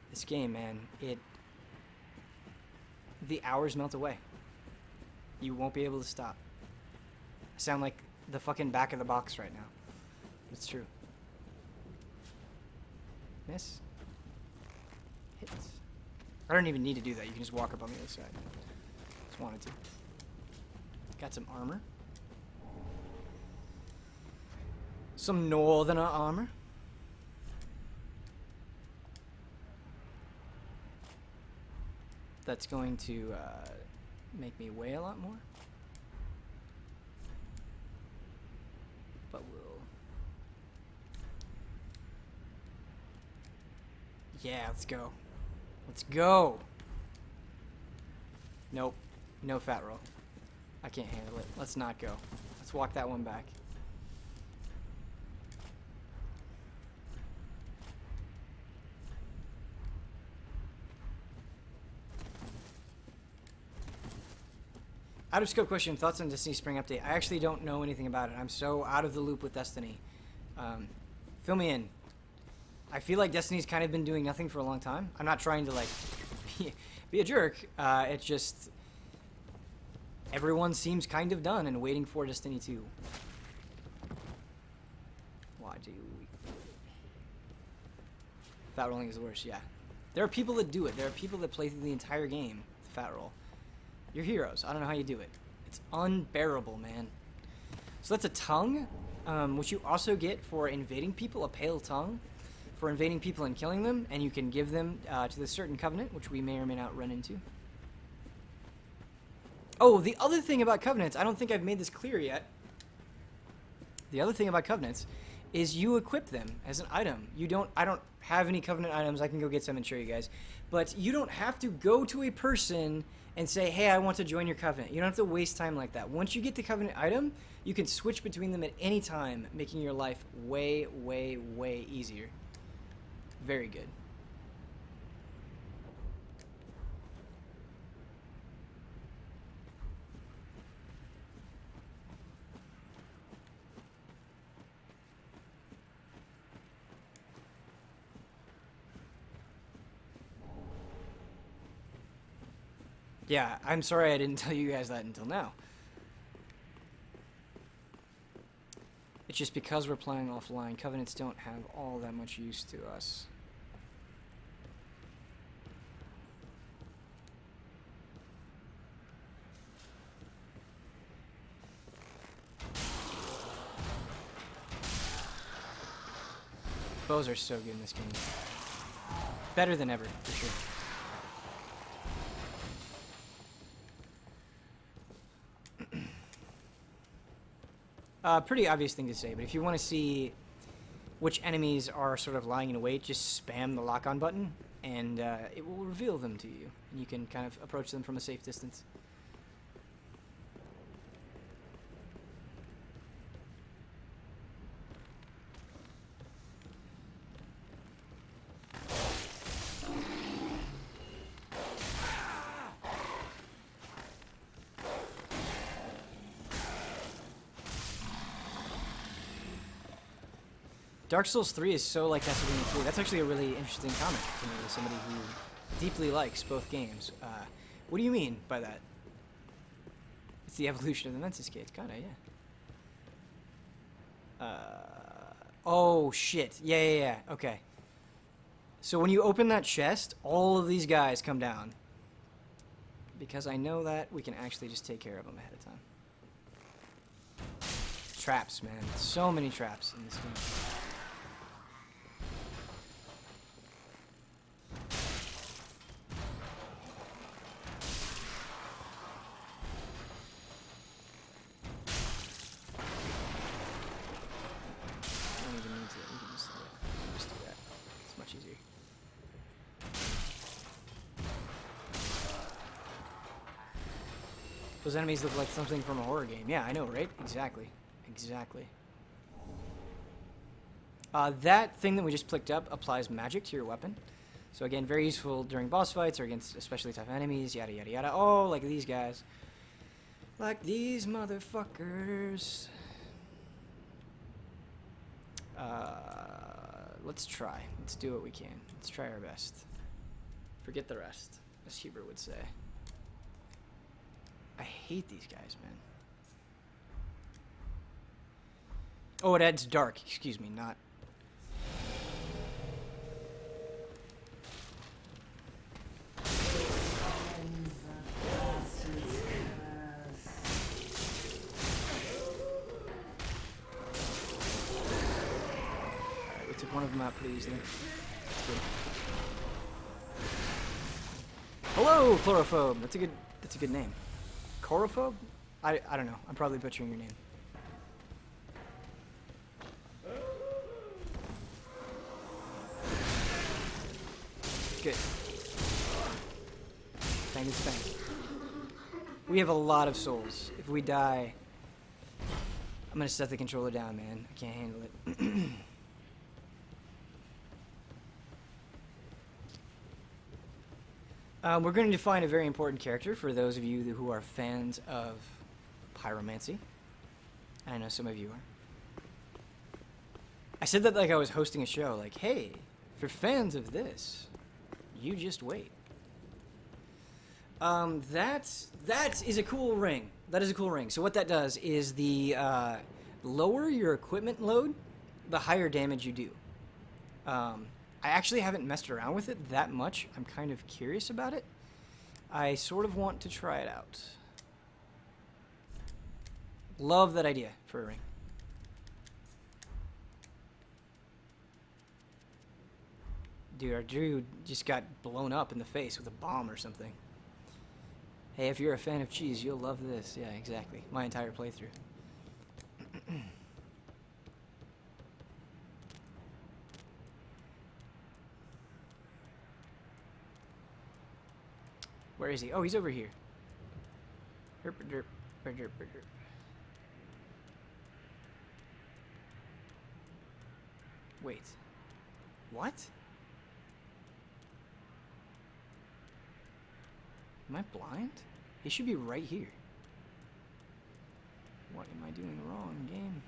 This game, man, the hours melt away. You won't be able to stop. I sound like the fucking back of the box right now. It's true. Miss. Hits. I don't even need to do that. You can just walk up on the other side. Just wanted to. Got some armor. Some northerner armor. That's going to make me weigh a lot more. But we'll... Yeah, let's go. Let's go! Nope. No fat roll. I can't handle it. Let's not go. Let's walk that one back. Out of scope question, thoughts on Destiny Spring Update? I actually don't know anything about it. I'm so out of the loop with Destiny. Fill me in. I feel like Destiny's kind of been doing nothing for a long time. I'm not trying to, like, be a jerk. It's just... everyone seems kind of done and waiting for Destiny 2. Why do we... Fat rolling is the worst, yeah. There are people that do it. There are people that play through the entire game with fat roll. You're heroes. I don't know how you do it. It's unbearable, man. So that's a tongue, which you also get for invading people, a pale tongue, for invading people and killing them, and you can give them to the certain covenant, which we may or may not run into. Oh, the other thing about covenants, I don't think I've made this clear yet. The other thing about covenants is you equip them as an item. I don't have any covenant items. I can go get some and show you guys. But you don't have to go to a person and say, hey, I want to join your covenant. You don't have to waste time like that. Once you get the covenant item, you can switch between them at any time, making your life way, way, way easier. Very good. Yeah, I'm sorry I didn't tell you guys that until now. It's just because we're playing offline, Covenants don't have all that much use to us. Bows are so good in this game. Better than ever, for sure. Pretty obvious thing to say, but if you want to see which enemies are sort of lying in wait, just spam the lock-on button, and it will reveal them to you. And you can kind of approach them from a safe distance. Dark Souls 3 is so like Castlevania 3. That's actually a really interesting comment to me as somebody who deeply likes both games. What do you mean by that? It's the evolution of the Mensis Cage, kinda, yeah. Oh shit. Yeah. Okay. So when you open that chest, all of these guys come down. Because I know that, we can actually just take care of them ahead of time. Traps, man. So many traps in this game. Those enemies look like something from a horror game. Yeah, I know, right? Exactly. That thing that we just picked up applies magic to your weapon. So again, very useful during boss fights or against especially tough enemies, yada yada yada. Oh, like these guys. Like these motherfuckers. Let's try. Let's do what we can. Let's try our best. Forget the rest, as Hubert would say. I hate these guys, man. Oh, it adds dark. Excuse me, not... Alright, we took one of them out pretty easily. That's good. Hello, Chlorophobe. That's a good name. Chorophobe? I don't know. I'm probably butchering your name. Good. Thank you, Spank. We have a lot of souls. If we die, I'm gonna set the controller down, man. I can't handle it. We're going to define a very important character for those of you who are fans of pyromancy. I know some of you are. I said that like I was hosting a show, like, hey, if you're fans of this, you just wait. That is a cool ring. That is a cool ring. So what that does is the lower your equipment load, the higher damage you do. I actually haven't messed around with it that much. I'm kind of curious about it. I sort of want to try it out. Love that idea for a ring. Dude, our dude just got blown up in the face with a bomb or something. Hey, if you're a fan of cheese, you'll love this. Yeah, exactly. My entire playthrough. Where is he? Oh, he's over here. Herp, derp, derp, derp, derp. Wait. What? Am I blind? He should be right here. What am I doing wrong, game?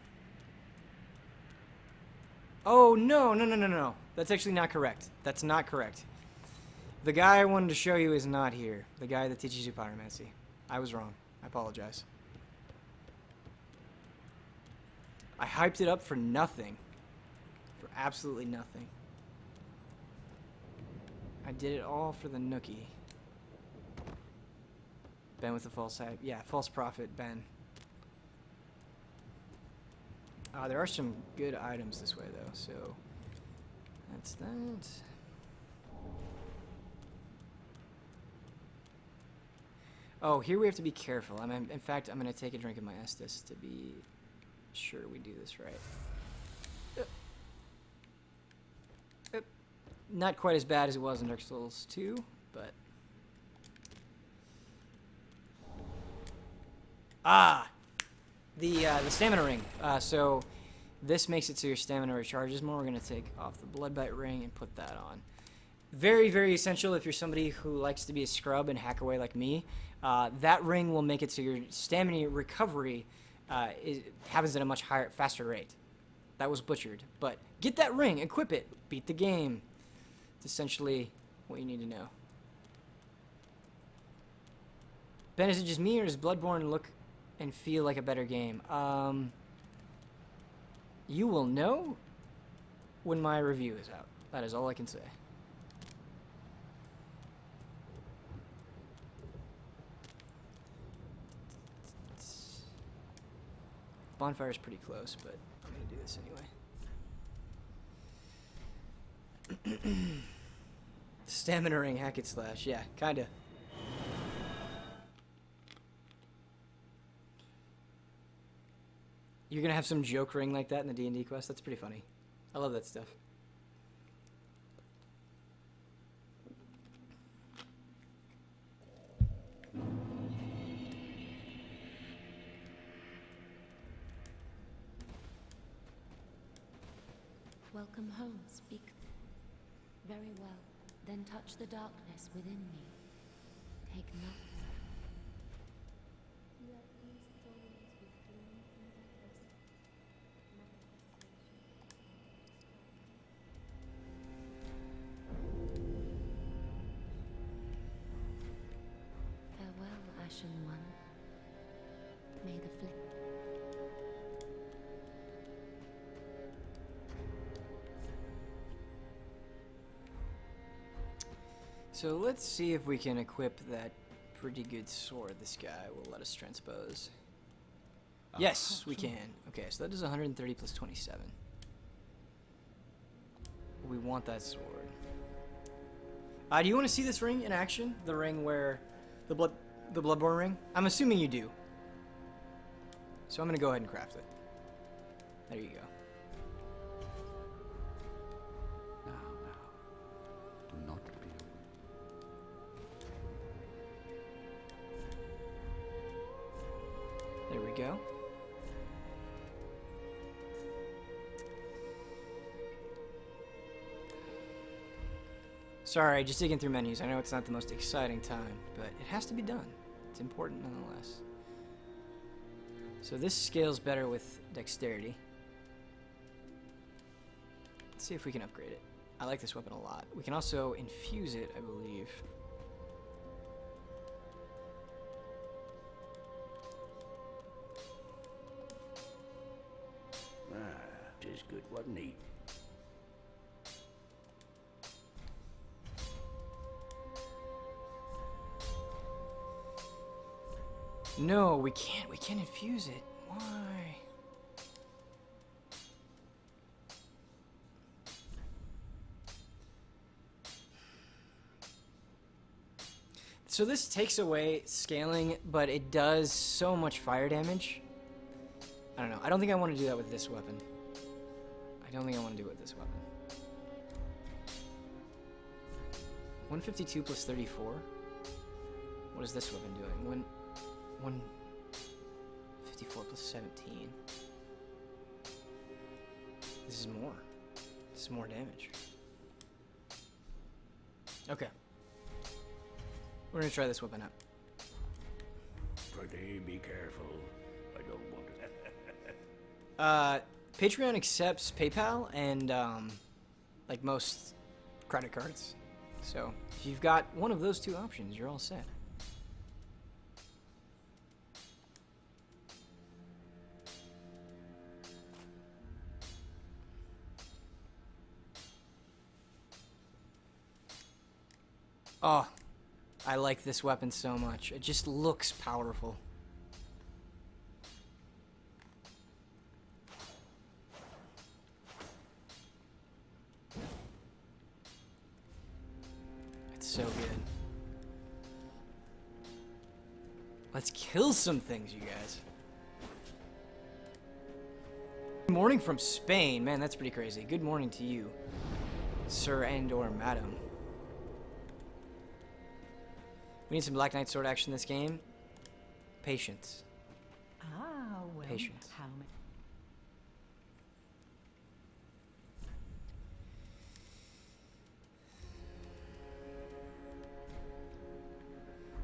Oh, no. That's actually not correct. That's not correct. The guy I wanted to show you is not here. The guy that teaches you pyromancy. I was wrong. I apologize. I hyped it up for nothing. For absolutely nothing. I did it all for the nookie. Ben with the false hype. Yeah, false prophet, Ben. There are some good items this way, though, so that's that. Oh, here we have to be careful. In fact, I'm going to take a drink of my Estus to be sure we do this right. Not quite as bad as it was in Dark Souls 2, but... The stamina ring. So this makes it so your stamina recharges more. We're going to take off the Bloodbite ring and put that on. Very, very essential if you're somebody who likes to be a scrub and hack away like me. That ring will make it so your stamina recovery happens at a much higher, faster rate. That was butchered. But get that ring, equip it, beat the game. It's essentially what you need to know. Ben, is it just me or does Bloodborne look and feel like a better game? You will know when my review is out. That is all I can say. Bonfire is pretty close, but I'm going to do this anyway. Stamina ring, hack it slash. Yeah, kinda. You're gonna have some joke ring like that in the D&D quest? That's pretty funny. I love that stuff. Welcome home, speak. Very well. Then touch the darkness within me. Take nothing. Farewell, Ashen One. May the flip. So let's see if we can equip that pretty good sword this guy will let us transpose. Yes, we can. Okay, so that is 130 plus 27. We want that sword. Do you want to see this ring in action? The ring where the Bloodborne ring? I'm assuming you do. So I'm going to go ahead and craft it. There you go. Do not be. There we go. Sorry, just digging through menus. I know it's not the most exciting time, but it has to be done. It's important nonetheless. So this scales better with dexterity. Let's see if we can upgrade it. I like this weapon a lot. We can also infuse it, I believe. Tis good, wasn't he? No, we can't. We can't infuse it. Why? So this takes away scaling, but it does so much fire damage. I don't know. I don't think I want to do that with this weapon. I don't think I want to do it with this weapon. 152 plus 34? What is this weapon doing? 154 plus 17. This is more. This is more damage. Okay. We're gonna try this weapon out. Pretty be careful. I don't want to. Patreon accepts PayPal and like most credit cards. So, if you've got one of those two options, you're all set. Oh, I like this weapon so much. It just looks powerful. It's so good. Let's kill some things, you guys. Good morning from Spain. Man, that's pretty crazy. Good morning to you, sir and or madam. We need some Black Knight sword action in this game. Patience. Ah, well, Patience. how many?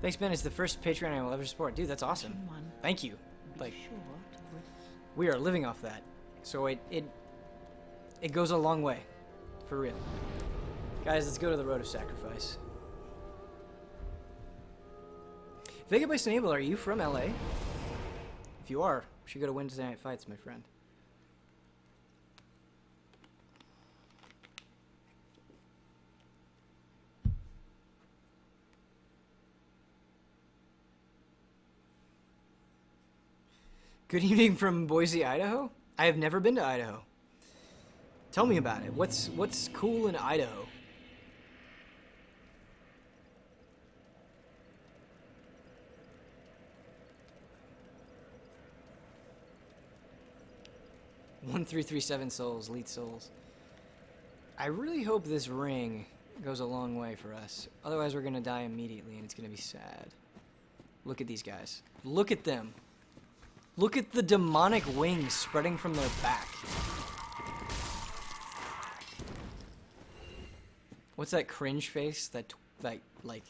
Thanks, Ben. It's the first Patreon I will ever support. Dude, that's awesome. Ashen one, Thank you. be Like, sure to we are living off that. So it goes a long way. For real. Guys, let's go to the road of sacrifice. Vega by Snable, are you from LA? If you are, we should go to Wednesday Night Fights, my friend. Good evening from Boise, Idaho. I have never been to Idaho. Tell me about it. What's cool in Idaho? One 337 souls, elite souls. I really hope this ring goes a long way for us. Otherwise, we're gonna die immediately, and it's gonna be sad. Look at these guys. Look at them. Look at the demonic wings spreading from their back. What's that cringe face? That like,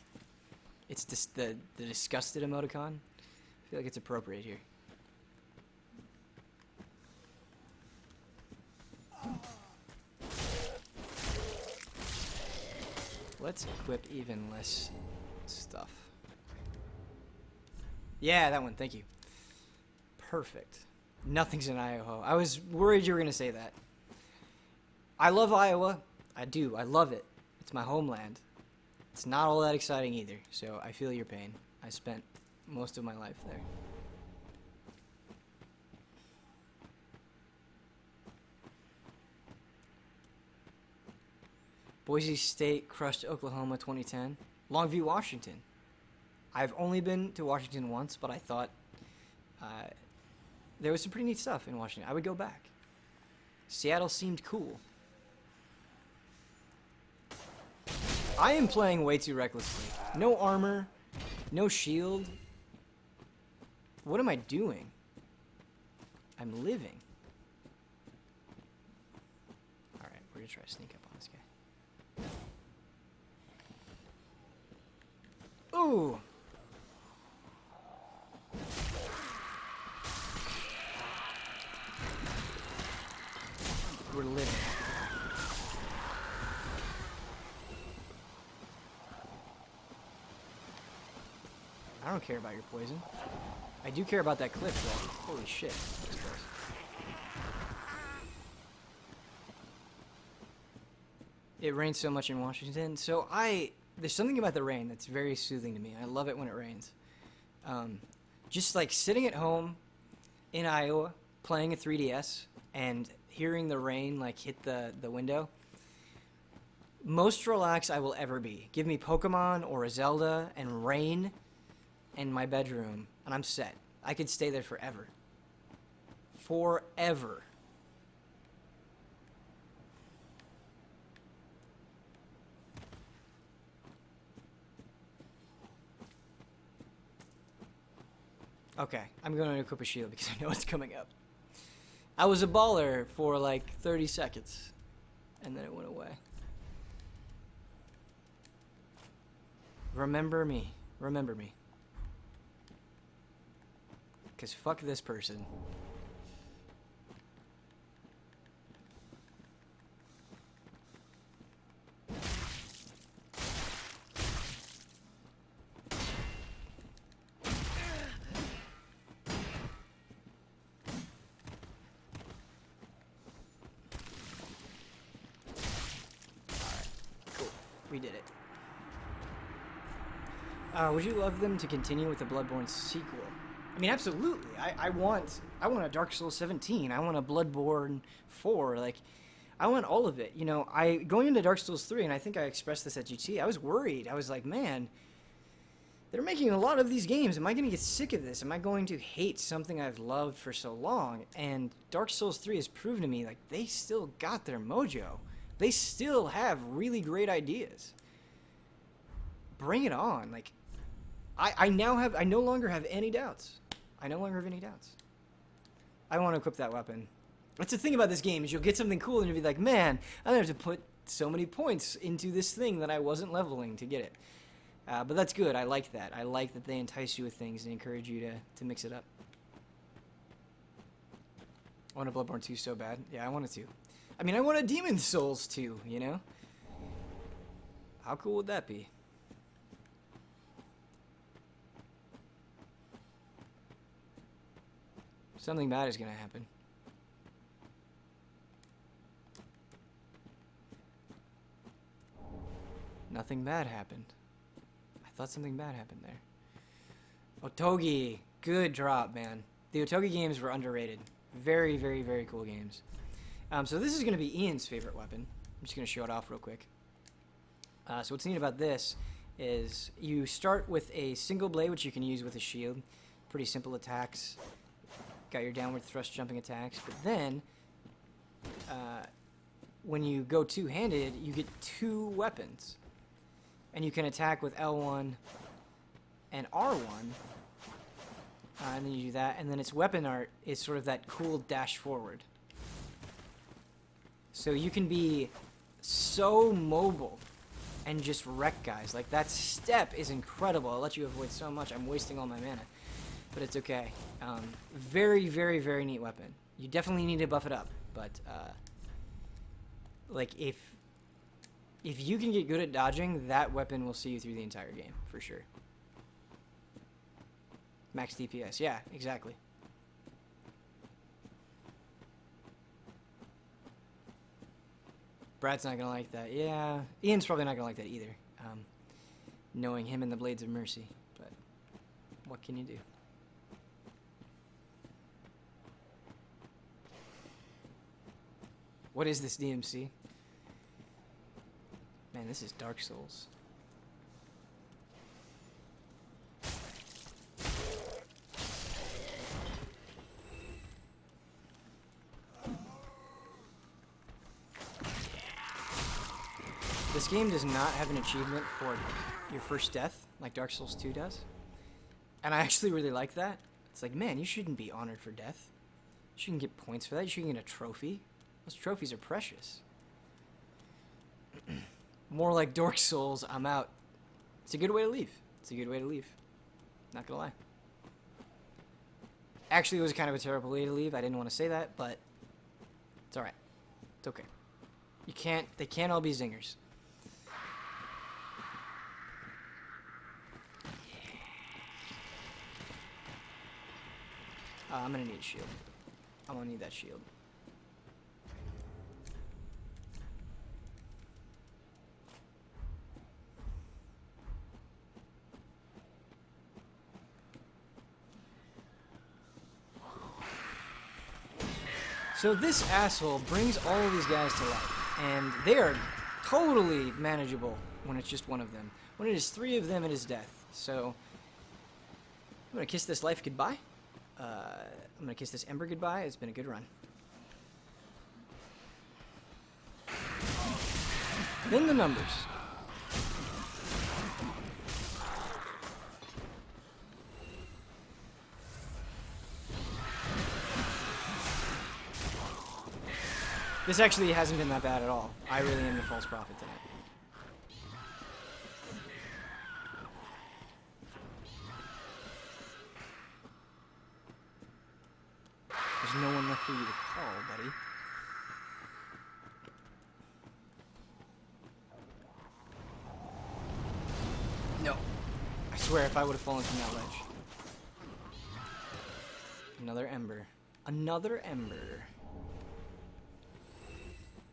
it's just the disgusted emoticon. I feel like it's appropriate here. Let's equip even less stuff. Yeah, that one. Thank you. Perfect. Nothing's in Iowa. I was worried you were going to say that. I love Iowa. I do. I love it. It's my homeland. It's not all that exciting either, so I feel your pain. I spent most of my life there. Boise State crushed Oklahoma 2010. Longview, Washington. I've only been to Washington once, but I thought there was some pretty neat stuff in Washington. I would go back. Seattle seemed cool. I am playing way too recklessly. No armor, no shield. What am I doing? I'm living. Alright, we're gonna try to sneak up on this guy. Ooh! We're living. I don't care about your poison. I do care about that cliff, though. Holy shit. That's close. It rains so much in Washington. So there's something about the rain that's very soothing to me. I love it when it rains. Just like sitting at home in Iowa, playing a 3DS, and hearing the rain like hit the window. Most relaxed I will ever be. Give me Pokemon or a Zelda and rain in my bedroom, and I'm set. I could stay there forever. Forever. Okay, I'm going to equip a shield because I know it's coming up. I was a baller for like 30 seconds, and then it went away. Remember me. Remember me. Because fuck this person. We did it. Would you love them to continue with the Bloodborne sequel? I mean, absolutely. I want a Dark Souls 17. I want a Bloodborne 4. Like, I want all of it. You know, going into Dark Souls 3, and I think I expressed this at GT, I was worried. I was like, man, they're making a lot of these games. Am I going to get sick of this? Am I going to hate something I've loved for so long? And Dark Souls 3 has proven to me, like, they still got their mojo. They still have really great ideas. Bring it on. Like, I no longer have any doubts. I no longer have any doubts. I want to equip that weapon. That's the thing about this game, is you'll get something cool and you'll be like, man, I have to put so many points into this thing that I wasn't leveling to get it. But that's good. I like that. I like that they entice you with things and encourage you to mix it up. I want a Bloodborne 2 so bad. Yeah, I want it to. I mean, I want a Demon's Souls 2, you know? How cool would that be? Something bad is going to happen. Nothing bad happened. I thought something bad happened there. Otogi. Good drop, man. The Otogi games were underrated. Very, very, very cool games. So this is going to be Ian's favorite weapon. I'm just going to show it off real quick. So what's neat about this is you start with a single blade, which you can use with a shield. Pretty simple attacks. Got your downward thrust jumping attacks. But then, when you go two-handed, you get two weapons. And you can attack with L1 and R1. And then you do that. And then its weapon art is sort of that cool dash forward. So you can be so mobile and just wreck guys. Like, that step is incredible. I'll let you avoid so much. I'm wasting all my mana. But it's okay. Very, very, very neat weapon. You definitely need to buff it up. But, like, if you can get good at dodging, that weapon will see you through the entire game, for sure. Max DPS. Yeah, exactly. Brad's not gonna like that. Yeah, Ian's probably not gonna like that either. Knowing him and the Blades of Mercy. But what can you do? What is this DMC? Man, this is Dark Souls. This game does not have an achievement for your first death, like Dark Souls 2 does. And I actually really like that. It's like, man, you shouldn't be honored for death. You shouldn't get points for that. You shouldn't get a trophy. Those trophies are precious. More like Dark Souls, I'm out. It's a good way to leave. It's a good way to leave. Not gonna lie. Actually, it was kind of a terrible way to leave. I didn't want to say that, but it's alright. It's okay. They can't all be zingers. I'm gonna need a shield. I'm gonna need that shield. So this asshole brings all of these guys to life, and they are totally manageable when it's just one of them. When it is three of them, it is death. So I'm gonna kiss this life goodbye. I'm gonna kiss this ember goodbye. It's been a good run. Then the numbers. This actually hasn't been that bad at all. I really am the false prophet tonight. There's no one left for you to call, buddy. No. I swear if I would have fallen from that ledge. Another ember. Another ember.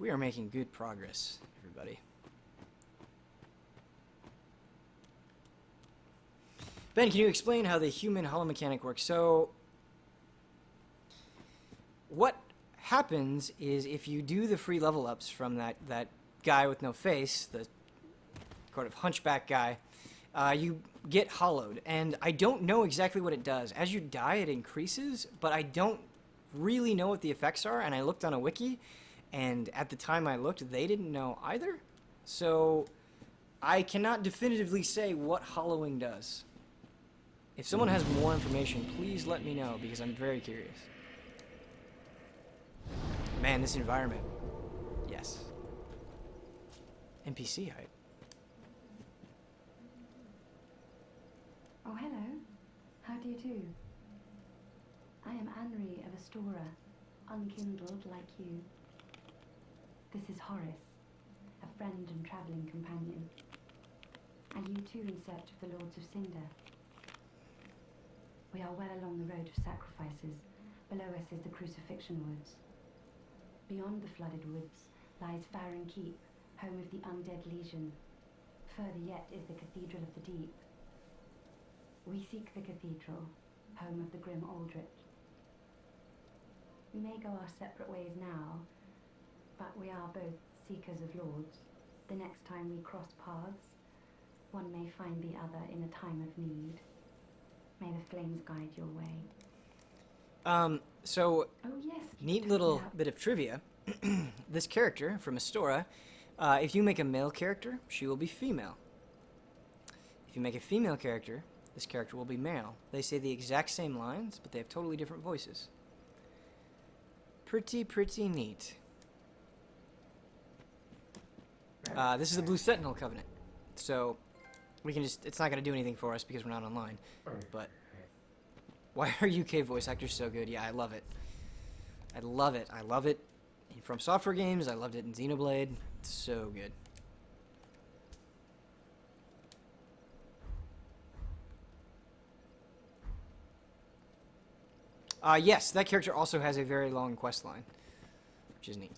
We are making good progress, everybody. Ben, can you explain how the human hollow mechanic works? So, what happens is if you do the free level ups from that guy with no face, the kind of hunchback guy, you get hollowed. And I don't know exactly what it does. As you die, it increases, but I don't really know what the effects are. And I looked on a wiki, and at the time I looked, they didn't know either. So I cannot definitively say what hollowing does. If someone has more information, please let me know, because I'm very curious. Man, this environment. Yes. NPC hype. Oh, hello. How do you do? I am Anri of Astora, unkindled like you. This is Horace, a friend and traveling companion. Are you too in search of the Lords of Cinder? We are well along the road of sacrifices. Below us is the Crucifixion Woods. Beyond the flooded woods lies Farron Keep, home of the Undead Legion. Further yet is the Cathedral of the Deep. We seek the cathedral, home of the grim Aldrich. We may go our separate ways now, but we are both seekers of lords. The next time we cross paths, one may find the other in a time of need. May the flames guide your way. So, Oh yes. neat little bit of trivia. This character from Astora, if you make a male character, she will be female. If you make a female character, this character will be male. They say the exact same lines, but they have totally different voices. Pretty neat. This is the Blue Sentinel Covenant. So, we can just, it's not going to do anything for us because we're not online. But, why are UK voice actors so good? Yeah, I love it. I love it. I love it from Software games. I loved it in Xenoblade. It's so good. Yes, that character also has a very long quest line, which is neat.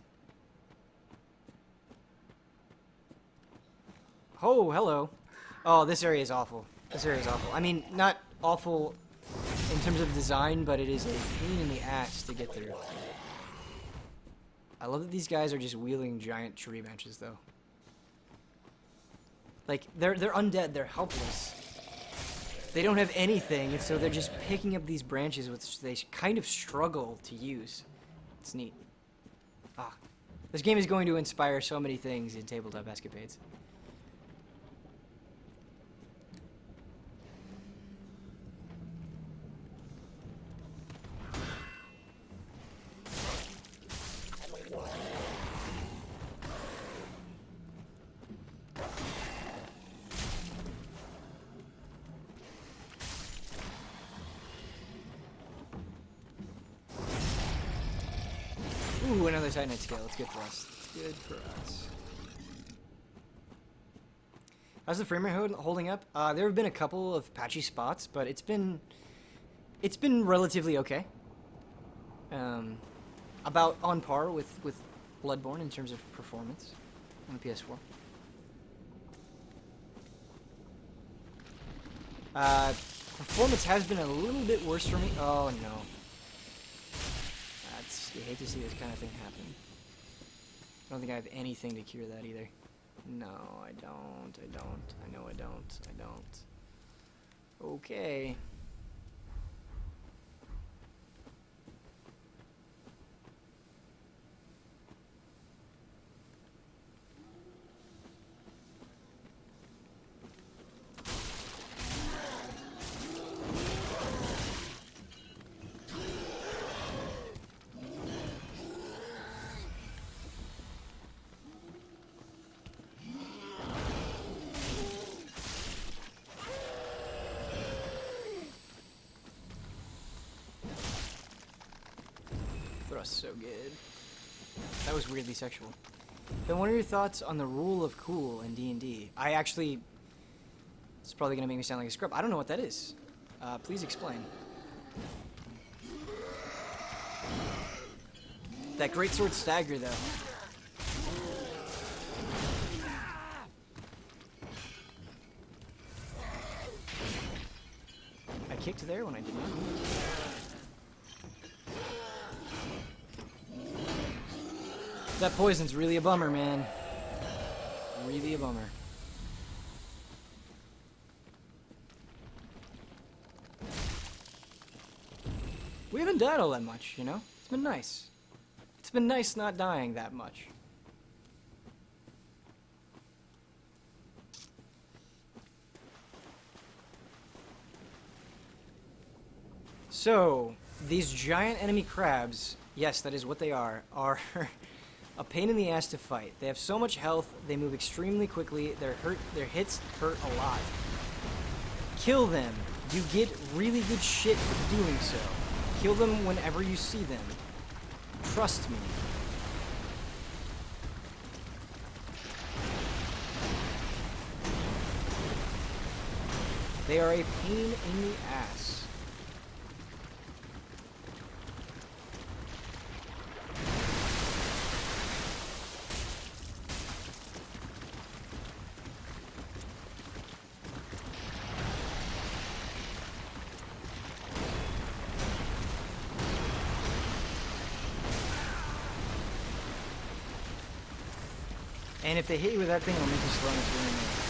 Oh, hello. Oh, this area is awful. This area is awful. I mean, not awful in terms of design, but it is a pain in the ass to get through. I love that these guys are just wheeling giant tree branches, though. Like, they're undead. They're helpless. They don't have anything, and so they're just picking up these branches, which they kind of struggle to use. It's neat. Ah, this game is going to inspire so many things in tabletop escapades. Ooh, another Titanite scale. It's good for us. It's good for us. How's the frame rate holding up? There have been a couple of patchy spots, but it's been relatively okay. About on par with Bloodborne in terms of performance on the PS4. Performance has been a little bit worse for me. Oh no. You hate to see this kind of thing happen. I don't think I have anything to cure that either. No, I don't. I know I don't. Okay. So good. That was weirdly sexual. Then what are your thoughts on the rule of cool in D&D? I actually... It's probably going to make me sound like a scrub. I don't know what that is. Please explain. That greatsword stagger, though. there when I did not need to. That poison's really a bummer, man. Really a bummer. We haven't died all that much, you know? It's been nice. It's been nice not dying that much. So, these giant enemy crabs, yes, that is what they are a pain in the ass to fight. They have so much health, they move extremely quickly, their hits hurt a lot. Kill them. You get really good shit for doing so. Kill them whenever you see them. Trust me. They are a pain in the ass. And if they hit you with that thing, it'll make you slow and it's really annoying.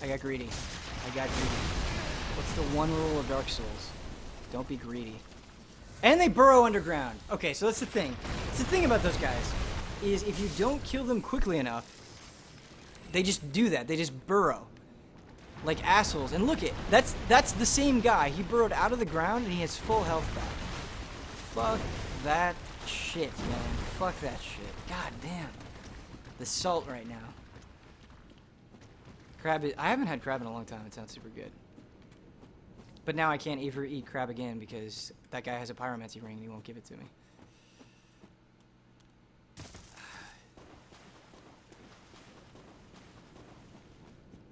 I got greedy. I got greedy. What's the one rule of Dark Souls? Don't be greedy. And they burrow underground. Okay, so that's the thing. That's the thing about those guys, is if you don't kill them quickly enough, they just do that. They just burrow. Like assholes. And look it, that's the same guy. He burrowed out of the ground and he has full health back. Fuck that shit, man. Fuck that shit. God damn. The salt right now. Crab I haven't had crab in a long time. It sounds super good. But now I can't ever eat crab again because that guy has a pyromancy ring and he won't give it to me.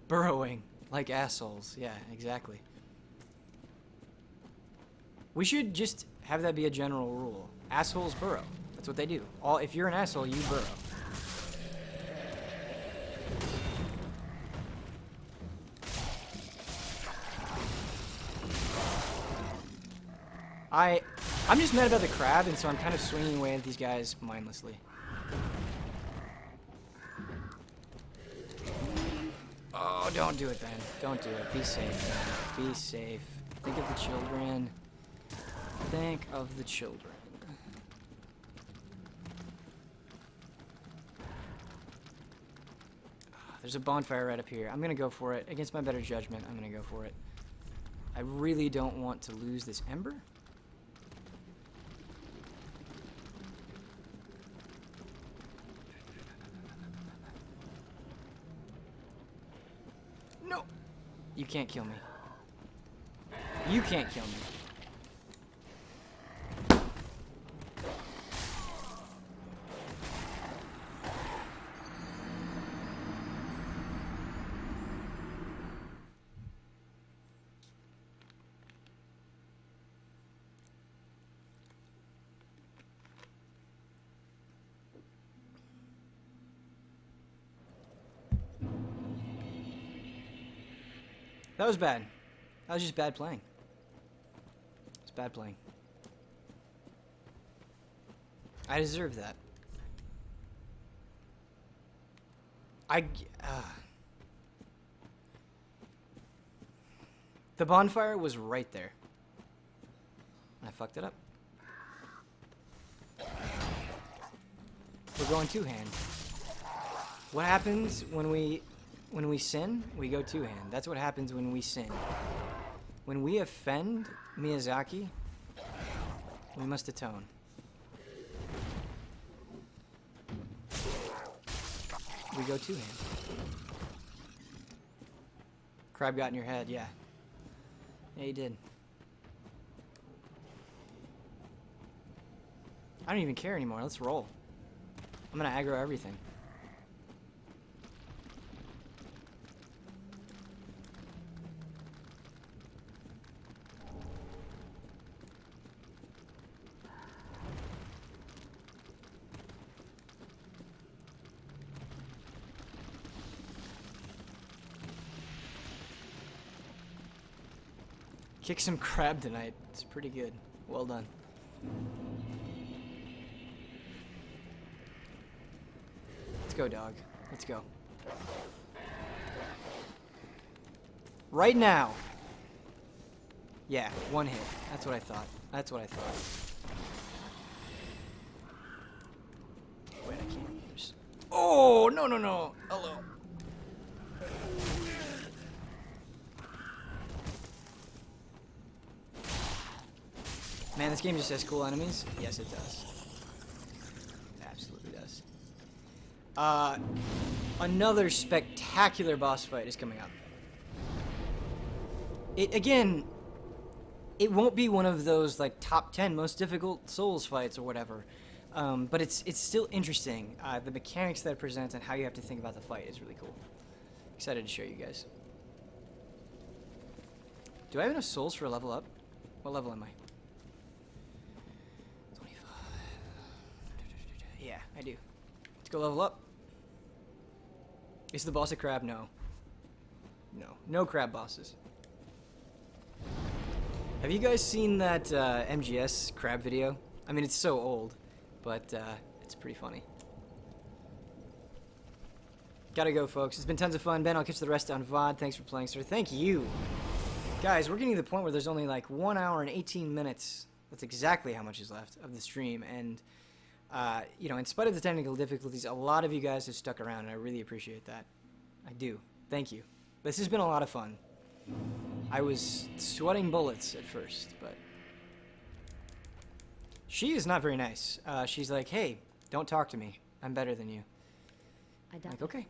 Burrowing like assholes. Yeah, exactly. We should just have that be a general rule. Assholes burrow. That's what they do. If you're an asshole, you burrow. I'm just mad about the crab, and so I'm kind of swinging away at these guys mindlessly. Oh, don't do it then. Don't do it. Be safe, man. Be safe. Think of the children. Think of the children. There's a bonfire right up here. I'm gonna go for it. Against my better judgment, I'm gonna go for it. I really don't want to lose this ember. No! You can't kill me. You can't kill me. That was bad. That was just bad playing. It's bad playing. I deserve that. The bonfire was right there. I fucked it up. We're going two-hand. What happens when we sin? We go two-hand. That's what happens when we sin. When we offend Miyazaki, we must atone. We go two-hand. Crab got in your head, yeah. Yeah, he did. I don't even care anymore. Let's roll. I'm gonna aggro everything. Kick some crab tonight. It's pretty good. Well done. Let's go, dog. Let's go. Right now. Yeah, one hit. That's what I thought. That's what I thought. Wait, I can't. There's... Oh, no, no, no. Hello. Man, this game just has cool enemies. Yes, it does. It absolutely does. Another spectacular boss fight is coming up. Again, it won't be one of those like top 10 most difficult Souls fights or whatever, but it's still interesting. The mechanics that it presents and how you have to think about the fight is really cool. Excited to show you guys. Do I have enough souls for a level up? What level am I? 25. Yeah, I do. Let's go level up. Is the boss a crab? No. No. No crab bosses. Have you guys seen that MGS crab video? I mean, it's so old, but it's pretty funny. Gotta go, folks. It's been tons of fun. Ben, I'll catch the rest on VOD. Thanks for playing, sir. Thank you. Guys, we're getting to the point where there's only like 1 hour and 18 minutes. That's exactly how much is left of the stream. And, you know, in spite of the technical difficulties, a lot of you guys have stuck around, and I really appreciate that. I do. Thank you. This has been a lot of fun. I was sweating bullets at first, but... She is not very nice. She's like, hey, don't talk to me. I'm better than you. I'm like, okay.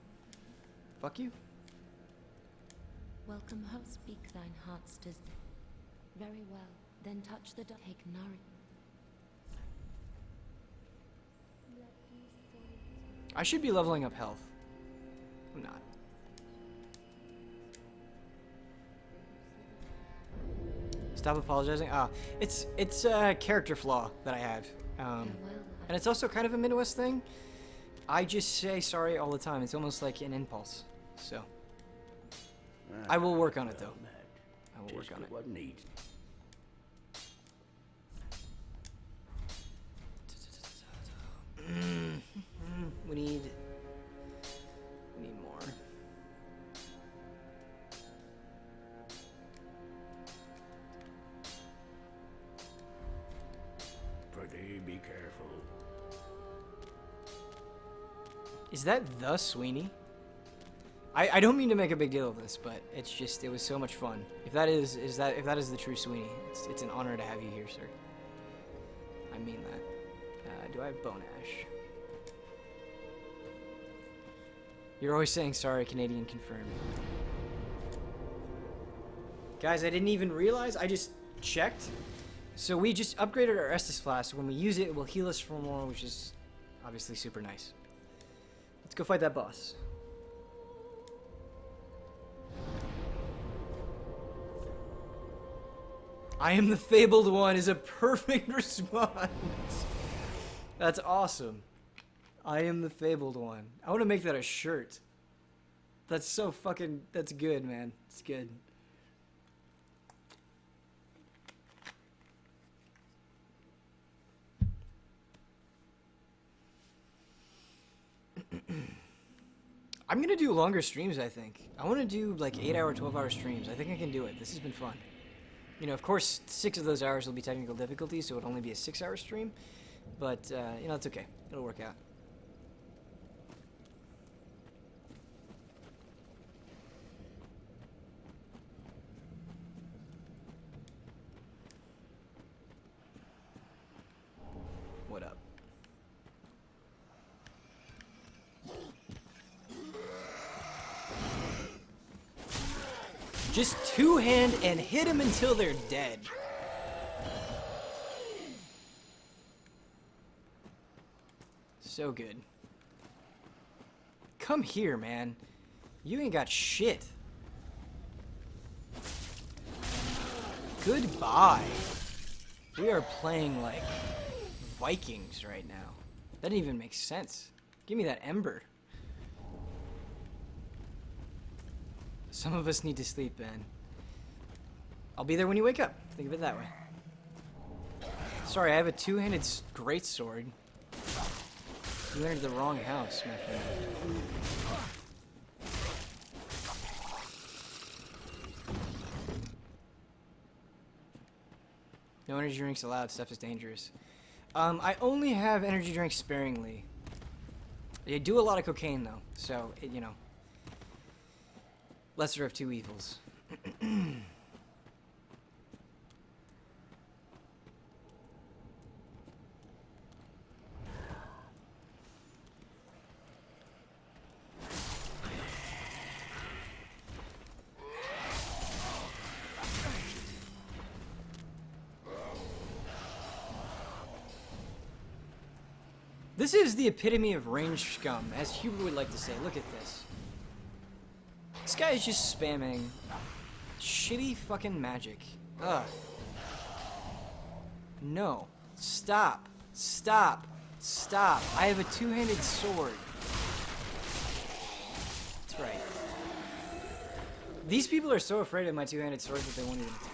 Fuck you. Welcome home. Speak thine heart's desire. Very well. Then touch the take nourish. I should be leveling up health. I'm not. Stop apologizing. It's a character flaw that I have, and it's also kind of a Midwest thing. I just say sorry all the time. It's almost like an impulse. So I will work on it, though. I will work on it. What needs? We need more. Pretty be careful. Is that the Sweeney? I don't mean to make a big deal of this, but it's just, it was so much fun. If that is the true Sweeney, it's an honor to have you here, sir. I mean that. Do I have Bone Ash? You're always saying sorry, Canadian confirmed. Guys, I didn't even realize, I just checked. So we just upgraded our Estus Flask. When we use it, it will heal us for more, which is obviously super nice. Let's go fight that boss. I am the fabled one is a perfect response. That's awesome. I am the fabled one. I want to make that a shirt. That's so fucking, that's good, man. It's good. I'm gonna do longer streams, I think. I want to do like 8-hour, 12-hour streams. I think I can do it. This has been fun. You know, of course, 6 of those hours will be technical difficulties, so it'll only be a 6-hour stream. But, you know, it's okay. It'll work out. What up? Just two-hand and hit them until they're dead. So good. Come here, man. You ain't got shit. Goodbye. We are playing like Vikings right now. That didn't even make sense. Give me that ember. Some of us need to sleep, Ben. I'll be there when you wake up. Think of it that way. Sorry, I have a two-handed greatsword. You entered the wrong house, my friend. No energy drinks allowed. Stuff is dangerous. I only have energy drinks sparingly. I do a lot of cocaine, though. So, you know. Lesser of two evils. This is the epitome of range scum, as Hubert would like to say. Look at this. This guy is just spamming shitty fucking magic. Ugh. No. Stop. Stop. Stop. I have a two-handed sword. That's right. These people are so afraid of my two-handed sword that they won't even attack.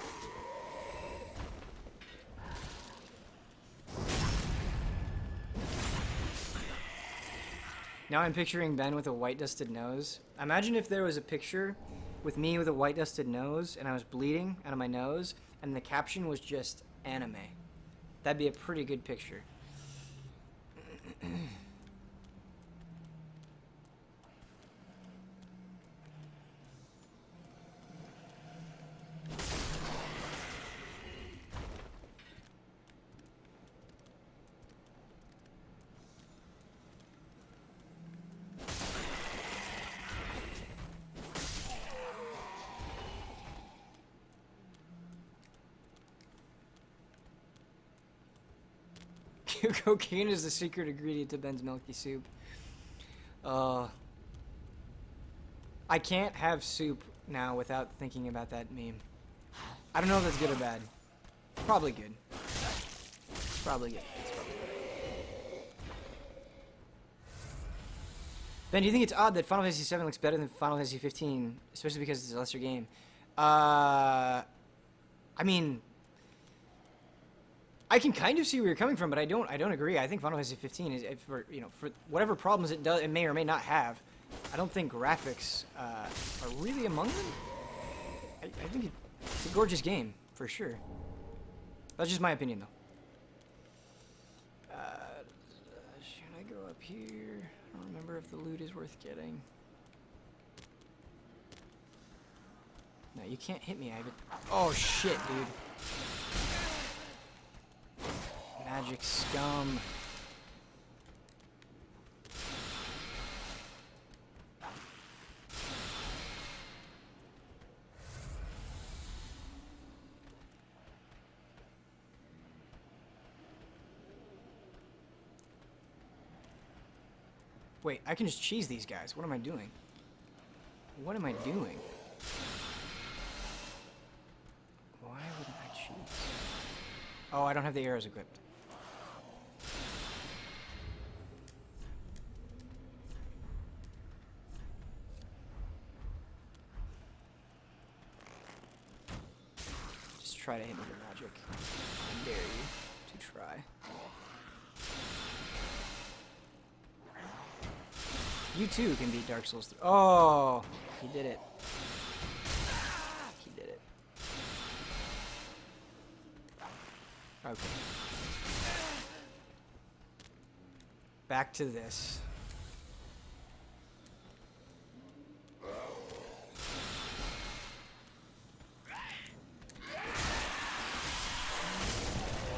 Now I'm picturing Ben with a white dusted nose. Imagine if there was a picture with me with a white dusted nose and I was bleeding out of my nose and the caption was just anime. That'd be a pretty good picture. Cocaine is the secret ingredient to Ben's milky soup. I can't have soup now without thinking about that meme. I don't know if that's good or bad. Probably good. It's probably good. It's probably good. Ben, do you think it's odd that Final Fantasy VII looks better than Final Fantasy 15, especially because it's a lesser game? I mean, I can kind of see where you're coming from, but I don't agree. I think Final Fantasy 15 is for whatever problems it may or may not have. I don't think graphics are really among them. I think it's a gorgeous game for sure. That's just my opinion, though. Should I go up here? I don't remember if the loot is worth getting. No, you can't hit me. I have it. Oh shit, dude. Magic scum. Wait, I can just cheese these guys. What am I doing? What am I doing? Why wouldn't I cheese? Oh, I don't have the arrows equipped. Just try to hit me with magic. I dare you to try. You too can beat Dark Souls 3. Oh, he did it. He did it. Okay. Back to this.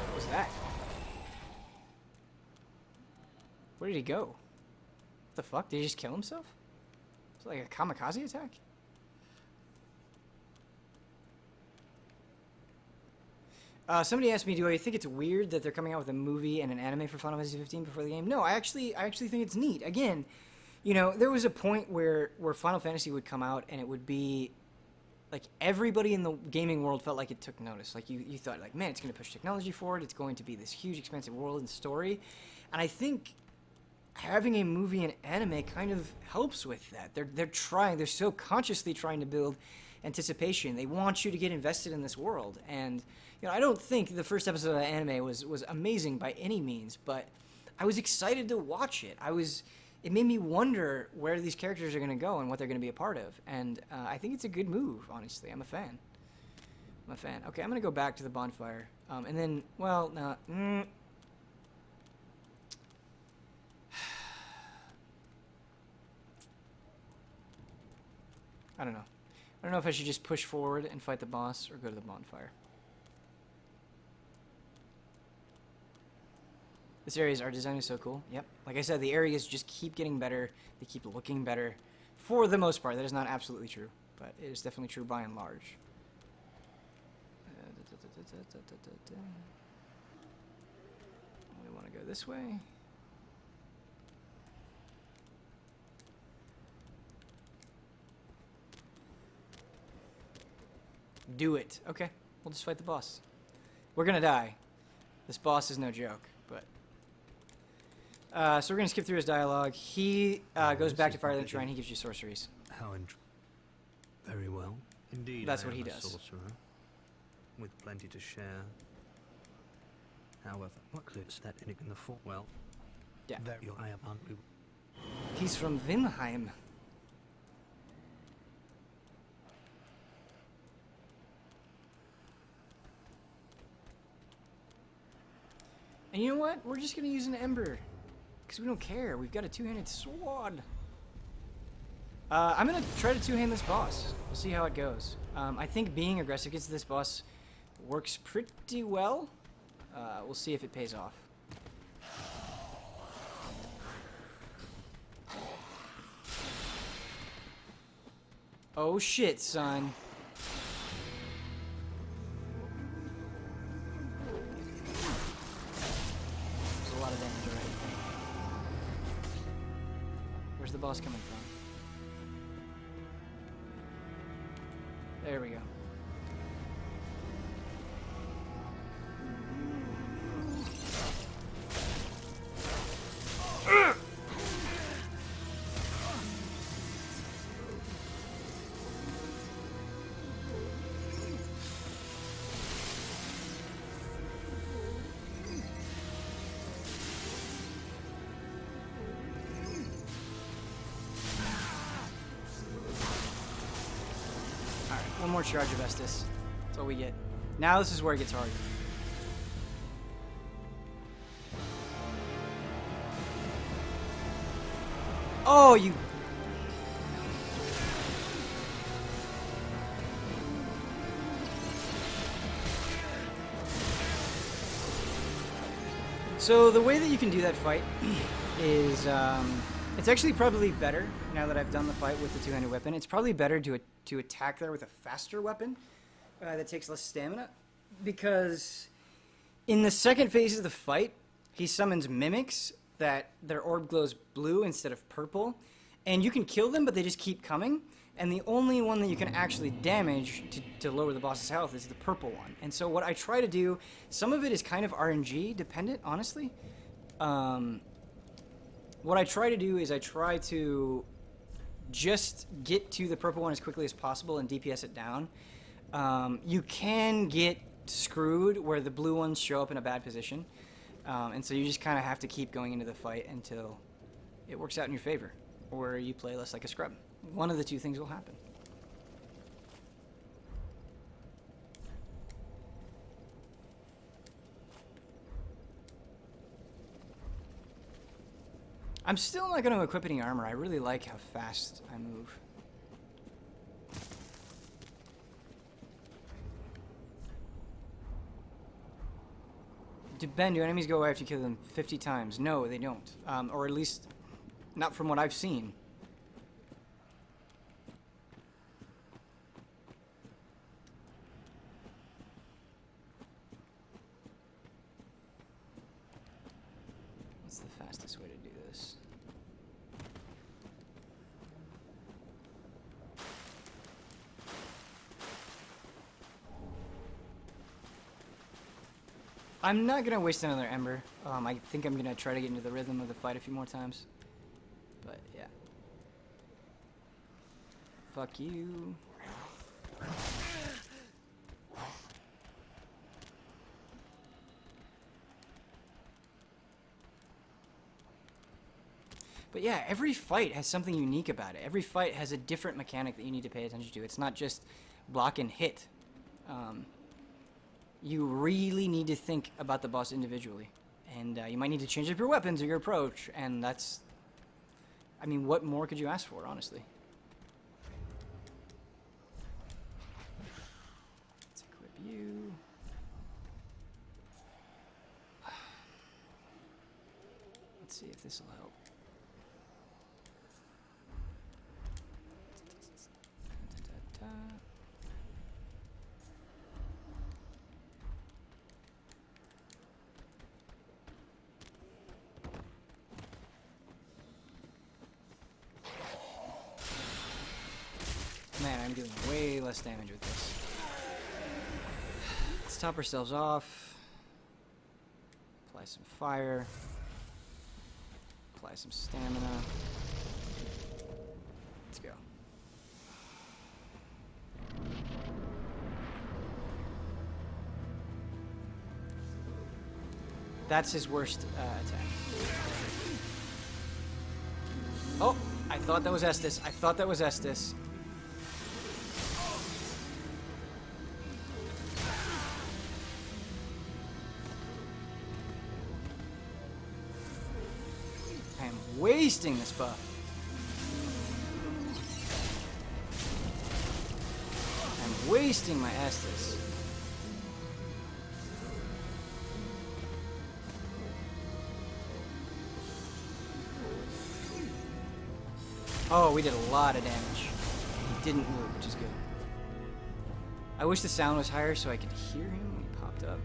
What was that? Where did he go? What the fuck? Did he just kill himself? Is it like a kamikaze attack? Somebody asked me, do I think it's weird that they're coming out with a movie and an anime for Final Fantasy 15 before the game? No, I actually think it's neat. Again, you know, there was a point where Final Fantasy would come out and it would be like everybody in the gaming world felt like it took notice. Like you thought like, man, it's going to push technology forward. It's going to be this huge, expensive world and story. And I think having a movie and anime kind of helps with that. They're so consciously trying to build anticipation. They want you to get invested in this world. And you know, I don't think the first episode of the anime was amazing by any means, but I was excited to watch it. It made me wonder where these characters are going to go and what they're going to be a part of. And I think it's a good move, honestly. I'm a fan. Okay, I'm going to go back to the bonfire. And then, well, no. I don't know. I don't know if I should just push forward and fight the boss or go to the bonfire. This area's art design is so cool. Yep. Like I said, the areas just keep getting better. They keep looking better. For the most part. That is not absolutely true, but it is definitely true by and large. We want to go this way. Do it. Okay. We'll just fight the boss. We're gonna die. This boss is no joke, but... so we're gonna skip through his dialogue. He goes back to Firelight Shrine. He gives you sorceries. Very well. Indeed, That's I what he am a does. Sorcerer, with plenty to share. However, what clips that in the fort? Well, Yeah. I am hungry. He's from Vinheim. And you know what? We're just gonna use an ember. Because we don't care. We've got a two-handed sword. I'm gonna try to two-hand this boss. We'll see how it goes. I think being aggressive against this boss works pretty well. We'll see if it pays off. Oh shit, son. There's a lot of damage already. Where's the boss coming from? There we go. One more charge of Estus. That's all we get. Now this is where it gets hard. Oh, you... So the way that you can do that fight is, it's actually probably better, now that I've done the fight with the two-handed weapon, it's probably better to attack there with a faster weapon that takes less stamina, because in the second phase of the fight, he summons mimics that their orb glows blue instead of purple, and you can kill them, but they just keep coming, and the only one that you can actually damage to lower the boss's health is the purple one. And so what I try to do, some of it is kind of RNG dependent, honestly. What I try to do is I try to just get to the purple one as quickly as possible and DPS it down. You can get screwed where the blue ones show up in a bad position. And so you just kind of have to keep going into the fight until it works out in your favor, or you play less like a scrub. One of the two things will happen. I'm still not going to equip any armor. I really like how fast I move. Ben, do enemies go away after you kill them 50 times? No, they don't. Or at least, not from what I've seen. fastest way to do this. I'm not gonna waste another ember. I think I'm gonna try to get into the rhythm of the fight a few more times. But yeah. Fuck you. But yeah, every fight has something unique about it. Every fight has a different mechanic that you need to pay attention to. It's not just block and hit. You really need to think about the boss individually. And you might need to change up your weapons or your approach. And that's... I mean, what more could you ask for, honestly? Let's equip you. Let's see if this will help. Man, I'm doing way less damage with this. Let's top ourselves off. Apply some fire. Apply some stamina. Let's go. That's his worst attack. Oh, I thought that was Estes. I thought that was Estes. I am wasting this buff. I'm wasting my Estes. Oh, we did a lot of damage. He didn't move, which is good. I wish the sound was higher so I could hear him when he popped up.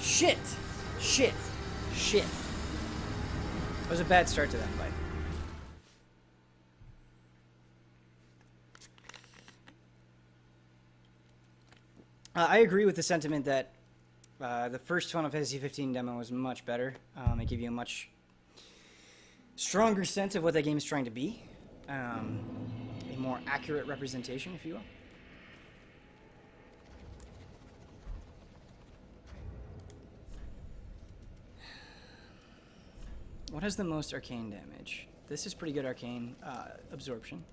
Shit! Shit! Shit! That was a bad start to that fight. I agree with the sentiment that the first Final Fantasy 15 demo was much better. It gave you a much stronger sense of what that game is trying to be. A more accurate representation, if you will. What has the most arcane damage? This is pretty good arcane absorption.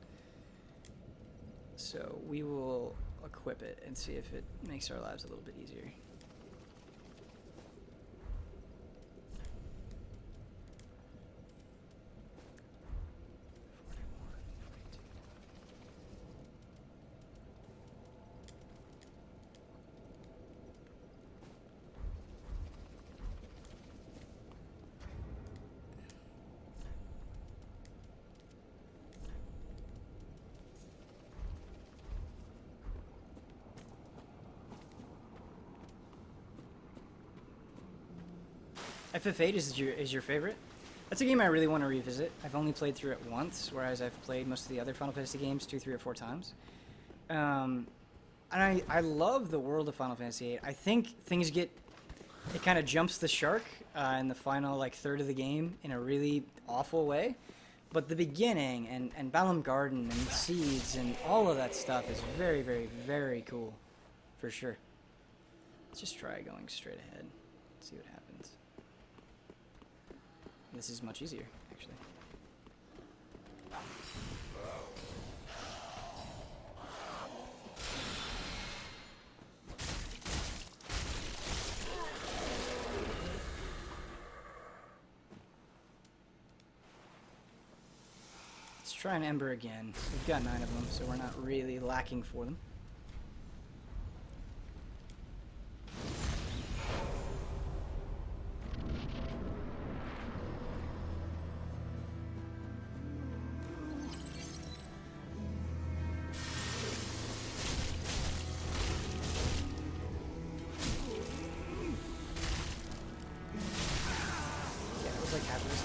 So we will equip it and see if it makes our lives a little bit easier. FF8 is your favorite? That's a game I really want to revisit. I've only played through it once, whereas I've played most of the other Final Fantasy games 2, 3, or 4 times. And I love the world of Final Fantasy VIII. I think things get... It kind of jumps the shark in the final third of the game in a really awful way. But the beginning and Balam Garden and the seeds and all of that stuff is very, very, very cool. For sure. Let's just try going straight ahead. See what happens. this is much easier, actually. Let's try an Ember again. We've got 9 of them, so we're not really lacking for them. Like half of this.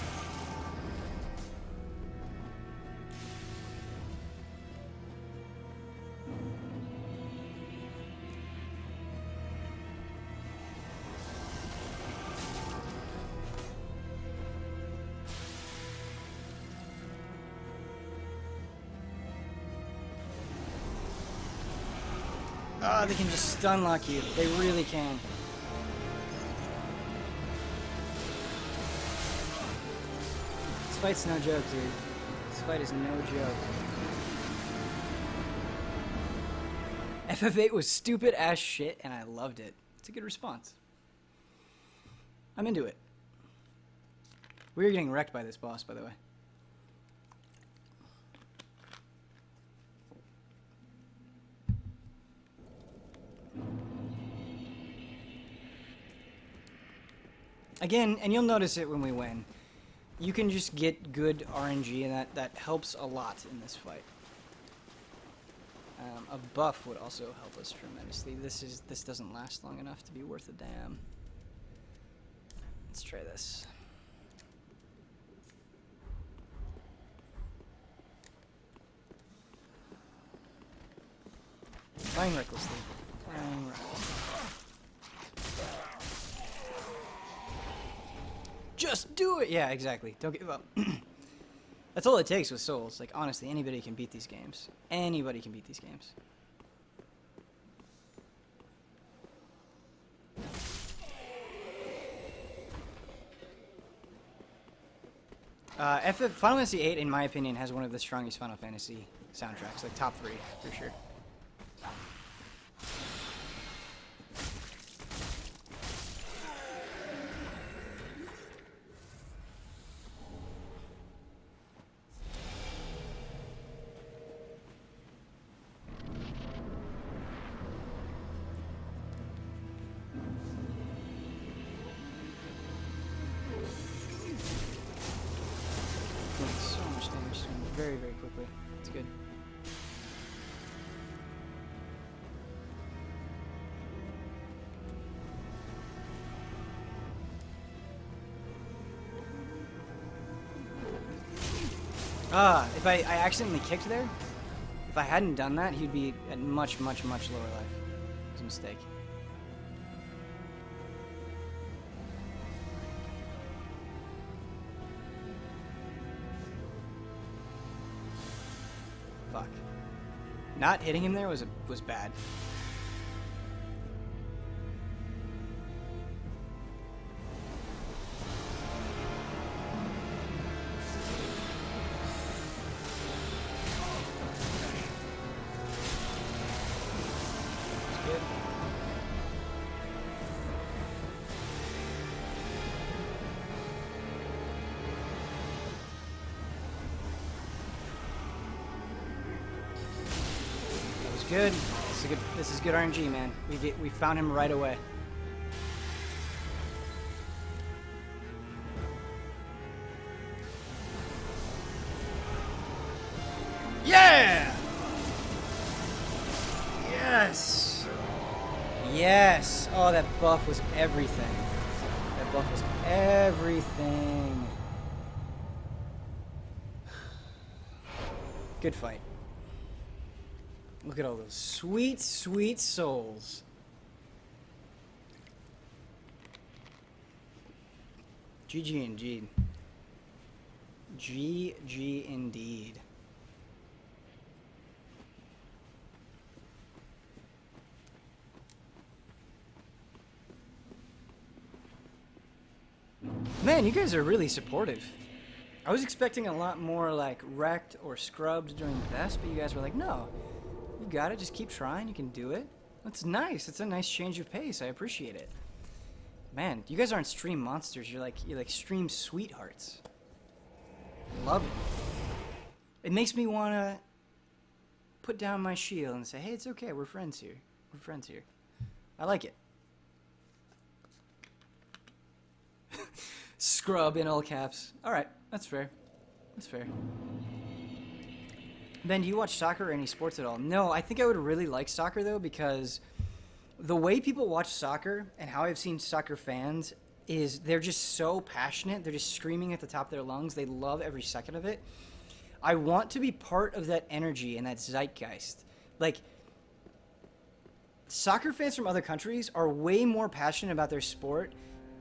Oh, they can just stun lock you. They really can. This fight's no joke, dude. This fight is no joke. FF8 was stupid as shit, and I loved it. It's a good response. I'm into it. We were getting wrecked by this boss, by the way. Again, and you'll notice it when we win. You can just get good RNG, and that helps a lot in this fight. A buff would also help us tremendously. This doesn't last long enough to be worth a damn. Let's try this. Playing recklessly. Playing recklessly. Just do it! Yeah, exactly. Don't give up. That's all it takes with Souls. Like, honestly, anybody can beat these games. Anybody can beat these games. Final Fantasy VIII, in my opinion, has one of the strongest Final Fantasy soundtracks. Like, top 3, for sure. Very, very quickly. It's good. If I accidentally kicked there, if I hadn't done that, he'd be at much, much, much lower life. It was a mistake. Fuck. Not hitting him there was bad. Good. That was good. This is good RNG, man. We found him right away. Yeah! Yes! Yes! Oh, that buff was everything. That buff was everything. Good fight. Look at all those sweet, sweet souls. GG indeed. GG indeed. Man, Man, you guys are really supportive. I was expecting a lot more like wrecked or scrubbed during the best, but you guys were like, no, you got it. Just keep trying. You can do it. That's nice. It's a nice change of pace. I appreciate it. Man, you guys aren't stream monsters. You're like stream sweethearts. Love it. It makes me want to put down my shield and say, hey, it's okay. We're friends here. We're friends here. I like it. Scrub in all caps. All right, that's fair. That's fair. Ben, do you watch soccer or any sports at all? No, I think I would really like soccer, though, because the way people watch soccer and how I've seen soccer fans is they're just so passionate. They're just screaming at the top of their lungs. They love every second of it. I want to be part of that energy and that zeitgeist. Like, soccer fans from other countries are way more passionate about their sport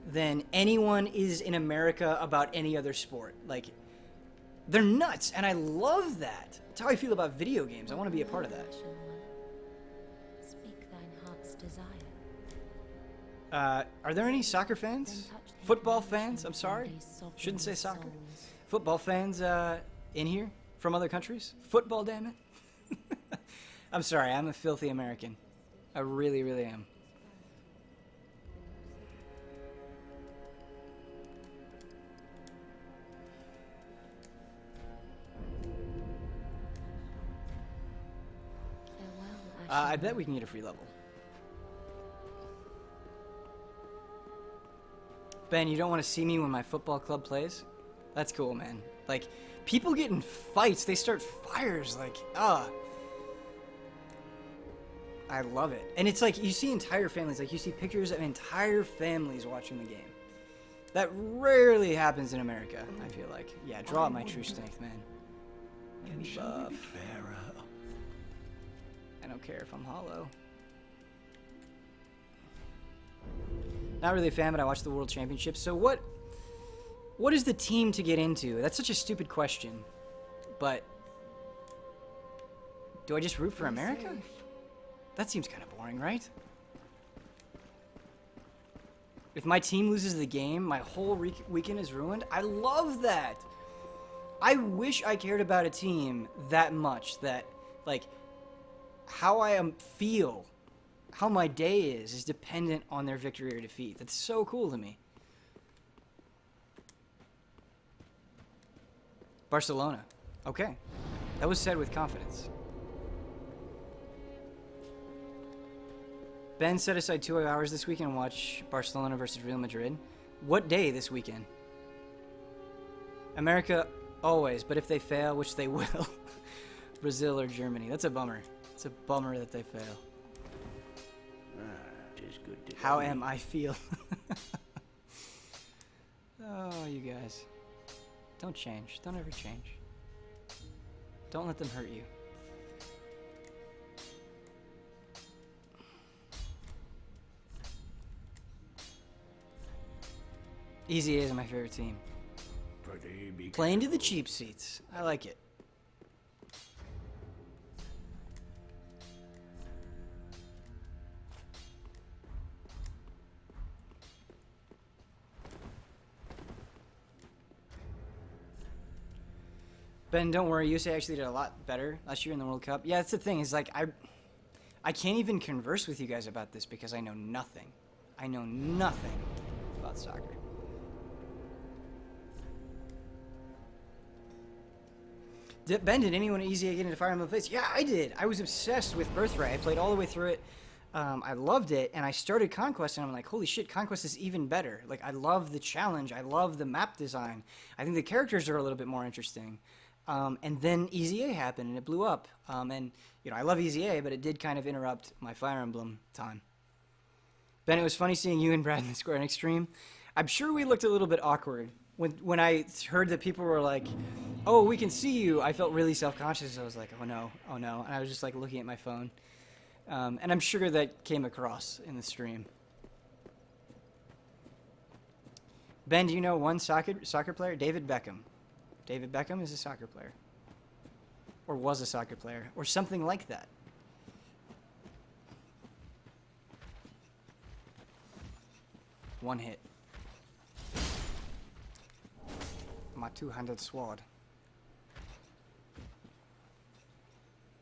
than anyone is in America about any other sport. Like, they're nuts, and I love that. That's how I feel about video games. I want to be a part of that. Speak thine heart's desire. Are there any soccer fans? Football fans? I'm sorry. Shouldn't say soccer. Football fans in here from other countries? Football, damn it. I'm sorry. I'm a filthy American. I really, really am. I bet we can get a free level. Ben, you don't want to see me when my football club plays? That's cool, man. Like, people get in fights. They start fires. Like, I love it. And it's like, you see entire families. Like, you see pictures of entire families watching the game. That rarely happens in America, I feel like. Yeah, draw out my true strength, man. Make me buff. I don't care if I'm hollow. Not really a fan, but I watch the World Championships. So what is the team to get into? That's such a stupid question. But do I just root for America? That seems kind of boring, right? If my team loses the game, my whole weekend is ruined. I love that. I wish I cared about a team that much that, like, how I feel, how my day is dependent on their victory or defeat. That's so cool to me. Barcelona. Okay. That was said with confidence. Ben set aside 2 hours this weekend and watch Barcelona versus Real Madrid. What day this weekend? America, always, but if they fail, which they will, Brazil or Germany. That's a bummer. It's a bummer that they fail. Tis good to How am I feel? Oh, you guys. Don't change. Don't ever change. Don't let them hurt you. Easy A is my favorite team. Playing to the cheap seats. I like it. Ben, don't worry. USA actually did a lot better last year in the World Cup. Yeah, that's the thing. Is like I can't even converse with you guys about this because I know nothing. I know nothing about soccer. Ben, did anyone at Easy get into Fire Emblem Fates? Yeah, I did. I was obsessed with Birthright. I played all the way through it. I loved it, and I started Conquest, and I'm like, holy shit, Conquest is even better. Like, I love the challenge. I love the map design. I think the characters are a little bit more interesting. And then Easy A happened, and it blew up. And, you know, I love Easy A, but it did kind of interrupt my Fire Emblem time. Ben, it was funny seeing you and Brad in the Square Enix stream. I'm sure we looked a little bit awkward. When I heard that people were like, oh, we can see you, I felt really self-conscious. I was like, oh no. And I was just like looking at my phone. And I'm sure that came across in the stream. Ben, do you know one soccer player? David Beckham. David Beckham is a soccer player. Or was a soccer player. Or something like that. One hit. my two-handed sword.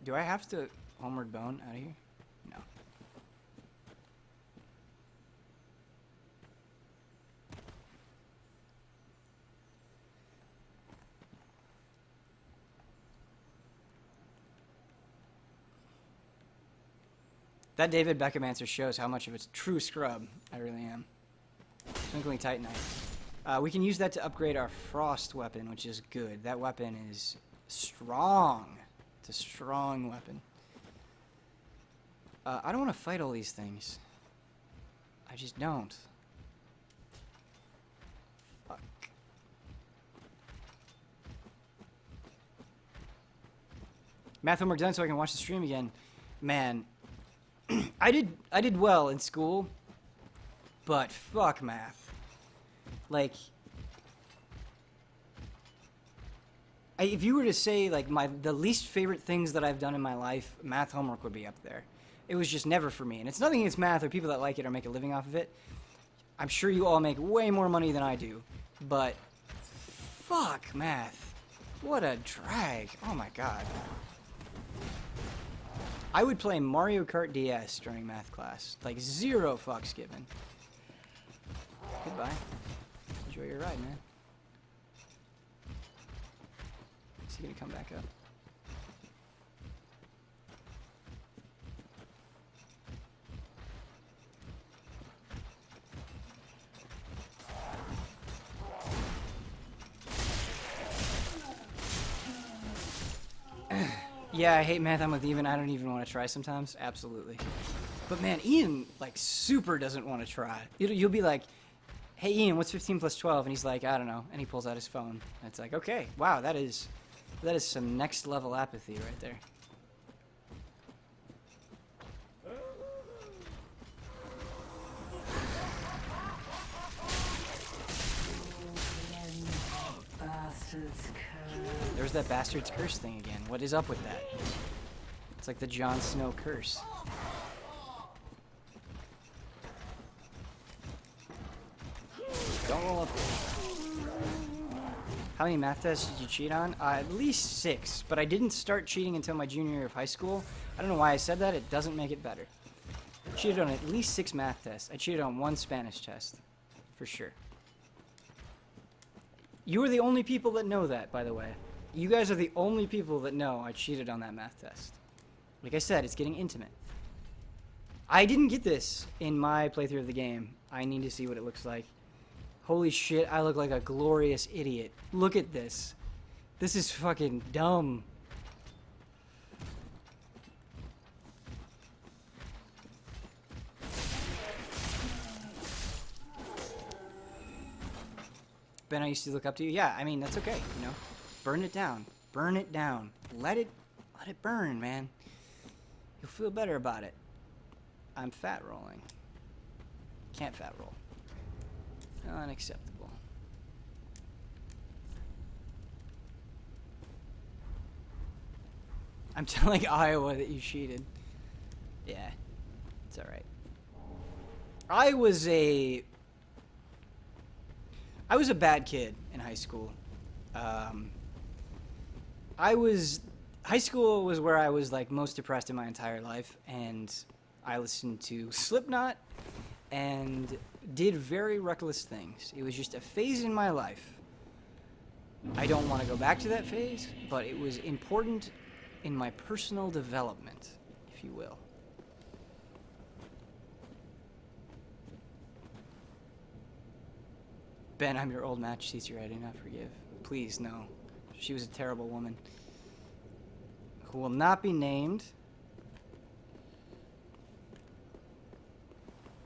Do I have to homeward bone out of here? No. That David Beckham answer shows how much of a true scrub I really am. Twinkling Titanite. We can use that to upgrade our frost weapon, which is good. That weapon is strong. It's a strong weapon. I don't want to fight all these things. I just don't. Fuck. Math homework done so I can watch the stream again. Man, I did well in school, but fuck math. Like, if you were to say like the least favorite things that I've done in my life, math homework would be up there. It was just never for me, and it's nothing against math or people that like it or make a living off of it. I'm sure you all make way more money than I do, but fuck math. What a drag. Oh my god. I would play Mario Kart DS during math class. Like, zero fucks given. Goodbye. Enjoy your ride, man. Is he gonna come back up? Yeah, I hate math. I'm with Ian. I don't even want to try sometimes. Absolutely. But man, Ian, like, super doesn't want to try. You'll be like, hey, Ian, what's 15 plus 12? And he's like, I don't know. And he pulls out his phone. And it's like, okay, wow, that is some next level apathy right there. There's that bastard's curse thing again. What is up with that? It's like the Jon Snow curse. Don't roll up there. How many math tests did you cheat on? At least 6, but I didn't start cheating until my junior year of high school. I don't know why I said that. It doesn't make it better. I cheated on at least 6 math tests. I cheated on 1 Spanish test. For sure. You are the only people that know that, by the way. You guys are the only people that know I cheated on that math test. Like I said, it's getting intimate. I didn't get this in my playthrough of the game. I need to see what it looks like. Holy shit, I look like a glorious idiot. Look at this. This is fucking dumb. Ben, I used to look up to you. Yeah, I mean, that's okay, you know. Burn it down. Burn it down. Let it burn, man. You'll feel better about it. I'm fat rolling. Can't fat roll. Unacceptable. I'm telling Iowa that you cheated. Yeah, it's alright. I was a bad kid in high school. High school was where I was like most depressed in my entire life, and I listened to Slipknot and did very reckless things. It was just a phase in my life. I don't want to go back to that phase, but it was important in my personal development, if you will. Ben, I'm your old match teacher. I do not forgive. Please, no. She was a terrible woman. Who will not be named.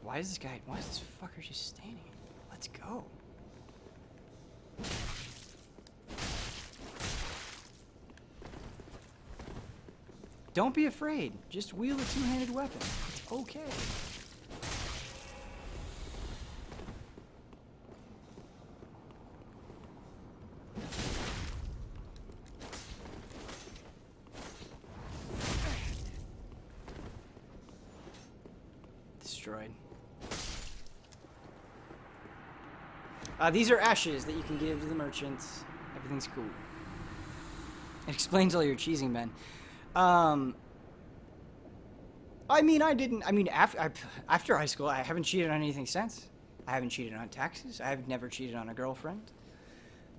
Why is this fucker just standing here? Let's go. Don't be afraid. Just wield a two-handed weapon. It's okay. Destroyed. These are ashes that you can give to the merchants. Everything's cool. It explains all your cheesing, Ben. I mean, after high school, I haven't cheated on anything since. I haven't cheated on taxes. I have never cheated on a girlfriend.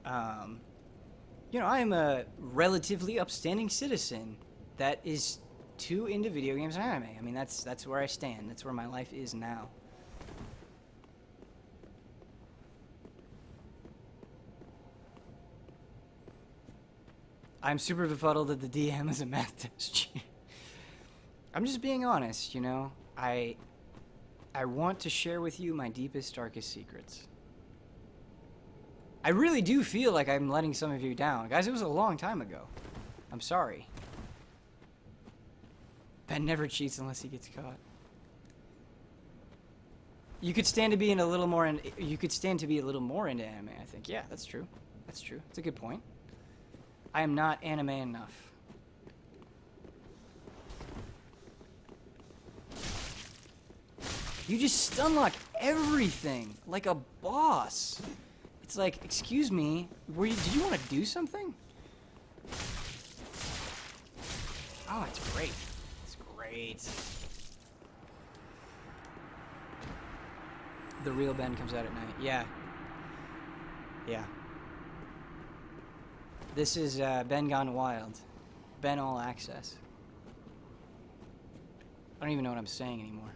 You know, I am a relatively upstanding citizen that is too into video games and anime. I mean, that's where I stand. That's where my life is now. I'm super befuddled that the DM is a math test. I'm just being honest, you know. I want to share with you my deepest, darkest secrets. I really do feel like I'm letting some of you down. Guys, it was a long time ago. I'm sorry. Ben never cheats unless he gets caught. You could stand to be in a little more you could stand to be a little more into anime, I think. Yeah, that's true. That's true. It's a good point. I am not anime enough. You just stunlock everything like a boss. It's like, excuse me, did you want to do something? Oh, it's great. It's great. The real Ben comes out at night. Yeah. Yeah. This is Ben Gone Wild. Ben All Access. I don't even know what I'm saying anymore.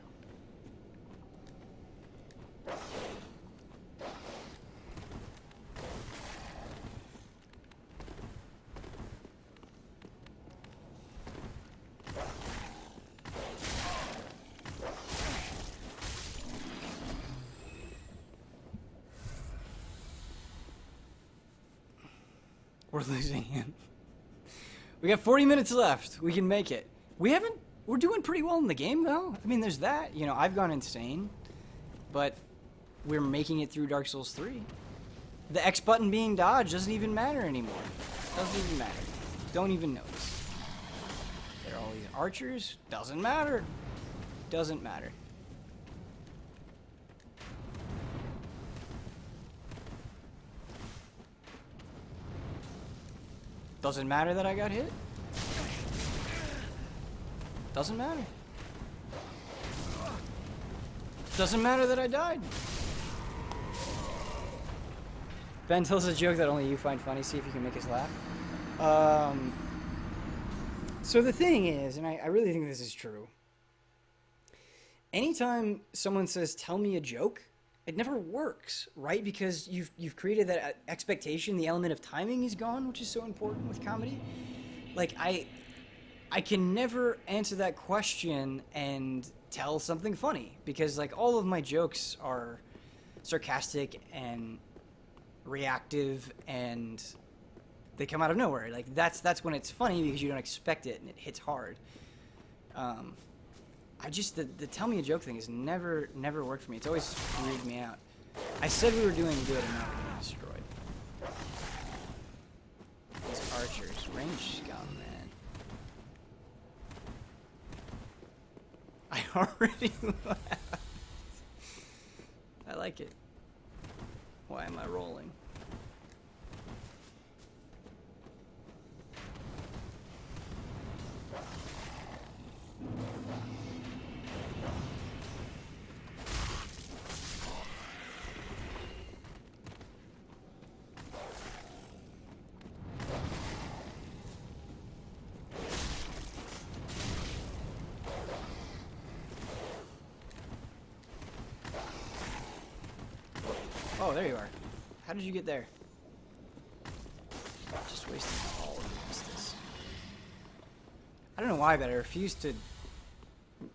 We're losing him. We got 40 minutes left. We can make it. We're doing pretty well in the game, though. I mean, there's that. You know, I've gone insane. But we're making it through Dark Souls 3. The X button being dodged doesn't even matter anymore. Doesn't even matter. Don't even notice. There are all these archers. Doesn't matter. Doesn't matter. Doesn't matter that I got hit. Doesn't matter. Doesn't matter that I died. Ben tells a joke that only you find funny. See if you can make us laugh. So the thing is, and I really think this is true. Anytime someone says, "Tell me a joke," it never works, right? Because you've created that expectation. The element of timing is gone, which is so important with comedy. Like I can never answer that question and tell something funny because like all of my jokes are sarcastic and reactive and they come out of nowhere. Like that's when it's funny because you don't expect it and it hits hard. The tell me a joke thing has never worked for me. It's always screwed me out. I said we were doing good and now we're getting destroyed. These archers, range scum, man. I already laughed. I like it. Why am I rolling? Oh, there you are. How did you get there? Just wasting all of this. I don't know why, but I refuse to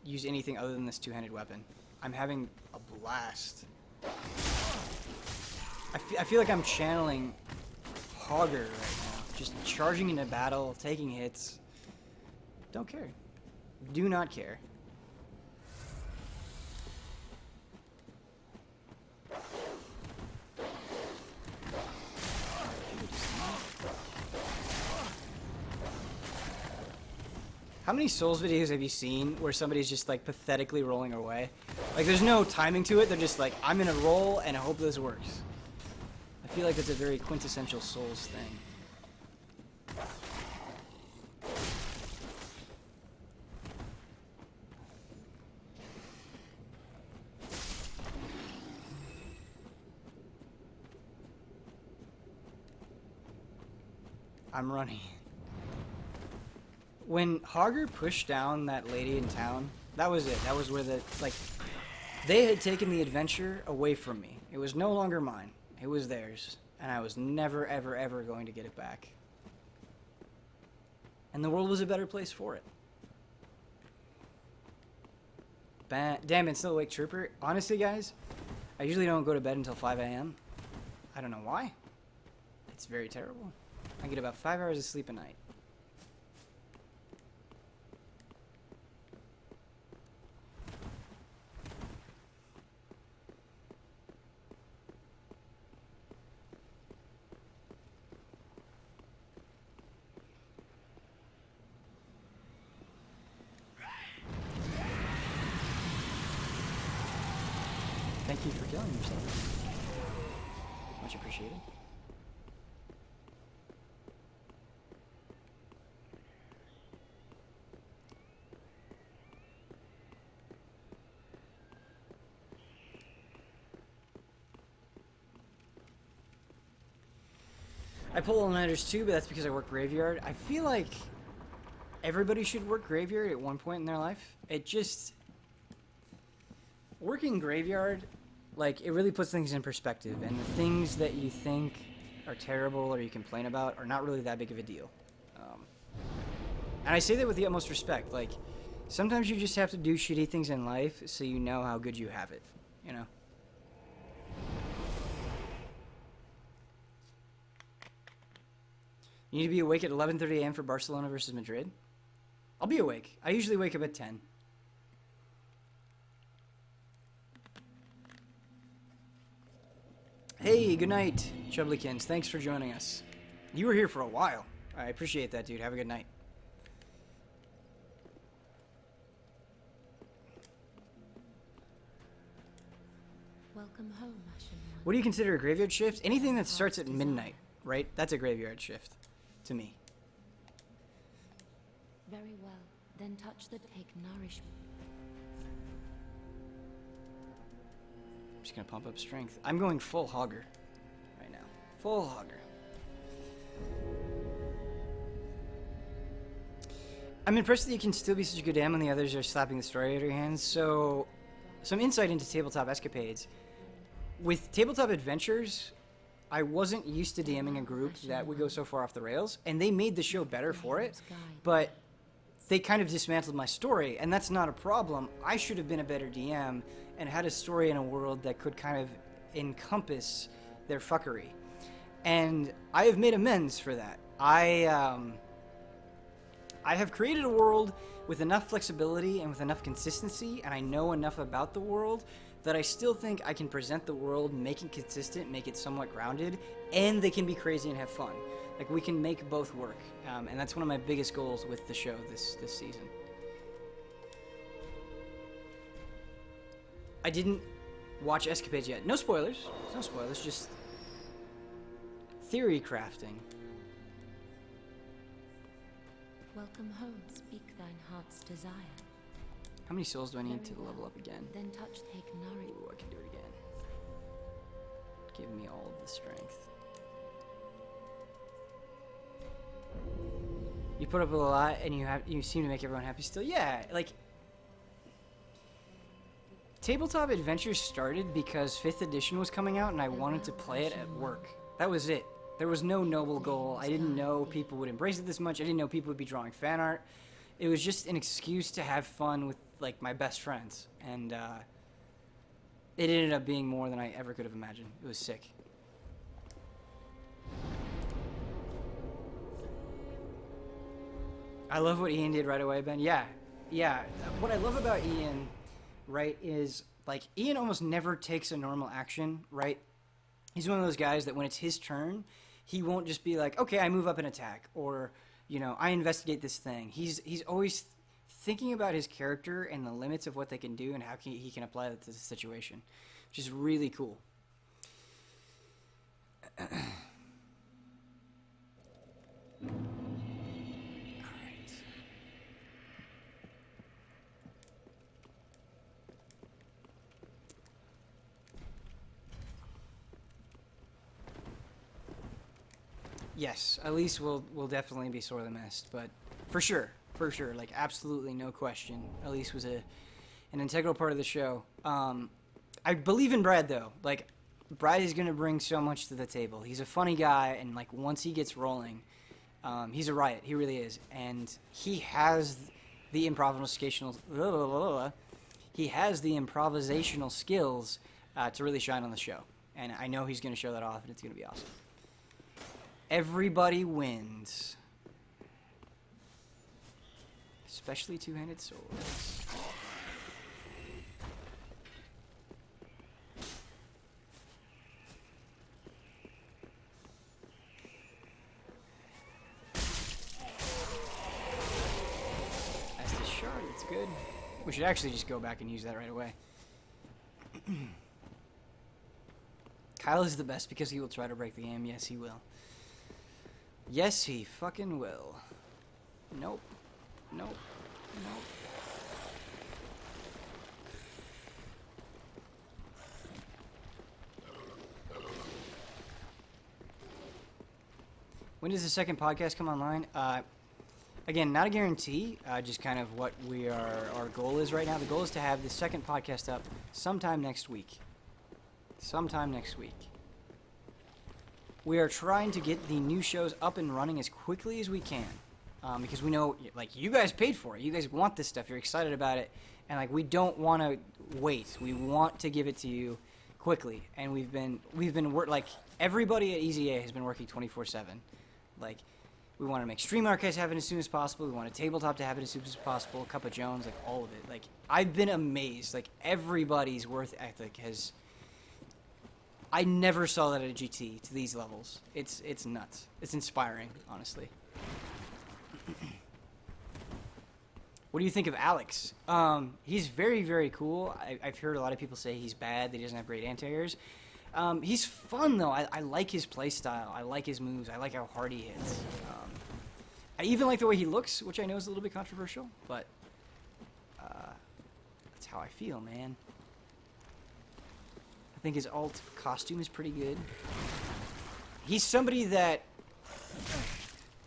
use anything other than this two-handed weapon. I'm having a blast. I feel like I'm channeling Hogger right now. Just charging into battle, taking hits. Don't care. Do not care. How many Souls videos have you seen where somebody's just like pathetically rolling away? Like there's no timing to it, they're just like, I'm gonna roll and I hope this works. I feel like it's a very quintessential Souls thing. I'm running. When Hogger pushed down that lady in town, that was it. That was where the, like, they had taken the adventure away from me. It was no longer mine. It was theirs. And I was never, ever, ever going to get it back. And the world was a better place for it. Damn it, still awake, Trooper. Honestly, guys, I usually don't go to bed until 5 a.m. I don't know why. It's very terrible. I get about 5 hours of sleep a night. Thank you for killing yourself. Much appreciated. I pull all-nighters too, but that's because I work graveyard. I feel like everybody should work graveyard at one point in their life. It just... Working graveyard, like, it really puts things in perspective, and the things that you think are terrible or you complain about are not really that big of a deal. And I say that with the utmost respect. Like, sometimes you just have to do shitty things in life so you know how good you have it, you know? You need to be awake at 11:30 a.m. for Barcelona versus Madrid? I'll be awake. I usually wake up at 10. Hey, good night, Chubblykins. Thanks for joining us. You were here for a while. I appreciate that, dude. Have a good night. Welcome home, Ashen One. What do you consider a graveyard shift? Anything that starts at midnight, right? That's a graveyard shift to me. Very well. Then touch the take nourishment. I'm just gonna pump up strength. I'm going full hogger right now. Full hogger. I'm impressed that you can still be such a good DM when the others are slapping the story out of your hands. So, some insight into tabletop escapades. With tabletop adventures, I wasn't used to DMing a group that would go so far off the rails, and they made the show better for it, but they kind of dismantled my story, and that's not a problem. I should have been a better DM and had a story in a world that could kind of encompass their fuckery. And I have made amends for that. I have created a world with enough flexibility and with enough consistency, and I know enough about the world that I still think I can present the world, make it consistent, make it somewhat grounded, and they can be crazy and have fun. Like, we can make both work, and that's one of my biggest goals with the show this season. I didn't watch Escapades yet. No spoilers. No spoilers, just theory crafting. Welcome home. Speak thine heart's desire. How many souls do I need Very to well. level up again? Then touch take nourishment. Ooh, I can do it again. Give me all of the strength. You put up with a lot, and you seem to make everyone happy still. Yeah, like, Tabletop Adventures started because 5th edition was coming out, and I wanted to play it at work. That was it. There was no noble goal. I didn't know people would embrace it this much. I didn't know people would be drawing fan art. It was just an excuse to have fun with, like, my best friends, and it ended up being more than I ever could have imagined. It was sick. I love what Ian did right away, Ben. Yeah. What I love about Ian, right, is, like, Ian almost never takes a normal action, right? He's one of those guys that when it's his turn, he won't just be like, okay, I move up and attack, or, you know, I investigate this thing. He's always thinking about his character and the limits of what they can do and how he can apply that to the situation, which is really cool. Yes, Elise will definitely be sorely missed, but for sure, like absolutely no question. Elise was an integral part of the show. I believe in Brad though. Like, Brad is gonna bring so much to the table. He's a funny guy, and like once he gets rolling, he's a riot. He really is, and he has the improvisational. He has the improvisational skills to really shine on the show, and I know he's gonna show that off, and it's gonna be awesome. Everybody wins. Especially two-handed swords. That's the shard, that's good. We should actually just go back and use that right away. Kyle is the best because he will try to break the game. Yes, he will. Yes, he fucking will. Nope. Nope. Nope. When does the second podcast come online? Again, not a guarantee, just kind of what our goal is right now. The goal is to have the second podcast up sometime next week. Sometime next week. We are trying to get the new shows up and running as quickly as we can, because we know, like, you guys paid for it. You guys want this stuff. You're excited about it, and like we don't want to wait. We want to give it to you quickly, and we've been like everybody at EZA has been working 24/7. Like, we want to make Stream Archives happen as soon as possible. We want a tabletop to happen as soon as possible. Cup of Jones, like all of it. Like, I've been amazed. Like, everybody's worth ethic has. I never saw that at a GT to these levels. It's nuts. It's inspiring, honestly. What do you think of Alex? He's very, very cool. I've heard a lot of people say he's bad, that he doesn't have great anti-airs. He's fun, though. I like his play style. I like his moves. I like how hard he hits. I even like the way he looks, which I know is a little bit controversial, but that's how I feel, man. I think his alt costume is pretty good. He's somebody that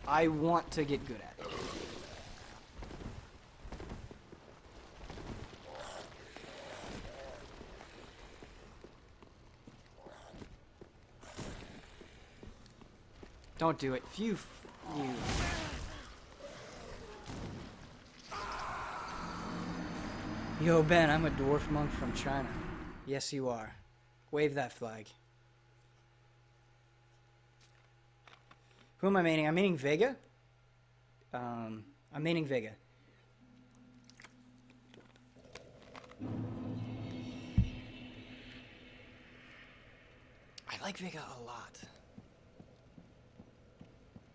I want to get good at. Don't do it. Phew. You. Yo, Ben, I'm a dwarf monk from China. Yes, you are. Wave that flag. Who am I maining? I'm maining Vega. I'm maining Vega. I like Vega a lot.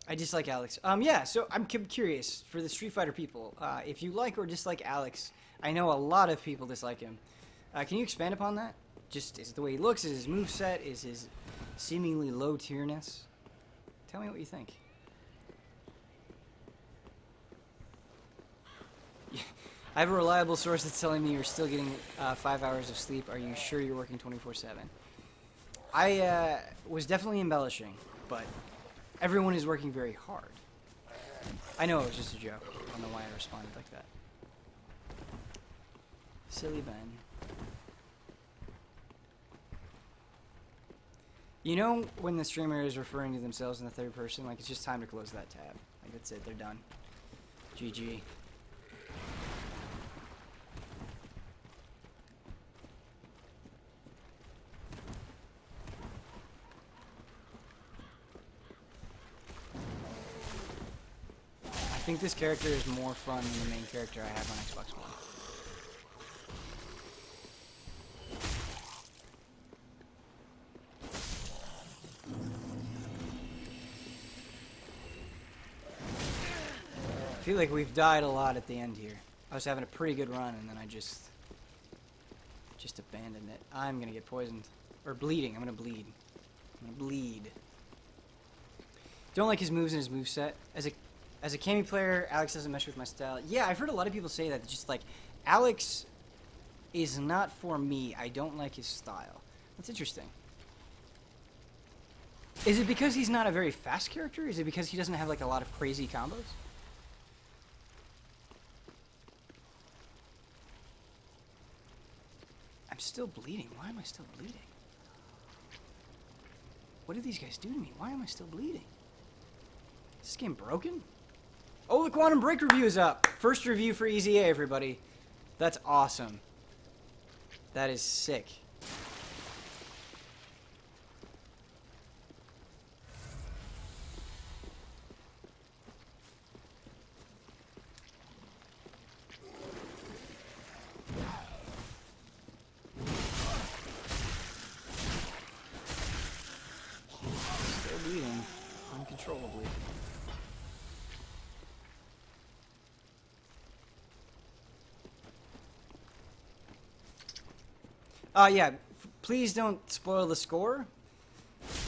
I dislike Alex. Yeah, so I'm curious for the Street Fighter people. If you like or dislike Alex, I know a lot of people dislike him. Can you expand upon that? Just, is it the way he looks? Is his moveset? Is his seemingly low tierness? Tell me what you think. I have a reliable source that's telling me you're still getting 5 hours of sleep. Are you sure you're working 24/7? I was definitely embellishing, but everyone is working very hard. I know it was just a joke. I don't know why I responded like that. Silly Ben. You know when the streamer is referring to themselves in the third person, like, it's just time to close that tab. Like, that's it, they're done. GG. I think this character is more fun than the main character I have on Xbox One. I feel like we've died a lot at the end here. I was having a pretty good run, and then I just abandoned it. I'm gonna get poisoned. Or bleeding. I'm gonna bleed. I'm gonna bleed. Don't like his moves and his moveset. As a Cammy player, Alex doesn't mesh with my style. Yeah, I've heard a lot of people say that. Just like, Alex is not for me. I don't like his style. That's interesting. Is it because he's not a very fast character? Is it because he doesn't have like a lot of crazy combos? I'm still bleeding. Why am I still bleeding? What did these guys do to me? Why am I still bleeding? Is this game broken? Oh, the Quantum Break review is up. First review for Easy A, everybody. That's awesome. That is sick. Still bleeding uncontrollably. Yeah, please don't spoil the score.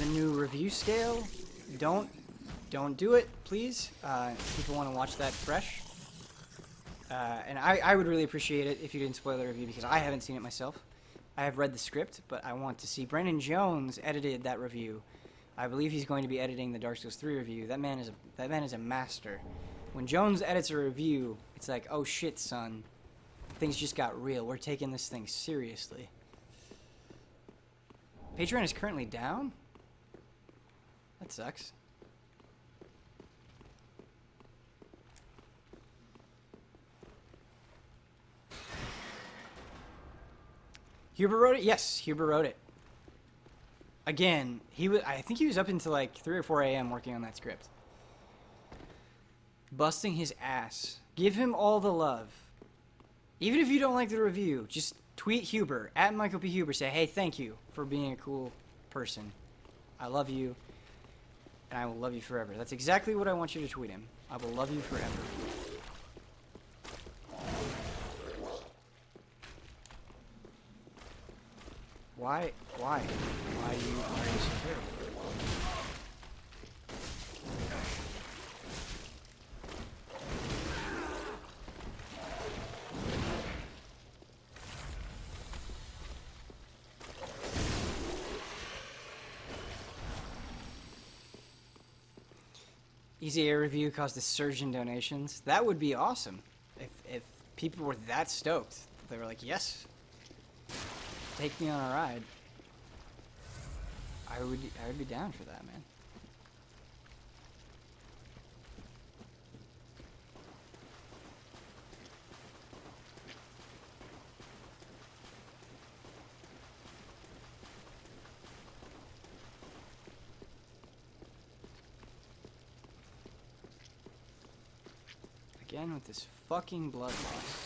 The new review scale. Don't do it, please. People want to watch that fresh. And I would really appreciate it if you didn't spoil the review, because I haven't seen it myself. I have read the script, but I want to see. Brandon Jones edited that review. I believe he's going to be editing the Dark Souls 3 review. That man is a master. When Jones edits a review, it's like, oh shit, son. Things just got real. We're taking this thing seriously. Patreon is currently down? That sucks. Huber wrote it? Yes, Huber wrote it. Again, I think he was up until like 3 or 4 a.m. working on that script. Busting his ass. Give him all the love. Even if you don't like the review, just tweet Huber, at Michael P. Huber, say, hey, thank you for being a cool person. I love you, and I will love you forever. That's exactly what I want you to tweet him. I will love you forever. Why are you so terrible? Easy Air review caused a surge in donations. That would be awesome. If people were that stoked. They were like, yes. Take me on a ride. I would be down for that, man. Again with this fucking blood loss.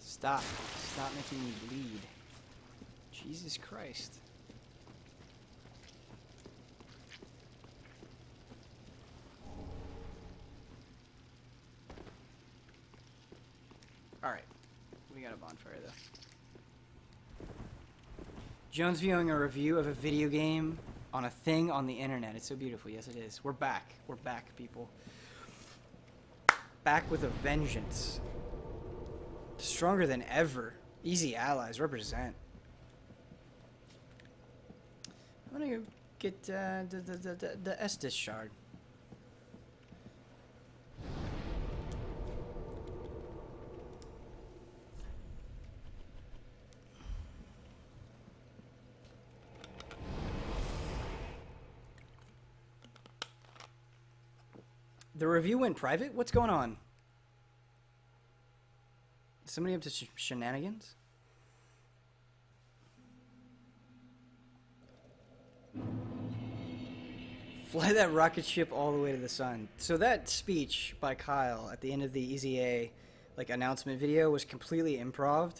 Stop. Stop making me bleed. Jesus Christ. Alright. We got a bonfire though. Jones viewing a review of a video game on a thing on the internet. It's so beautiful. Yes, it is. We're back. We're back, people. Back with a vengeance. Stronger than ever. Easy allies. Represent. I'm gonna go get the Estus shard. The review went private? What's going on? Is somebody up to shenanigans? Fly that rocket ship all the way to the sun. So that speech by Kyle at the end of the Easy A like announcement video was completely improv,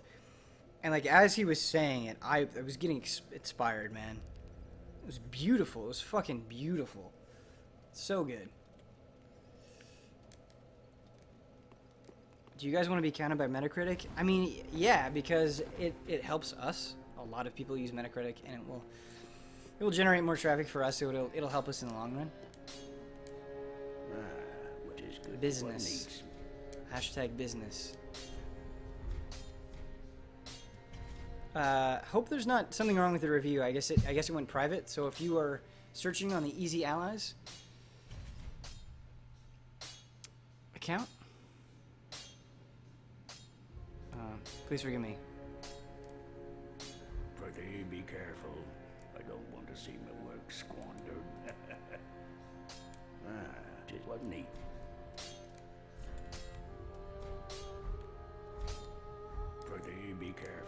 and like as he was saying it, I was getting inspired, man. It was beautiful. It was fucking beautiful. So good. Do you guys want to be counted by Metacritic? I mean, yeah, because it helps us. A lot of people use Metacritic, and it will generate more traffic for us, so it'll help us in the long run. What is good? Business. Hashtag business. Hope there's not something wrong with the review. I guess it went private. So if you are searching on the Easy Allies account, please forgive me. Pretty be careful. I don't want to see my work squandered. It was neat. Pretty be careful.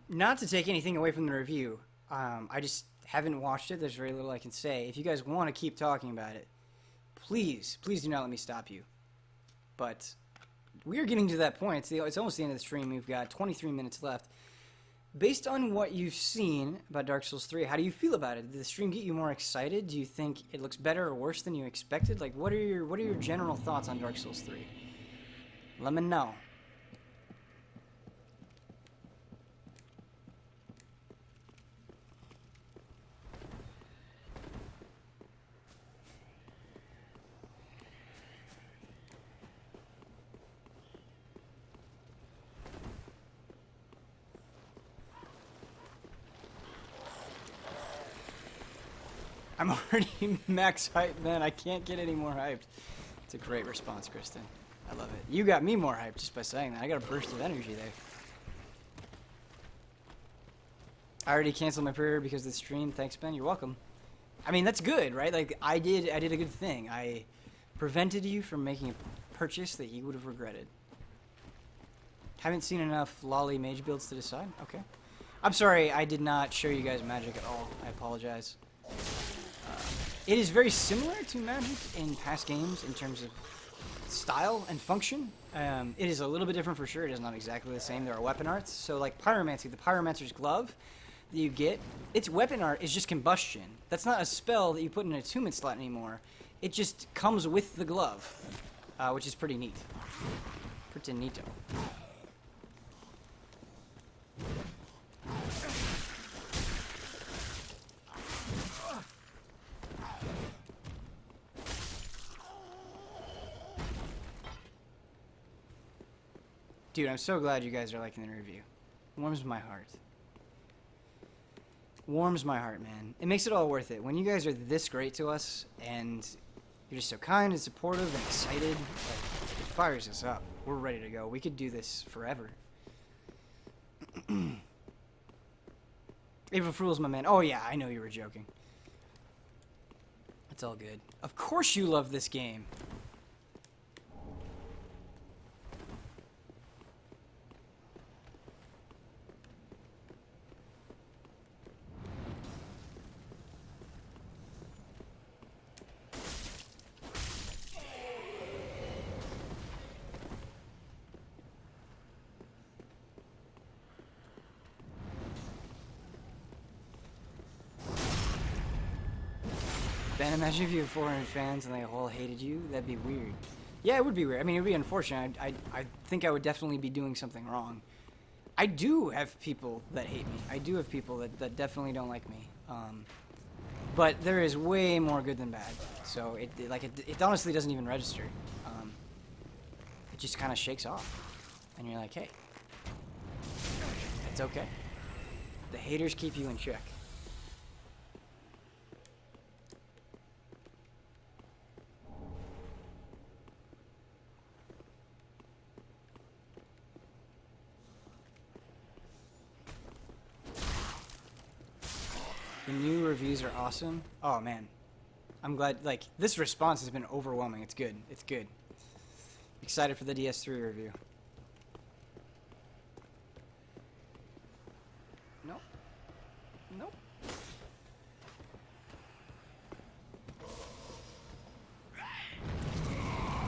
Not to take anything away from the review, I just haven't watched it. There's very little I can say. If you guys want to keep talking about it, please do not let me stop you. But we are getting to that point. It's almost the end of the stream. We've got 23 minutes left. Based on what you've seen about Dark Souls 3, how do you feel about it? Did the stream get you more excited? Do you think it looks better or worse than you expected? Like, what are your general thoughts on Dark Souls 3? Let me know. I'm already max hyped, man. I can't get any more hyped. It's a great response, Kristen. I love it. You got me more hyped just by saying that. I got a burst of energy there. I already canceled my pre-order because of the stream. Thanks, Ben. You're welcome. I mean, that's good, right? Like, I did a good thing. I prevented you from making a purchase that you would have regretted. Haven't seen enough lolly mage builds to decide? Okay. I'm sorry I did not show you guys magic at all. I apologize. It is very similar to Magic in past games in terms of style and function. It is a little bit different for sure. It is not exactly the same. There are weapon arts. So like Pyromancy, the Pyromancer's glove that you get, its weapon art is just combustion. That's not a spell that you put in an attunement slot anymore. It just comes with the glove, which is pretty neat. Pretty neato. Dude, I'm so glad you guys are liking the review. Warms my heart. Warms my heart, man. It makes it all worth it. When you guys are this great to us, and you're just so kind and supportive and excited, like, it fires us up. We're ready to go. We could do this forever. April Fool's my man. Oh yeah, I know you were joking. It's all good. Of course you love this game. Ben, imagine if you had 400 fans and they all hated you. That'd be weird. Yeah, it would be weird. I mean, it would be unfortunate. I think I would definitely be doing something wrong. I do have people that hate me. I do have people that definitely don't like me. But there is way more good than bad. So it honestly doesn't even register. It just kind of shakes off. And you're like, hey, it's okay. The haters keep you in check. You new reviews are awesome. Oh man, I'm glad. Like this response has been overwhelming. It's good. It's good. Excited for the DS3 review. Nope. Nope.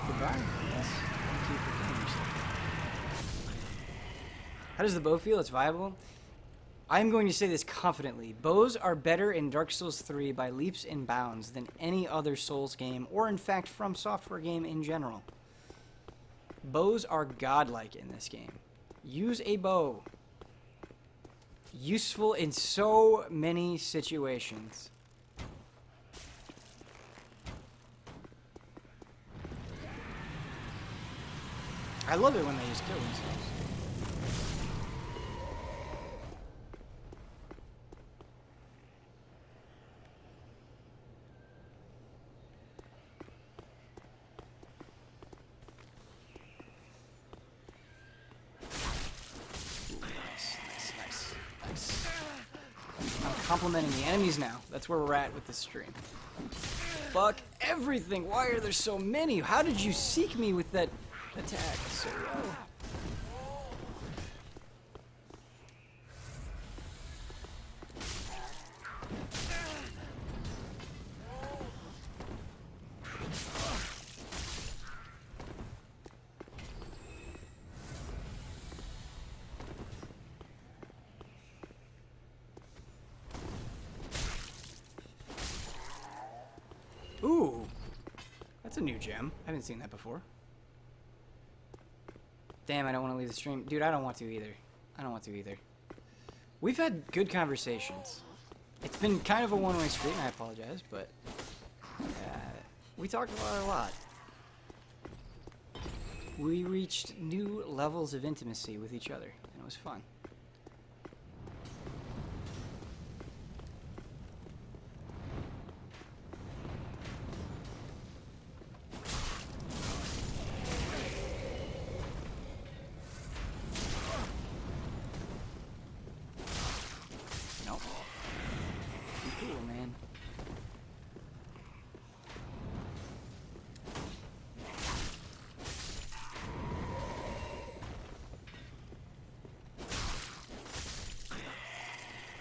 Goodbye. Yes. Thank you for killing yourself. How does the bow feel? It's viable. I'm going to say this confidently. Bows are better in Dark Souls 3 by leaps and bounds than any other Souls game, or in fact From Software game in general. Bows are godlike in this game. Use a bow. Useful in so many situations. I love it when they just kill themselves. Complimenting the enemies now. That's where we're at with this stream. Fuck everything. Why are there so many? How did you seek me with that attack so well? Ooh, that's a new gem. I haven't seen that before. Damn, I don't want to leave the stream. Dude, I don't want to either. I don't want to either. We've had good conversations. It's been kind of a one-way street, and I apologize, but we talked about it a lot. We reached new levels of intimacy with each other, and it was fun.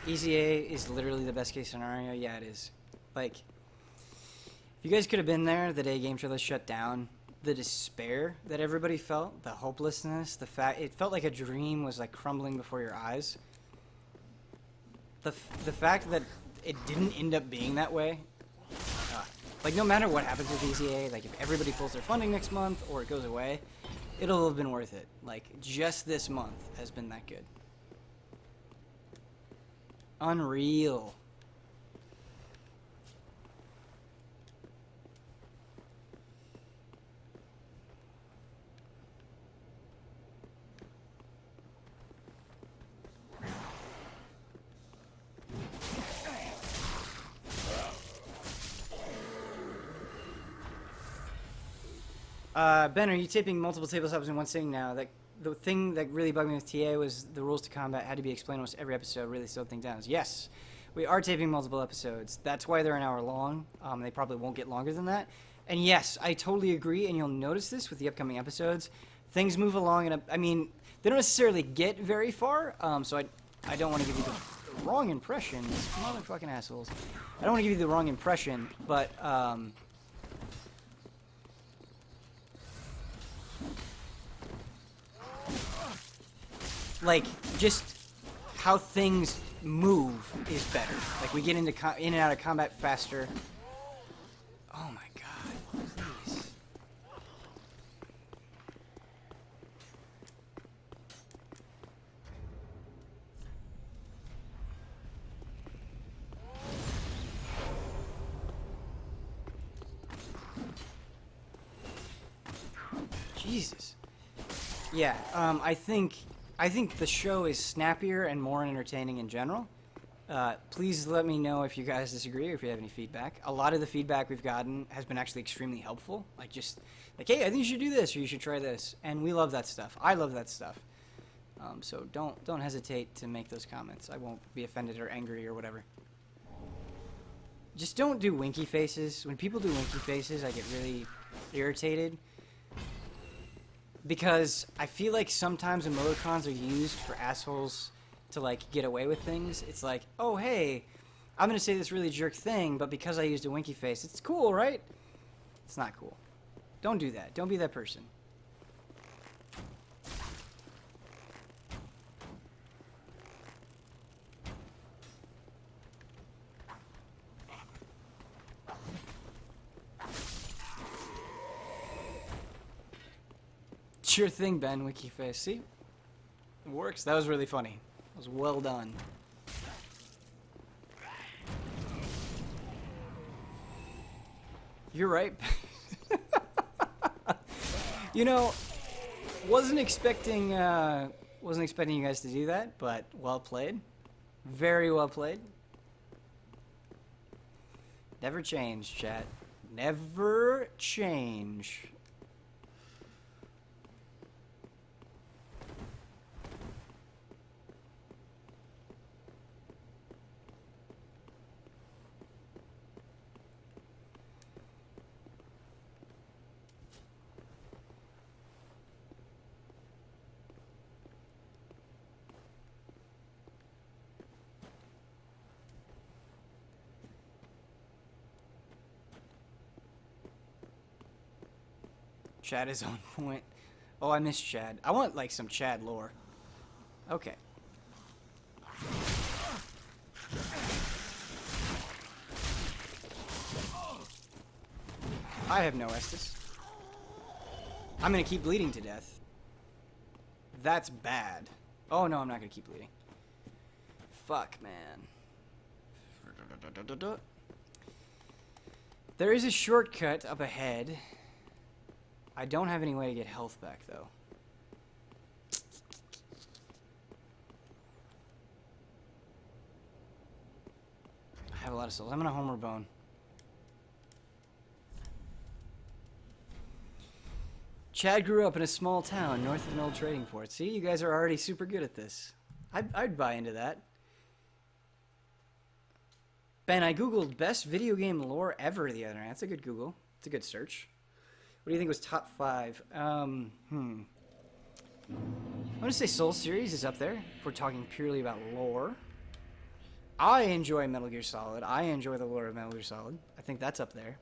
Easy A is literally the best case scenario. Yeah, it is. Like, if you guys could have been there the day Game Trailers shut down, the despair that everybody felt, the hopelessness, the fact it felt like a dream was like crumbling before your eyes. The fact that it didn't end up being that way, like no matter what happens with Easy A, like if everybody pulls their funding next month or it goes away, it'll have been worth it. Like just this month has been that good. Unreal. Ben, are you taping multiple tabletops in one sitting now? The thing that really bugged me with TA was the rules to combat had to be explained almost every episode, really slowed things down. Yes, we are taping multiple episodes. That's why they're an hour long. They probably won't get longer than that. And yes, I totally agree, and you'll notice this with the upcoming episodes. Things move along, and I mean, they don't necessarily get very far, so I don't want to give you the wrong impression. Motherfucking assholes. I don't want to give you the wrong impression, but like, just how things move is better. Like, we get into in and out of combat faster. Oh my god, please. Jesus. Yeah, I think the show is snappier and more entertaining in general. Please let me know if you guys disagree or if you have any feedback. A lot of the feedback we've gotten has been actually extremely helpful. Like, just like, hey, I think you should do this or you should try this. And we love that stuff. I love that stuff. So don't hesitate to make those comments. I won't be offended or angry or whatever. Just don't do winky faces. When people do winky faces, I get really irritated. Because I feel like sometimes emoticons are used for assholes to, like, get away with things. It's like, oh, hey, I'm going to say this really jerk thing, but because I used a winky face, it's cool, right? It's not cool. Don't do that. Don't be that person. Sure thing, Ben. Wiki face. See? It works. That was really funny. That was well done. You're right. You know, wasn't expecting you guys to do that, but well played. Very well played. Never change, chat. Never change. Chad is on point. Oh, I miss Chad. I want, like, some Chad lore. Okay. I have no Estus. I'm gonna keep bleeding to death. That's bad. Oh, no, I'm not gonna keep bleeding. Fuck, man. There is a shortcut up ahead. I don't have any way to get health back, though. I have a lot of souls. I'm gonna Homer Bone. Chad grew up in a small town north of an old trading port. See, you guys are already super good at this. I'd buy into that. Ben, I googled best video game lore ever the other night. That's a good Google. It's a good search. What do you think was top 5? I'm gonna say Soul Series is up there, if we're talking purely about lore. I enjoy Metal Gear Solid. I enjoy the lore of Metal Gear Solid. I think that's up there.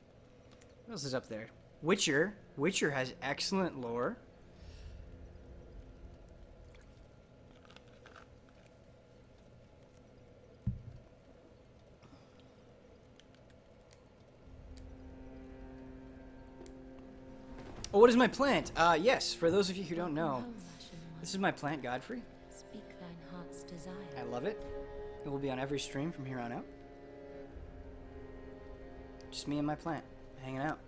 What else is up there? Witcher. Witcher has excellent lore. Oh, what is my plant? Yes, for those of you who don't know, this is my plant, Godfrey. Speak thine heart's desire. I love it. It will be on every stream from here on out. Just me and my plant, hanging out.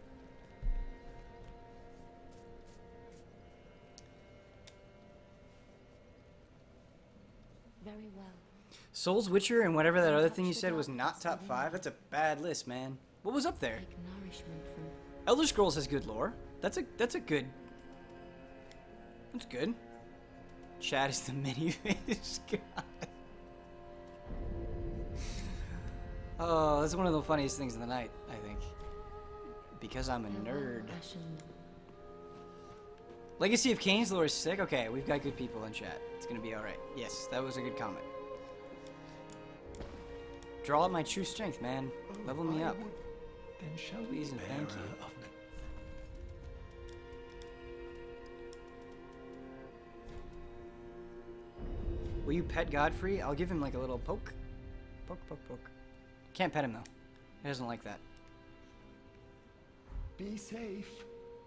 Very well. Souls, Witcher, and whatever that other thing you said was not top 5. That's a bad list, man. What was up there? Take nourishment from Elder Scrolls has good lore. That's a good. That's good. Chad is the mini-face guy. Oh, that's one of the funniest things of the night, I think. Because I'm a nerd. Legacy of Kain's lore is sick. Okay, we've got good people in chat. It's gonna be alright. Yes, that was a good comment. Draw up my true strength, man. Level me up. Then shall Please and thank you. Will you pet Godfrey? I'll give him like a little poke. Poke, poke, poke. Can't pet him though. He doesn't like that. Be safe,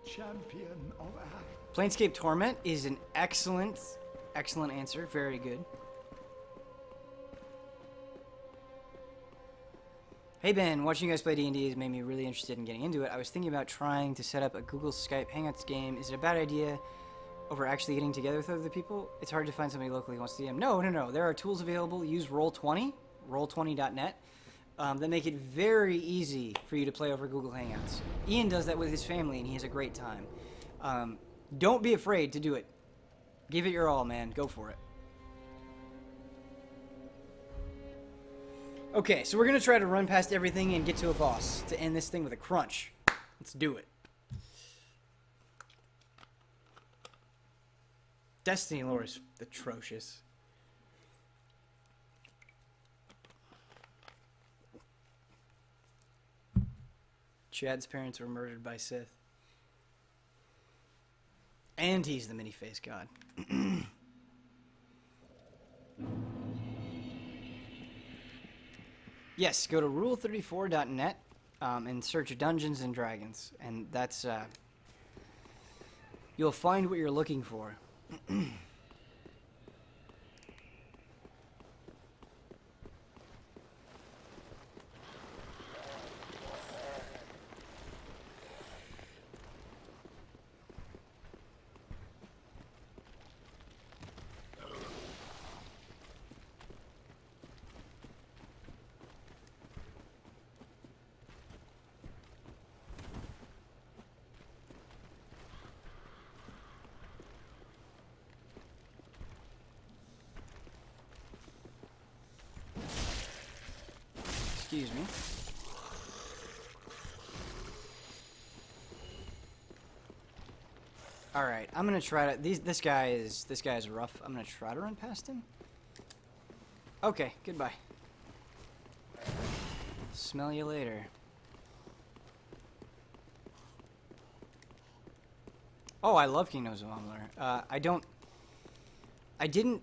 champion of Ash. Planescape Torment is an excellent answer. Very good. Hey Ben, watching you guys play D&D has made me really interested in getting into it. I was thinking about trying to set up a Google Skype Hangouts game. Is it a bad idea over actually getting together with other people? It's hard to find somebody locally who wants to DM. No. There are tools available. Use Roll20, roll20.net, that make it very easy for you to play over Google Hangouts. Ian does that with his family, and he has a great time. Don't be afraid to do it. Give it your all, man. Go for it. Okay, so we're gonna try to run past everything and get to a boss to end this thing with a crunch. Let's do it. Destiny lore is atrocious. Chad's parents were murdered by Sith. And he's the mini-face god. Yes, go to rule34.net and search Dungeons and Dragons. And that's, you'll find what you're looking for. Excuse me. All right, I'm gonna try to. This guy is rough. I'm gonna try to run past him. Okay, goodbye. Smell you later. Oh, I love Kingdoms of Amalur. I didn't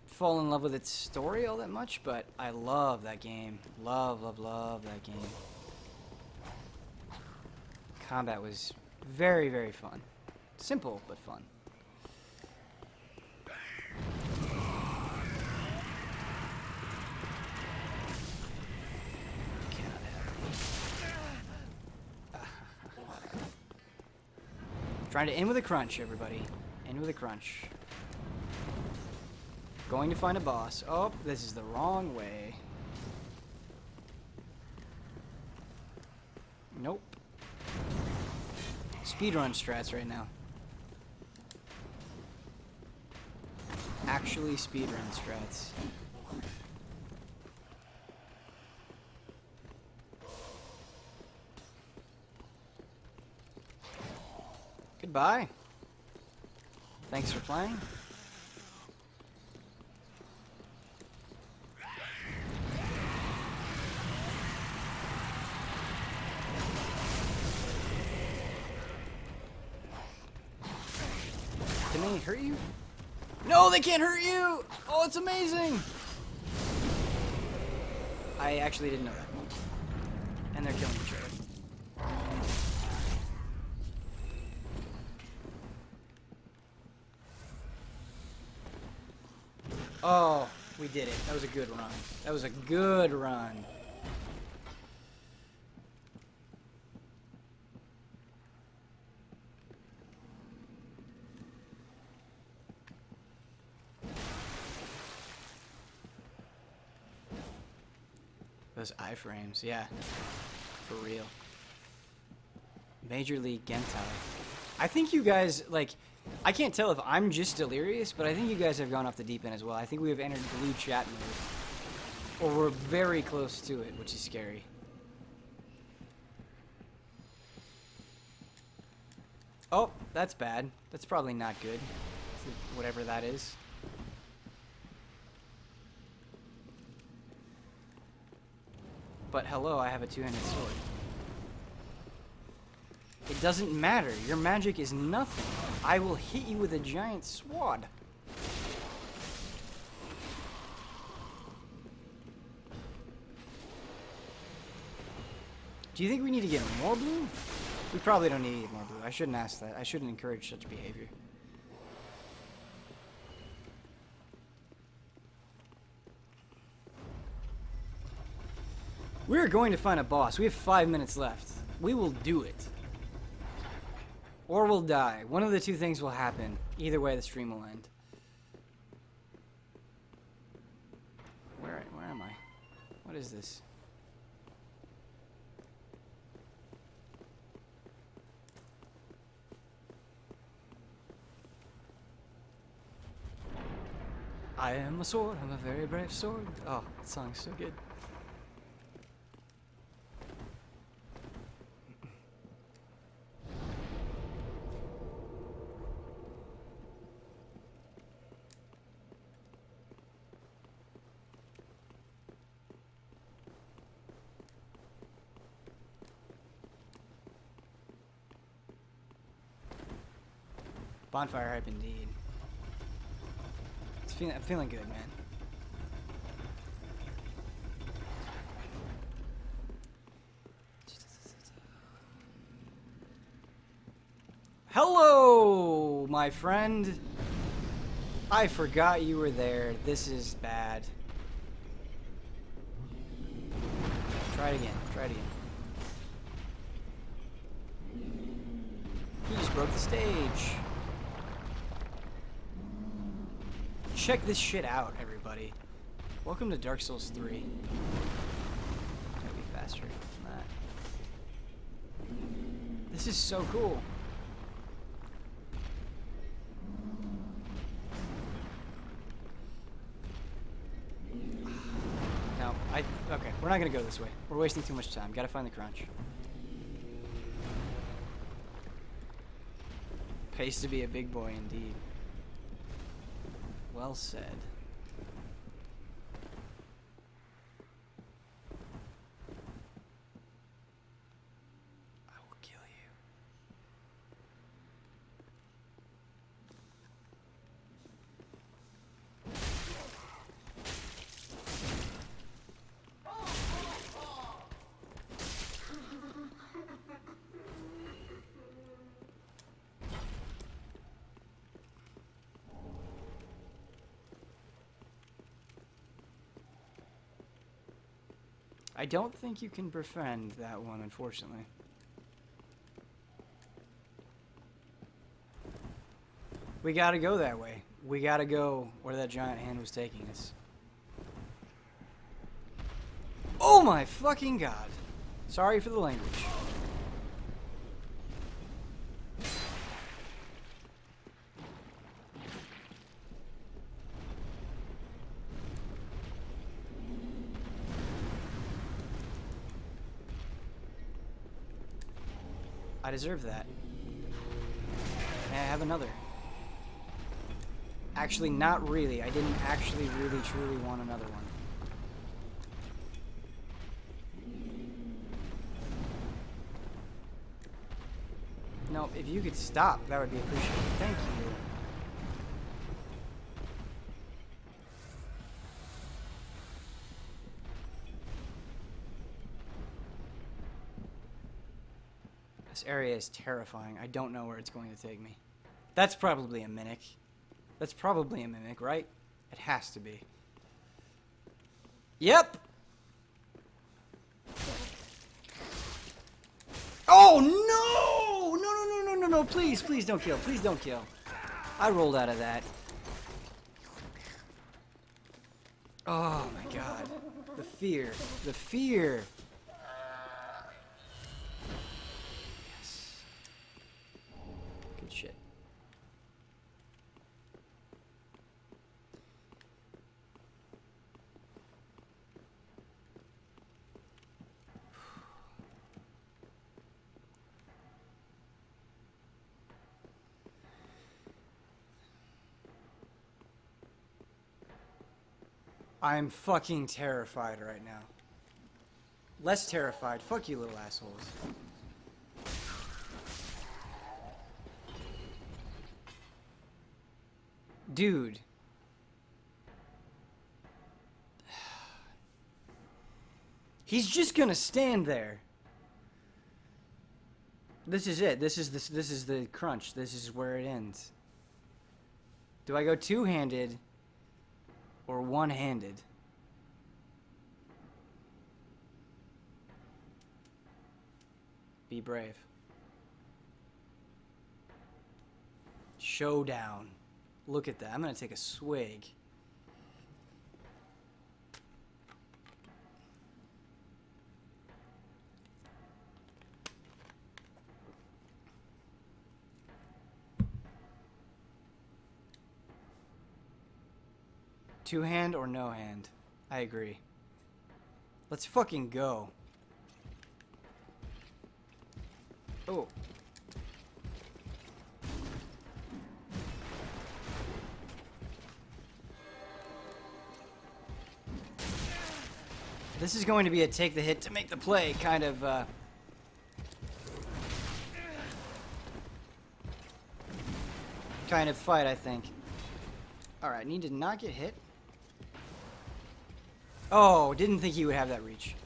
fall in love with its story all that much, but I love that game. Love that game. Combat was very, very fun. Simple, but fun. Cannot have me. Trying to end with a crunch, everybody. End with a crunch. Going to find a boss. Oh, this is the wrong way. Nope. Speedrun strats right now. Actually speedrun strats. Goodbye. Thanks for playing. Can they hurt you? No, they can't hurt you! Oh, it's amazing! I actually didn't know that. And they're killing each other. Oh, we did it. That was a good run. That was a good run. Those iframes, yeah. For real. Major League Gentai. I think you guys, like, I can't tell if I'm just delirious, but I think you guys have gone off the deep end as well. I think we have entered blue chat mode. Or we're very close to it, which is scary. Oh, that's bad. That's probably not good. Whatever that is. But hello, I have a two-handed sword. It doesn't matter. Your magic is nothing. I will hit you with a giant sword. Do you think we need to get more blue? We probably don't need to get more blue. I shouldn't ask that. I shouldn't encourage such behavior. We're going to find a boss. We have 5 minutes left. We will do it. Or we'll die. One of the two things will happen. Either way, the stream will end. Where am I? What is this? I am a sword. I'm a very brave sword. Oh, that song's so good. Bonfire hype indeed. I'm feeling good, man. Hello, my friend. I forgot you were there. This is bad. Try it again. Try it again. He just broke the stage. Check this shit out, everybody. Welcome to Dark Souls 3. Gotta be faster than that. This is so cool. No, okay, we're not gonna go this way. We're wasting too much time. Gotta find the crunch. Pays to be a big boy indeed. Well said. I will kill you. I don't think you can befriend that one, unfortunately. We gotta go that way. We gotta go where that giant hand was taking us. Oh my fucking god. Sorry for the language. I deserve that. May I have another? Actually, not really. I didn't actually really truly want another one. No, if you could stop, that would be appreciated. Thank you. This area is terrifying. I don't know where it's going to take me. That's probably a mimic. That's probably a mimic, right? It has to be. Yep! Oh, no! No, no, no, no, no, no. Please, please don't kill. Please don't kill. I rolled out of that. Oh, my God. The fear. The fear. Good shit. I'm fucking terrified right now. Less terrified. Fuck you, little assholes. Dude. He's just gonna stand there. This is it. This is the crunch. This is where it ends. Do I go two-handed or one-handed? Be brave. Showdown. Look at that. I'm gonna take a swig. Two hand or no hand? I agree. Let's fucking go. Oh. This is going to be a take the hit to make the play kind of, kind of fight, I think. Alright, need to not get hit. Oh, didn't think he would have that reach.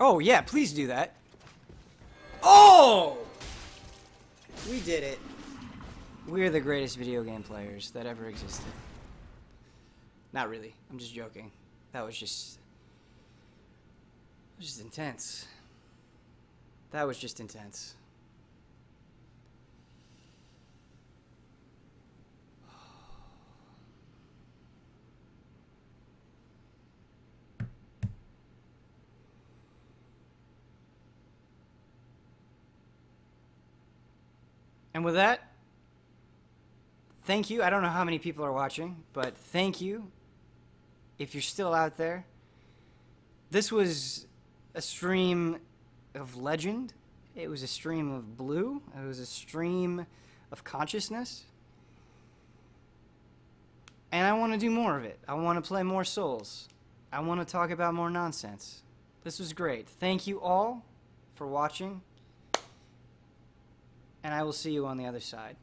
Oh, yeah, please do that. Oh! We did it. We're the greatest video game players that ever existed. Not really. I'm just joking. That was just intense. That was just intense. And with that, thank you. I don't know how many people are watching, but thank you if you're still out there. This was a stream of legend. It was a stream of blue. It was a stream of consciousness. And I want to do more of it. I want to play more Souls. I want to talk about more nonsense. This was great. Thank you all for watching. And I will see you on the other side.